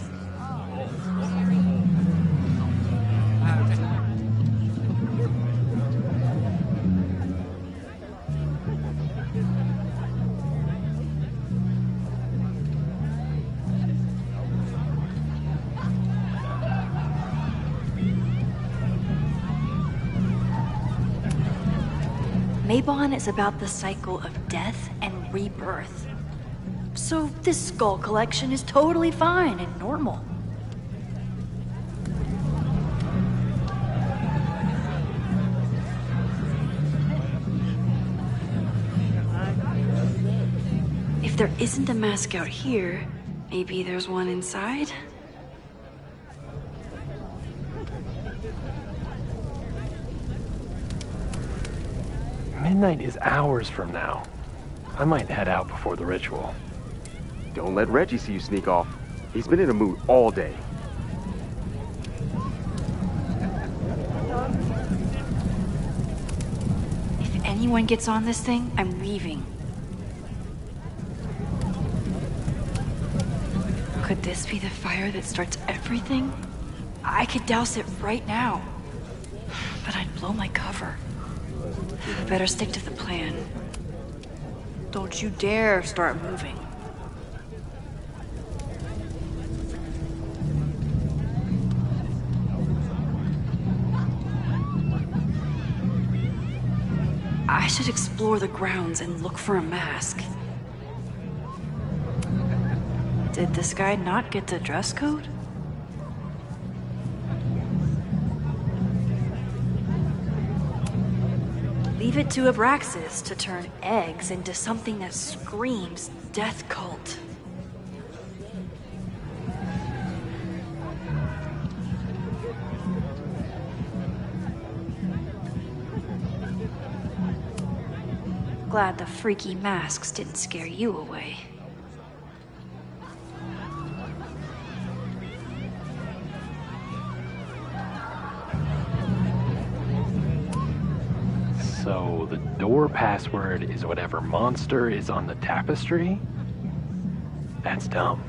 Mabon is about the cycle of death and rebirth. So this skull collection is totally fine and normal. If there isn't a mask out here, maybe there's one inside? Midnight is hours from now. I might head out before the ritual. Don't let Reggie see you sneak off. He's been in a mood all day. If anyone gets on this thing, I'm leaving. Could this be the fire that starts everything? I could douse it right now. But I'd blow my cover. Better stick to the plan. Don't you dare start moving. I should explore the grounds and look for a mask. Did this guy not get the dress code? Leave it to Abraxas to turn eggs into something that screams death cult. Glad the freaky masks didn't scare you away. So the door password is whatever monster is on the tapestry? That's dumb.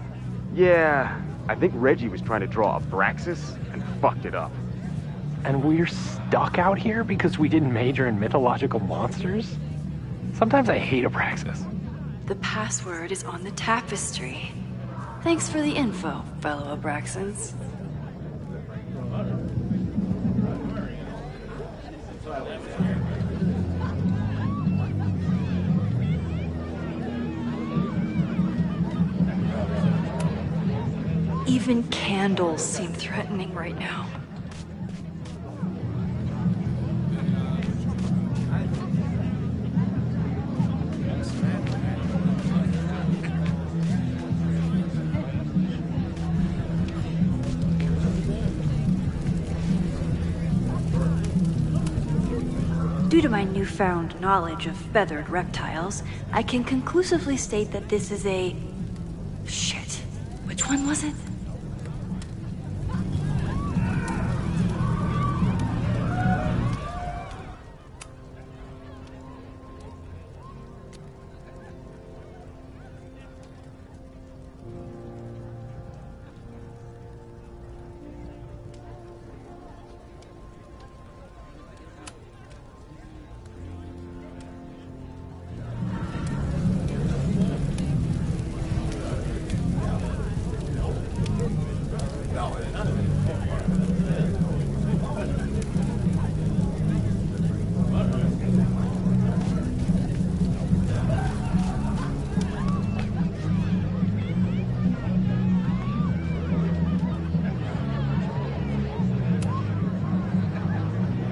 Yeah, I think Reggie was trying to draw Abraxas and fucked it up. And we're stuck out here because we didn't major in mythological monsters? Sometimes I hate Abraxas. The password is on the tapestry. Thanks for the info, fellow Abraxans. Even candles seem threatening right now. Due to my newfound knowledge of feathered reptiles, I can conclusively state that this is a... Shit. Which one was it?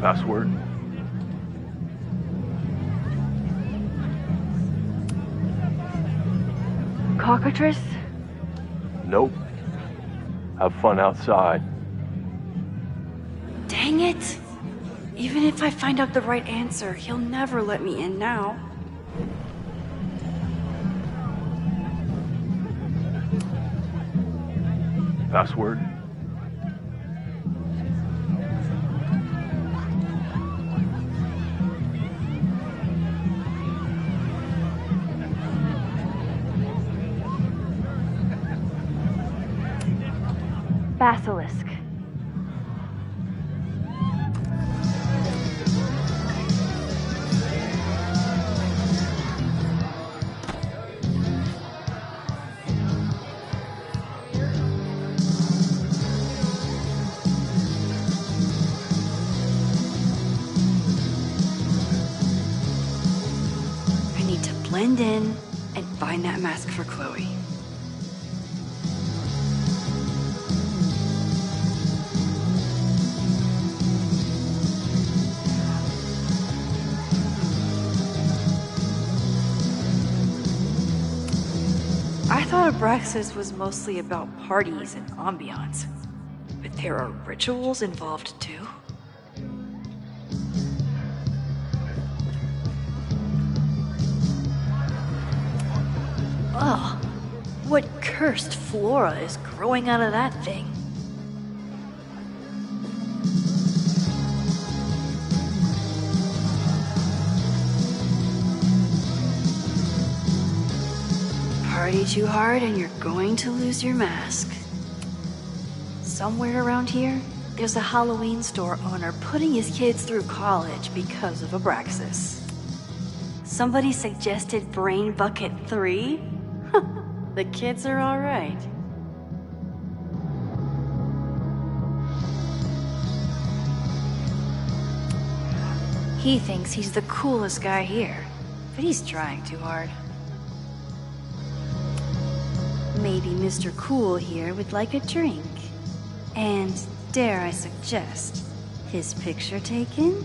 Password? Cockatrice? Nope. Have fun outside. Dang it! Even if I find out the right answer, he'll never let me in now. Password? Basilisk. I need to blend in and find that mask for Chloe. I thought Abraxas was mostly about parties and ambiance, but there are rituals involved too. Ugh, what cursed flora is growing out of that thing? Party too hard and you're going to lose your mask. Somewhere around here, there's a Halloween store owner putting his kids through college because of Abraxas. Somebody suggested Brain Bucket 3? The kids are alright. He thinks he's the coolest guy here, but he's trying too hard. Maybe Mr. Cool here would like a drink. And dare I suggest, his picture taken?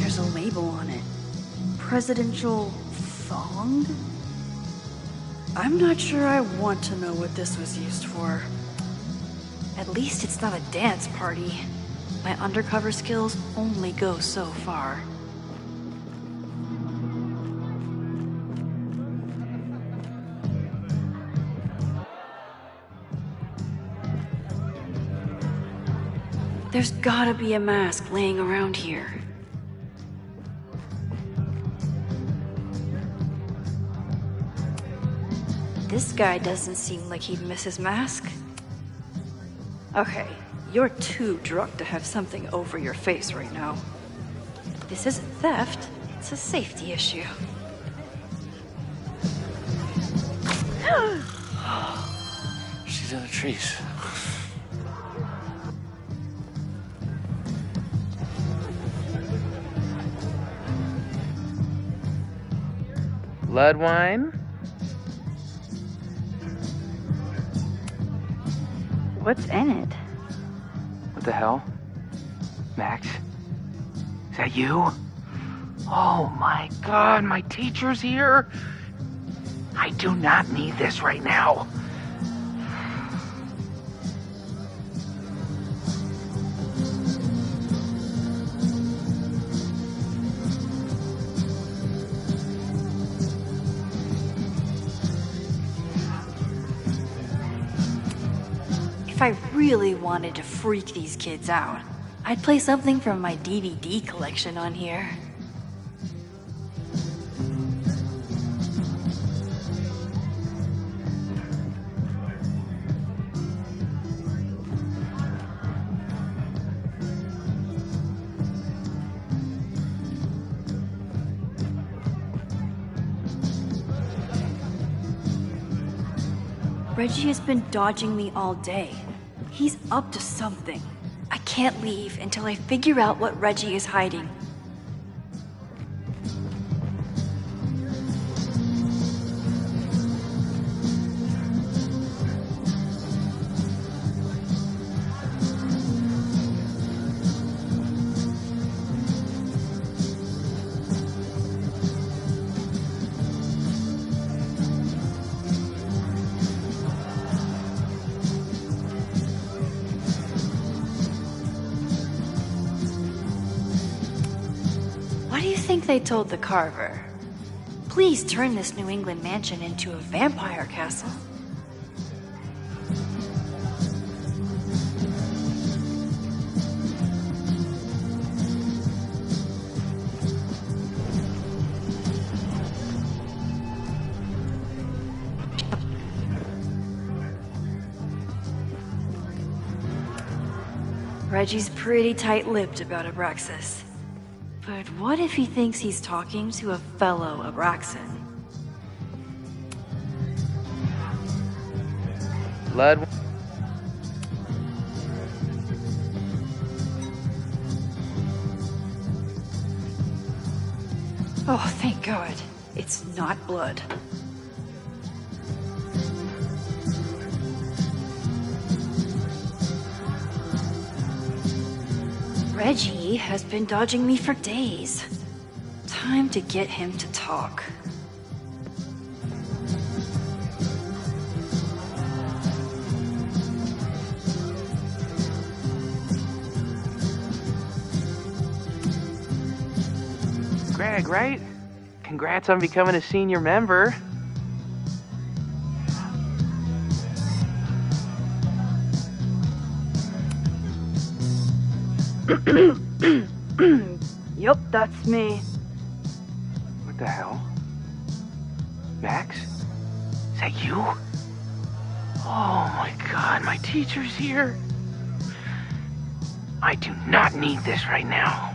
There's a label on it. Presidential thong? I'm not sure I want to know what this was used for. At least it's not a dance party. My undercover skills only go so far. There's gotta be a mask laying around here. This guy doesn't seem like he'd miss his mask. Okay, you're too drunk to have something over your face right now. This isn't theft, it's a safety issue. She's in the trees. Blood wine? What's in it? What the hell? Max? Is that you? Oh my god, my teacher's here? I do not need this right now. If I really wanted to freak these kids out, I'd play something from my DVD collection on here. Reggie has been dodging me all day. He's up to something. I can't leave until I figure out what Reggie is hiding. What do you think they told the carver? Please turn this New England mansion into a vampire castle. Reggie's pretty tight-lipped about Abraxas. But what if he thinks he's talking to a fellow Abraxan? Blood. Oh, thank God. It's not blood. Reggie has been dodging me for days. Time to get him to talk. Greg, right? Congrats on becoming a senior member. Yup, that's me. What the hell? Max? Is that you? Oh my god, my teacher's here. I do not need this right now.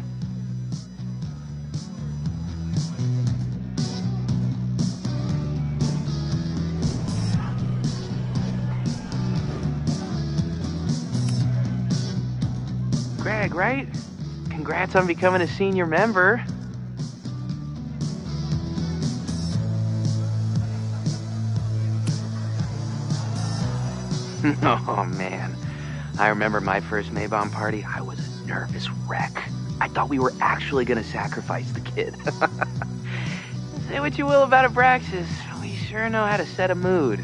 Greg, right? Congrats on becoming a senior member. Oh man, I remember my first Maybon party. I was a nervous wreck. I thought we were actually gonna sacrifice the kid. Say what you will about Abraxas, we sure know how to set a mood.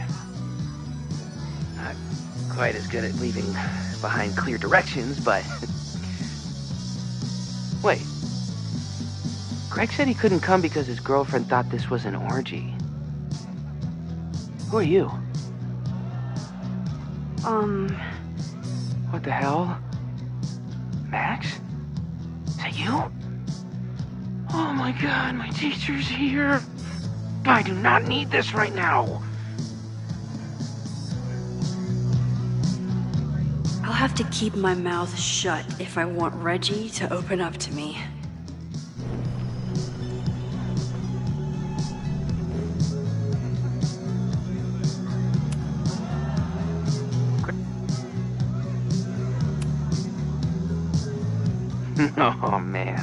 Not quite as good at leaving behind clear directions, but... Wait. Greg said he couldn't come because his girlfriend thought this was an orgy. Who are you? What the hell? Max? Is that you? Oh my god, my teacher's here. I do not need this right now. I'll have to keep my mouth shut if I want Reggie to open up to me. Oh man.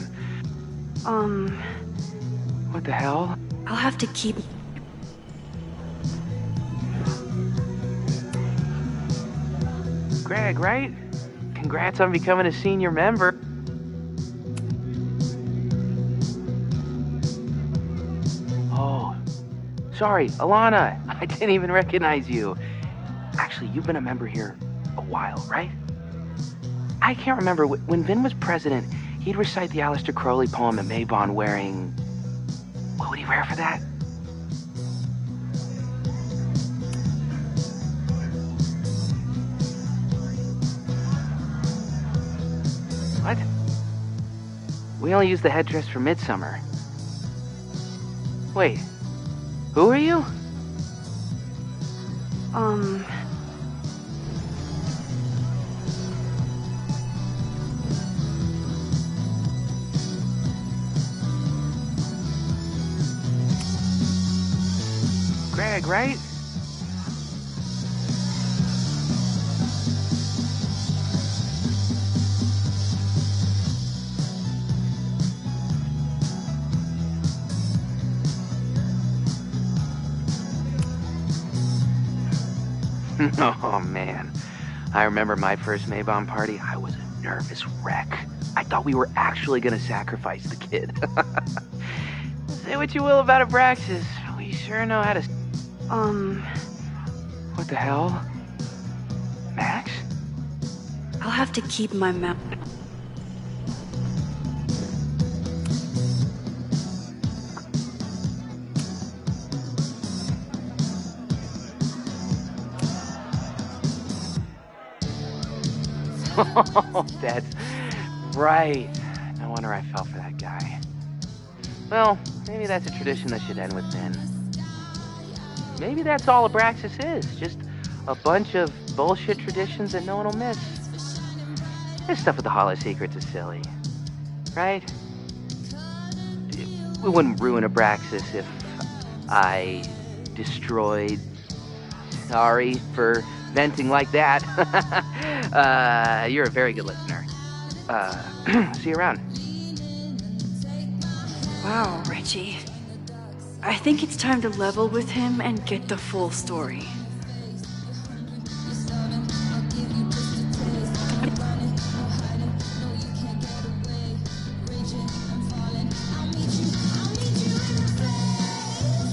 What the hell? I'll have to keep... Greg, right? Congrats on becoming a senior member. Oh, sorry, Alana. I didn't even recognize you. Actually, you've been a member here a while, right? I can't remember. When Vin was president, he'd recite the Aleister Crowley poem at Maybon wearing... What would he wear for that? What? We only use the headdress for Midsummer. Wait, who are you? Greg, right? Oh man, I remember my first Maybon party. I was a nervous wreck. I thought we were actually gonna sacrifice the kid. Say what you will about Abraxas, we sure know how to... What the hell? Max? I'll have to keep my mouth... Oh, that's right. No wonder I fell for that guy. Well, maybe that's a tradition that should end with Vin. Maybe that's all Abraxas is. Just a bunch of bullshit traditions that no one will miss. This stuff with the Hollow Secrets is silly. Right? We wouldn't ruin Abraxas if I destroyed... Sorry for venting like that. You're a very good listener. See you around. Wow, Reggie. I think it's time to level with him and get the full story.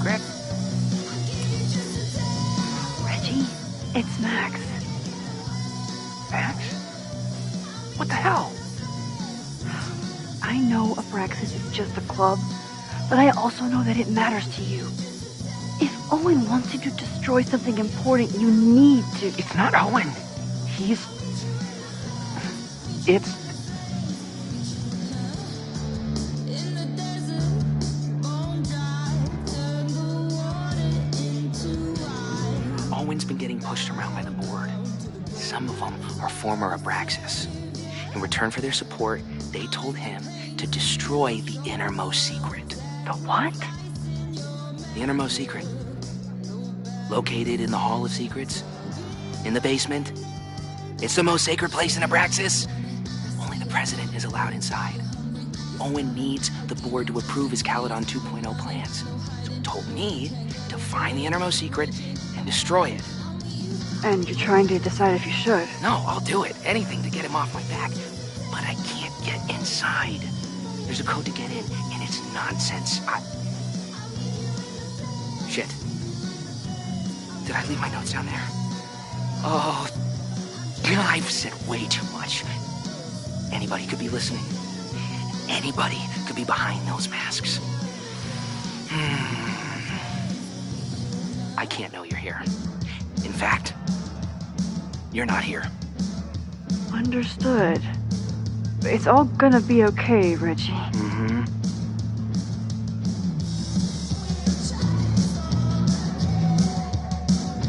Greg? Reggie, it's Max. Max? What the hell? I know Abraxas is just a club, but I also know that it matters to you. If Owen wants you to destroy something important, you need to... It's not Owen. It's... Owen's been getting pushed around by the board. Some of them are former Abraxas. In return for their support, they told him to destroy the Innermost Secret. The what? The Innermost Secret. Located in the Hall of Secrets. In the basement. It's the most sacred place in Abraxas. Only the president is allowed inside. Owen needs the board to approve his Caledon 2.0 plans. So he told me to find the Innermost Secret and destroy it. And you're trying to decide if you should? No, I'll do it. Anything to get him off my back. But I can't get inside. There's a code to get in, and it's nonsense. Shit. Did I leave my notes down there? Oh, I've said way too much. Anybody could be listening. Anybody could be behind those masks. I can't know you're here. In fact, you're not here. Understood. It's all gonna be okay, Reggie. Mm-hmm.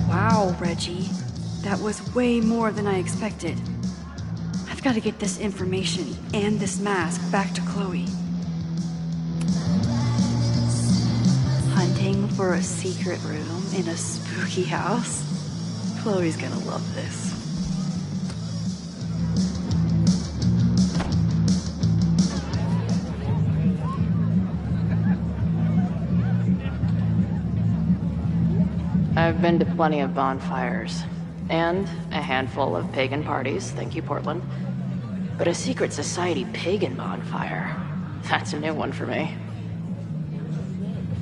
Wow, Reggie. That was way more than I expected. I've got to get this information and this mask back to Chloe. Hunting for a secret room in a spooky house? Chloe's gonna love this. I've been to plenty of bonfires, and a handful of pagan parties, thank you, Portland. But a secret society pagan bonfire, that's a new one for me.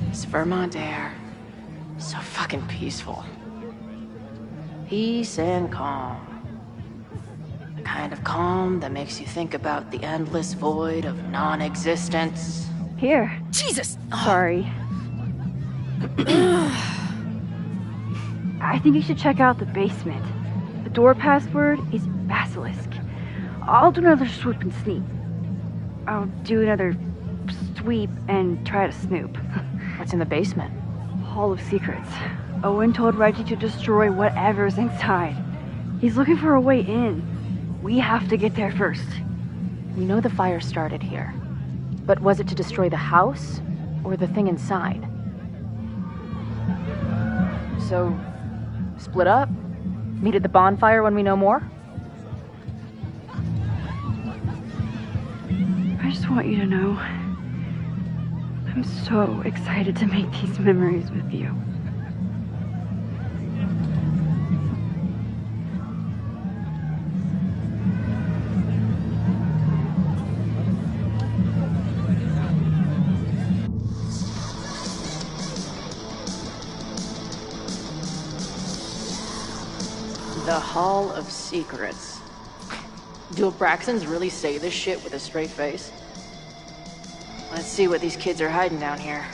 This Vermont air, so fucking peaceful. Peace and calm. The kind of calm that makes you think about the endless void of non-existence. Here. Jesus! Sorry. I think you should check out the basement. The door password is Basilisk. I'll do another swoop and sneak. I'll do another sweep and try to snoop. What's in the basement? Hall of Secrets. Owen told Reggie to destroy whatever's inside. He's looking for a way in. We have to get there first. We know the fire started here. But was it to destroy the house or the thing inside? So, split up? Meet at the bonfire when we know more? I just want you to know, I'm so excited to make these memories with you. The Hall of Secrets. Do Abraxans really say this shit with a straight face? Let's see what these kids are hiding down here.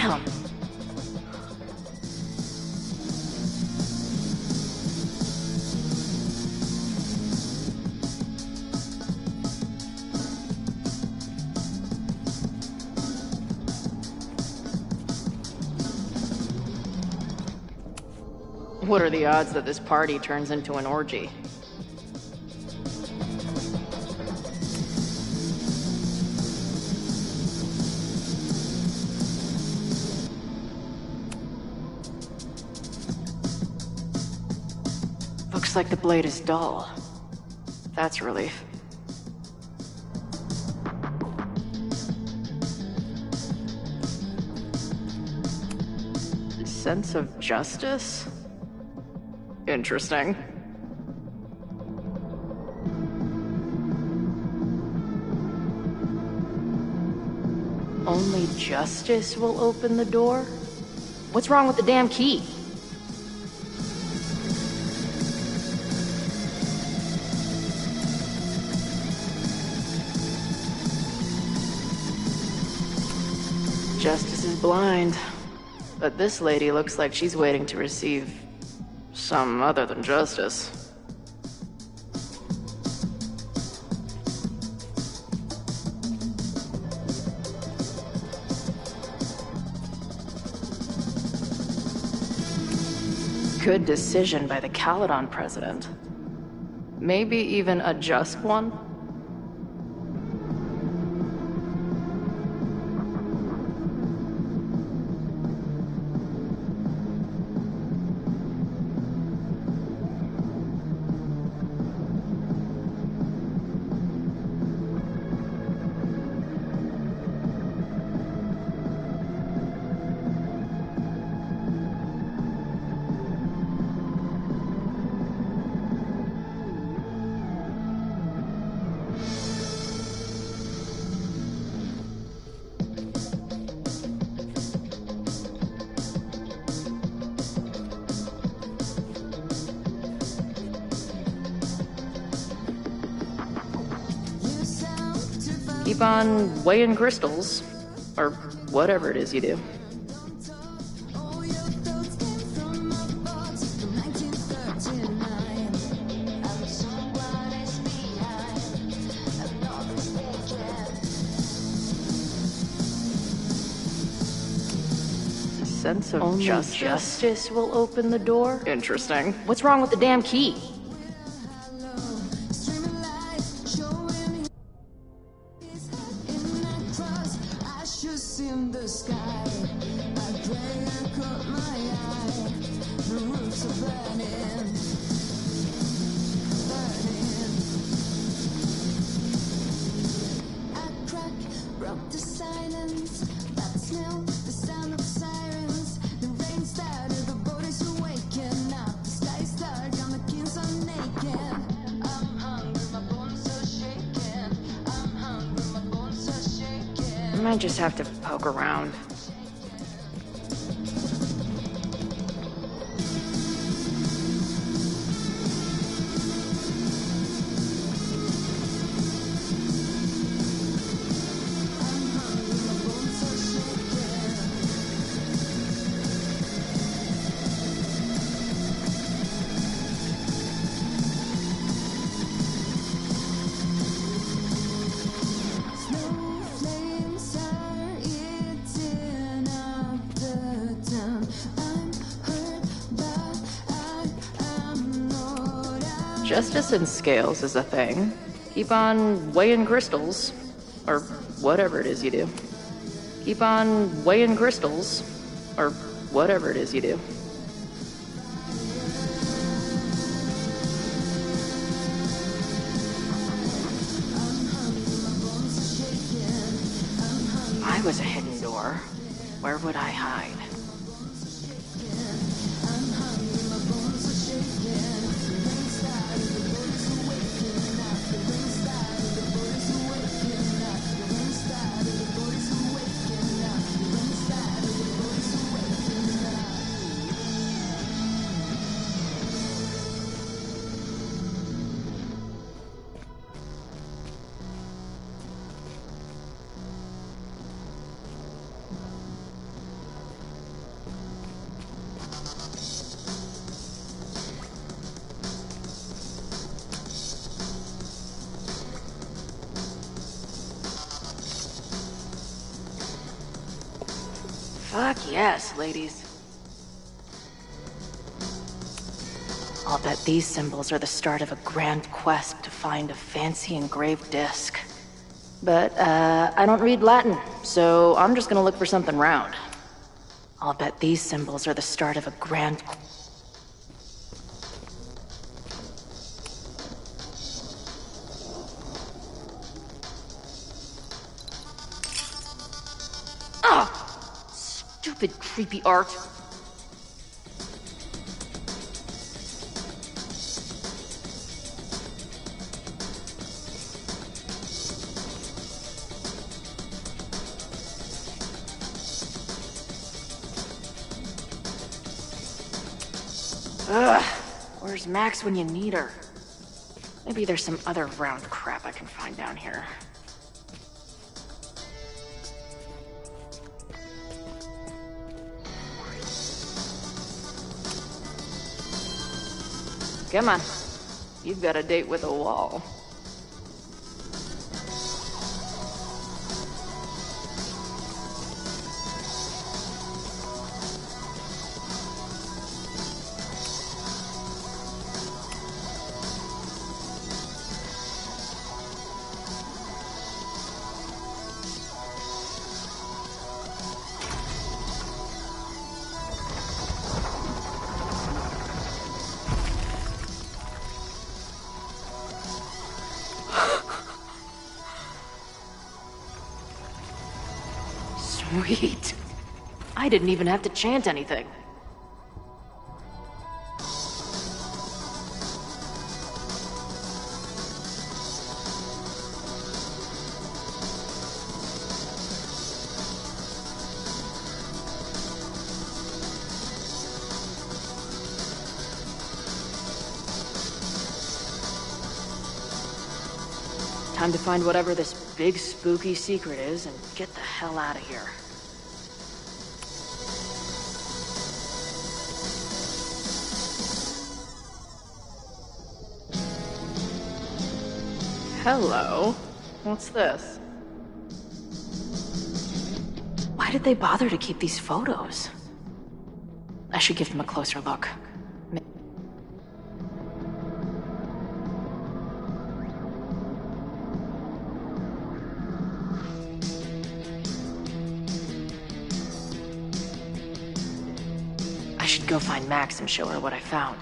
down. What are the odds that this party turns into an orgy? Looks like the blade is dull. That's a relief. Sense of justice? Interesting. Only justice will open the door? What's wrong with the damn key? Justice is blind. But this lady looks like she's waiting to receive some other than justice. Good decision by the Caledon president. Maybe even a just one? Keep on weighing crystals, or whatever it is you do. Sense of only justice will open the door? Interesting. What's wrong with the damn key? I might just have to poke around. Justice in scales is a thing. Keep on weighing crystals, or whatever it is you do. Keep on weighing crystals, or whatever it is you do. If I was a hidden door, where would I hide? Fuck yes, ladies. I'll bet these symbols are the start of a grand quest to find a fancy engraved disc. But, I don't read Latin, so I'm just gonna look for something round. I'll bet these symbols are the start of a grand... Ah! Stupid, creepy art. Ugh, where's Max when you need her? Maybe there's some other round crap I can find down here. Come on, you've got a date with a wall. Sweet. I didn't even have to chant anything. Time to find whatever this big spooky secret is and get the hell out of here. Hello. What's this? Why did they bother to keep these photos? I should give them a closer look. I should go find Max and show her what I found.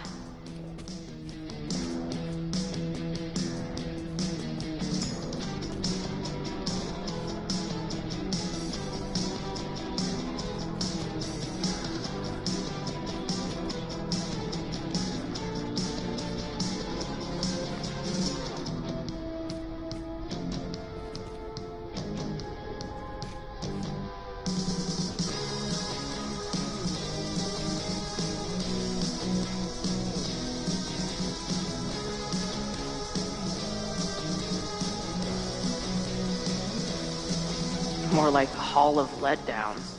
More like the Hall of Letdowns.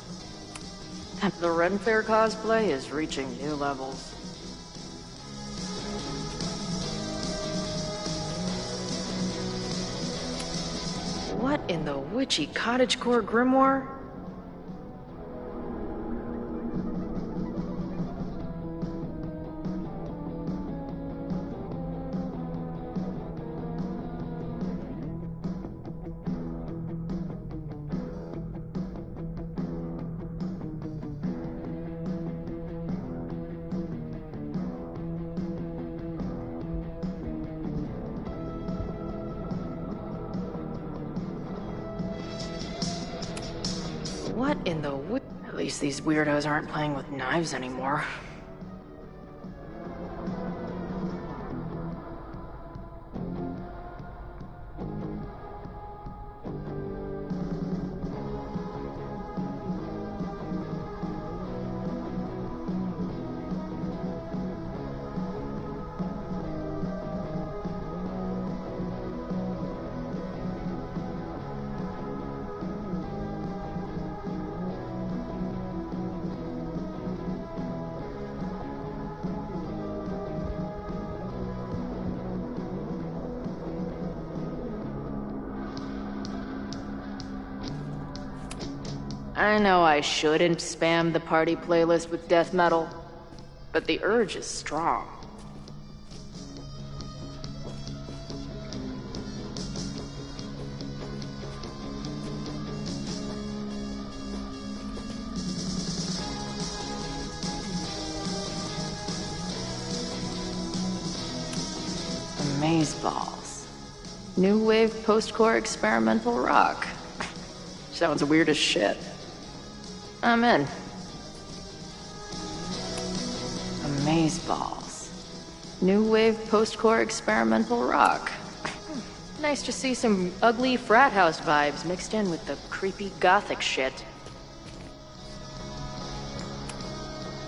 And the Ren Fair cosplay is reaching new levels. What in the witchy cottagecore grimoire? What in the At least these weirdos aren't playing with knives anymore. I know I shouldn't spam the party playlist with death metal, but the urge is strong. Amazeballs. New wave post-core experimental rock. Sounds weird as shit. I'm in. Amazeballs. New wave post-core experimental rock. Nice to see some ugly frat house vibes mixed in with the creepy gothic shit.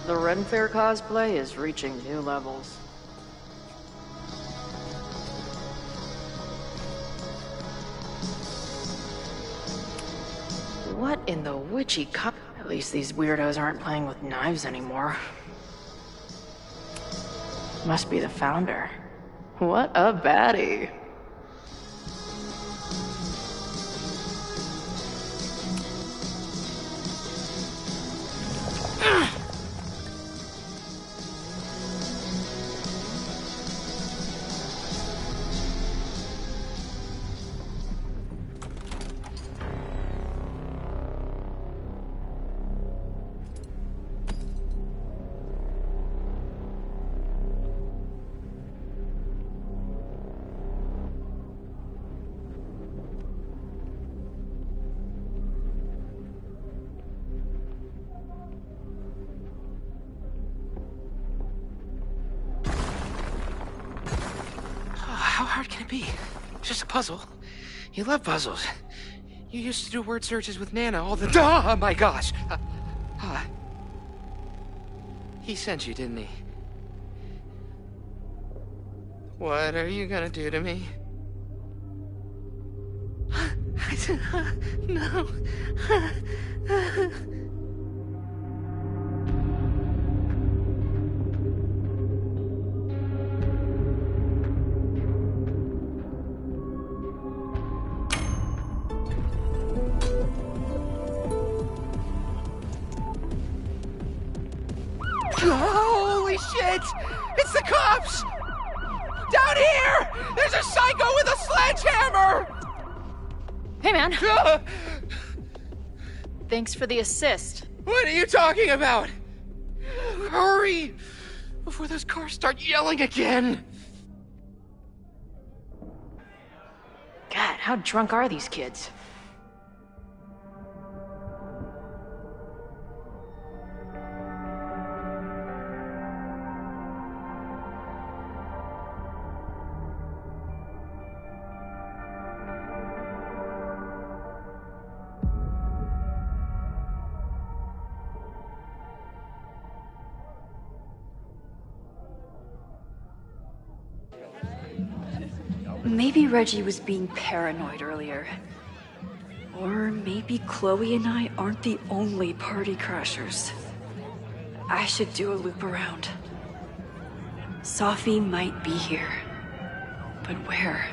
The Ren Fair cosplay is reaching new levels. What in the witchy cup? At least these weirdos aren't playing with knives anymore. Must be the founder. What a baddie. How hard can it be? It's just a puzzle. You love puzzles. You used to do word searches with Nana all the time. Oh my gosh! He sent you, didn't he? What are you gonna do to me? No. Holy shit! It's the cops! Down here! There's a psycho with a sledgehammer! Hey, man. Thanks for the assist. What are you talking about? Hurry! Before those cars start yelling again! God, how drunk are these kids? Maybe Reggie was being paranoid earlier. Or maybe Chloe and I aren't the only party crashers. I should do a loop around. Sophie might be here. But where?